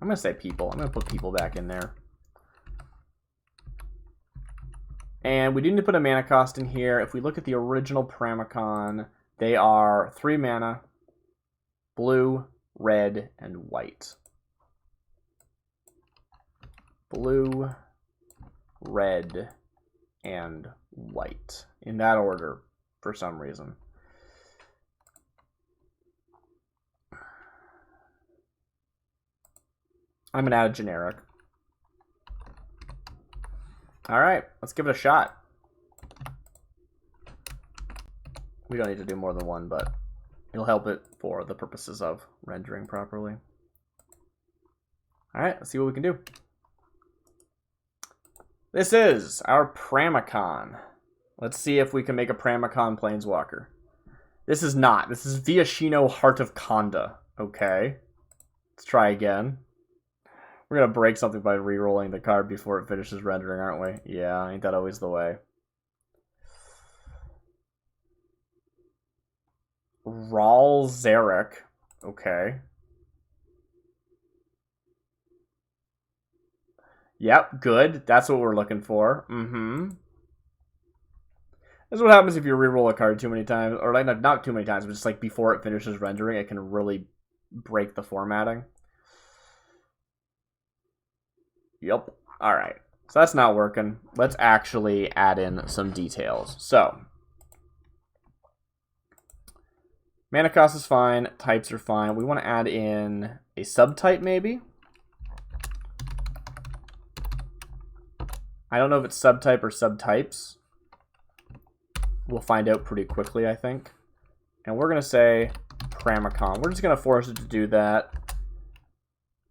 I'm going to say people. I'm going to put people back in there. And we do need to put a mana cost in here. If we look at the original Pramicon, they are 3 mana, blue, red, and white. Blue, red, and white. In that order, for some reason. I'm going to add a generic. Alright, let's give it a shot. We don't need to do more than one, but it'll help it for the purposes of rendering properly. Alright, let's see what we can do. This is our Pramicon. Let's see if we can make a Pramicon Planeswalker. This is not. This is Viashino Heart of Conda. Okay. Let's try again. We're going to break something by re-rolling the card before it finishes rendering, aren't we? Yeah, ain't that always the way. Ral Zarek. Okay. Yep, good. That's what we're looking for. This is what happens if you re-roll a card too many times. Or like not too many times, but just like before it finishes rendering, it can really break the formatting. Yep. Alright. So that's not working. Let's actually add in some details. So, mana cost is fine. Types are fine. We want to add in a subtype, maybe? I don't know if it's subtype or subtypes. We'll find out pretty quickly, I think. And we're going to say Pramicon. We're just going to force it to do that.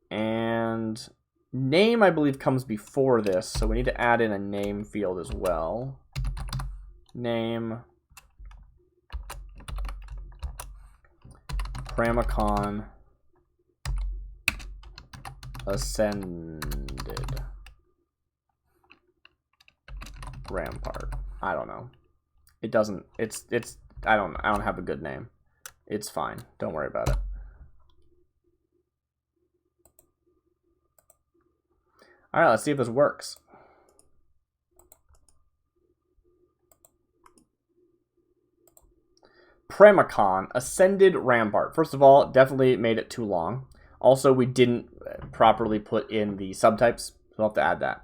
And name, I believe, comes before this, so we need to add in a name field as well. Name Pramicon Ascended Rampart. I don't know. It doesn't. It's. I don't have a good name. It's fine. Don't worry about it. All right, let's see if this works. Pramicon Ascended Rampart. First of all, definitely made it too long. Also, we didn't properly put in the subtypes, so we'll have to add that.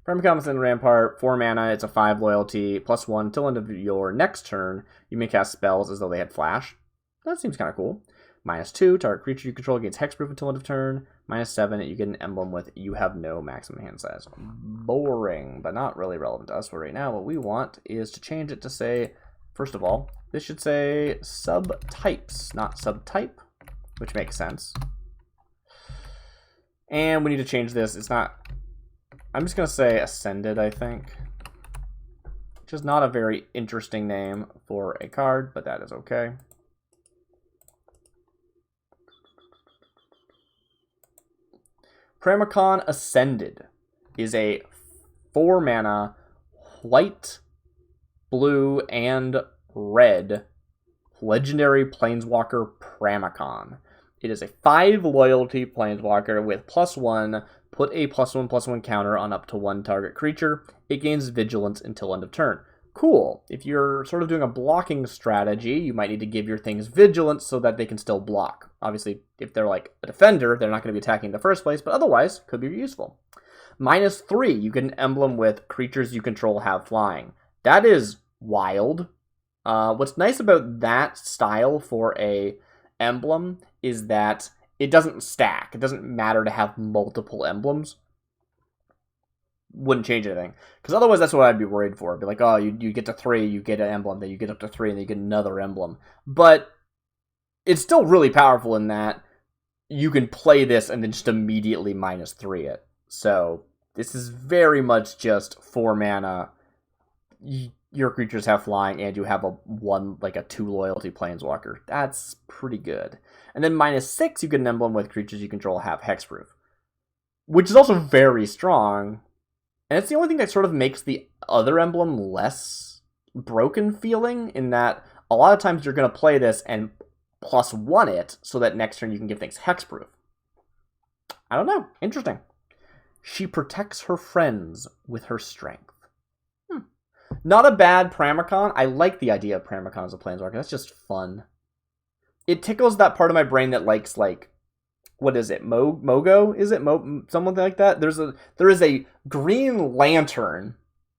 Pramicon Ascended Rampart, 4 mana, it's a 5 loyalty, +1 till end of your next turn. You may cast spells as though they had flash. That seems kind of cool. -2, target creature you control gains hexproof until end of turn. -7, you get an emblem with you have no maximum hand size. Boring, but not really relevant to us for right now. What we want is to change it to say, first of all, this should say subtypes, not subtype, which makes sense. And we need to change this. It's not... I'm just going to say Ascended, I think. Which is not a very interesting name for a card, but that is okay. Pramicon Ascended is a 4 mana white, blue, and red legendary planeswalker Pramicon. It is a 5 loyalty planeswalker with +1. Put a +1/+1 counter on up to 1 target creature. It gains vigilance until end of turn. Cool. If you're sort of doing a blocking strategy, you might need to give your things vigilance so that they can still block. Obviously, if they're like a defender, they're not going to be attacking in the first place, but otherwise, could be useful. -3, you get an emblem with creatures you control have flying. That is wild. What's nice about that style for a emblem is that it doesn't stack. It doesn't matter to have multiple emblems. wouldn't change anything. Because otherwise, that's what I'd be worried for. It'd be like, oh, you get to 3, you get an emblem, then you get up to 3, and then you get another emblem. But it's still really powerful in that you can play this and then just immediately -3 it. So this is very much just 4 mana. Your creatures have flying, and you have a 2 loyalty planeswalker. That's pretty good. And then -6, you get an emblem with creatures you control have hexproof, which is also very strong. And it's the only thing that sort of makes the other emblem less broken feeling, in that a lot of times you're going to play this and +1 it, so that next turn you can give things hexproof. I don't know. Interesting. She protects her friends with her strength. Not a bad Pramicon. I like the idea of Pramicon as a planeswalker. That's just fun. It tickles that part of my brain that likes, what is it? Mogo? Is it something like that? There is a Green Lantern,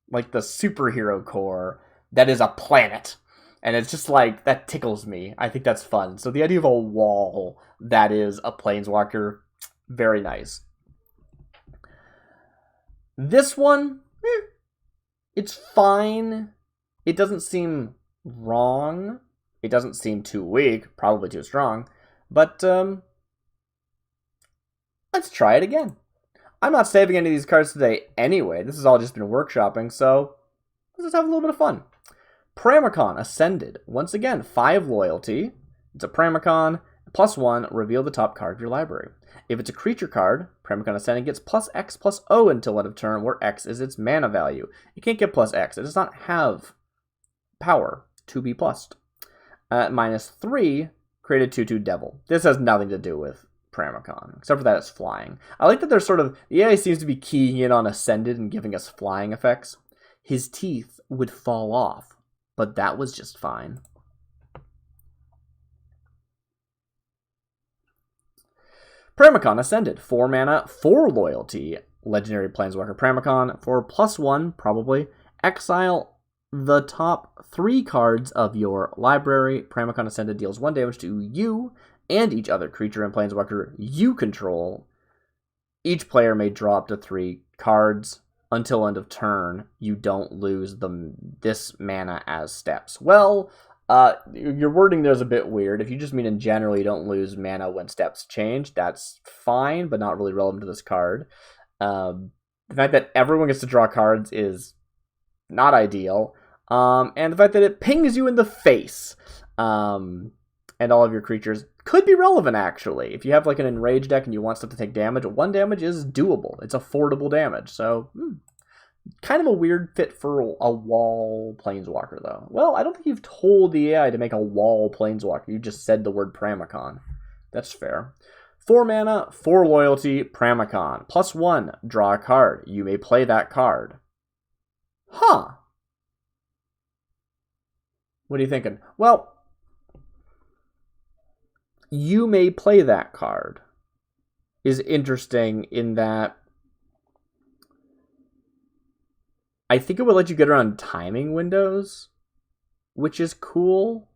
like the superhero core, that is a planet. And it's just that tickles me. I think that's fun. So the idea of a wall that is a planeswalker, very nice. This one, it's fine. It doesn't seem wrong. It doesn't seem too weak, probably too strong. But let's try it again. I'm not saving any of these cards today anyway. This has all just been workshopping, so let's just have a little bit of fun. Pramicon Ascended. Once again, 5 loyalty. It's a Pramicon. +1, reveal the top card of your library. If it's a creature card, Pramicon Ascended gets +X/+O until end of turn, where X is its mana value. It can't get +X. It does not have power to be plussed. -3, create a 2/2 Devil. This has nothing to do with Pramicon, except for that it's flying. I like that there's the AI seems to be keying in on Ascended and giving us flying effects. His teeth would fall off, but that was just fine. Pramicon Ascended, 4 mana, 4 loyalty, legendary planeswalker Pramicon, for +1, probably. Exile the top 3 cards of your library. Pramicon Ascended deals 1 damage to you and each other creature and planeswalker you control. Each player may draw up to 3 cards. Until end of turn, you don't lose this mana as steps. Well, your wording there's a bit weird. If you just mean in general you don't lose mana when steps change, that's fine, but not really relevant to this card. The fact that everyone gets to draw cards is not ideal. And the fact that it pings you in the face, and all of your creatures could be relevant, actually. If you have an enraged deck and you want stuff to take damage, 1 damage is doable. It's affordable damage. So, kind of a weird fit for a wall planeswalker, though. Well, I don't think you've told the AI to make a wall planeswalker. You just said the word Pramicon. That's fair. 4 mana, 4 loyalty, Pramicon. +1, draw a card. You may play that card. Huh. What are you thinking? Well, you may play that card is interesting in that I think it would let you get around timing windows, which is cool,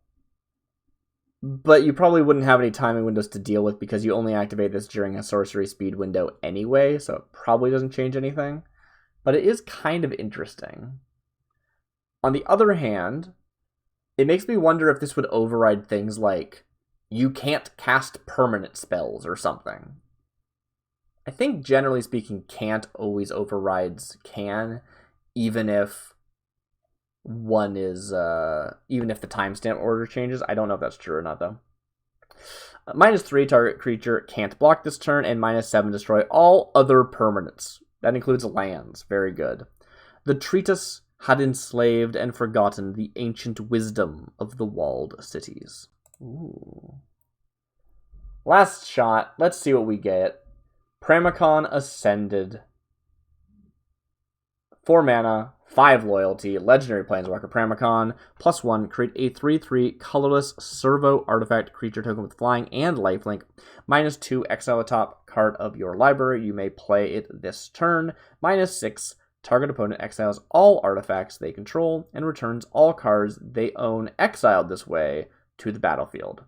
but you probably wouldn't have any timing windows to deal with because you only activate this during a sorcery speed window anyway, so it probably doesn't change anything, but it is kind of interesting. On the other hand, it makes me wonder if this would override things like you can't cast permanent spells or something. I think generally speaking, can't always overrides can, even if one is, even if the timestamp order changes. I don't know if that's true or not, though. -3, target creature can't block this turn, and -7, destroy all other permanents. That includes lands. Very good. The treatise had enslaved and forgotten the ancient wisdom of the walled cities. Ooh. Last shot. Let's see what we get. Pramicon Ascended. 4 mana, 5 loyalty, legendary planeswalker Pramicon. +1, create a 3/3 colorless servo artifact creature token with flying and lifelink. -2, exile the top card of your library. You may play it this turn. -6, target opponent exiles all artifacts they control and returns all cards they own exiled this way to the battlefield.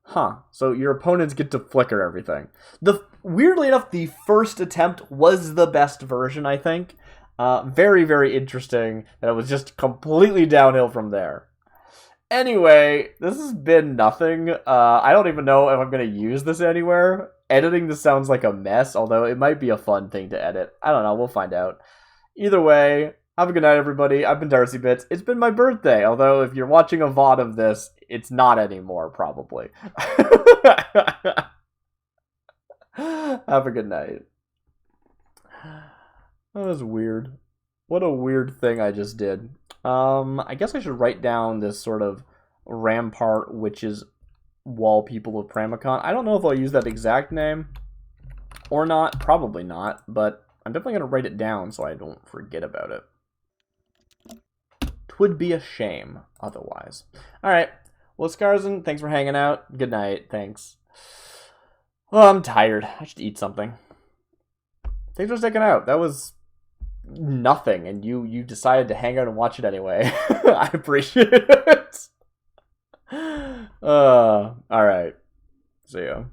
Huh. So your opponents get to flicker everything. weirdly enough, the first attempt was the best version, I think. Very, very interesting that it was just completely downhill from there. Anyway, this has been nothing. I don't even know if I'm going to use this anywhere. Editing this sounds like a mess, although it might be a fun thing to edit. I don't know. We'll find out. Either way, have a good night, everybody. I've been Darcy Bits. It's been my birthday, although if you're watching a VOD of this, it's not anymore, probably. Have a good night. That was weird. What a weird thing I just did. I guess I should write down this sort of Rampart Witches Wall People of Pramicon. I don't know if I'll use that exact name or not. Probably not, but I'm definitely going to write it down so I don't forget about it. 'Twould be a shame otherwise. Alright. Well, Scarzen, thanks for hanging out. Good night. Thanks. Oh, I'm tired. I should eat something. Thanks for sticking out. That was nothing, and you decided to hang out and watch it anyway. I appreciate it. Alright. See ya.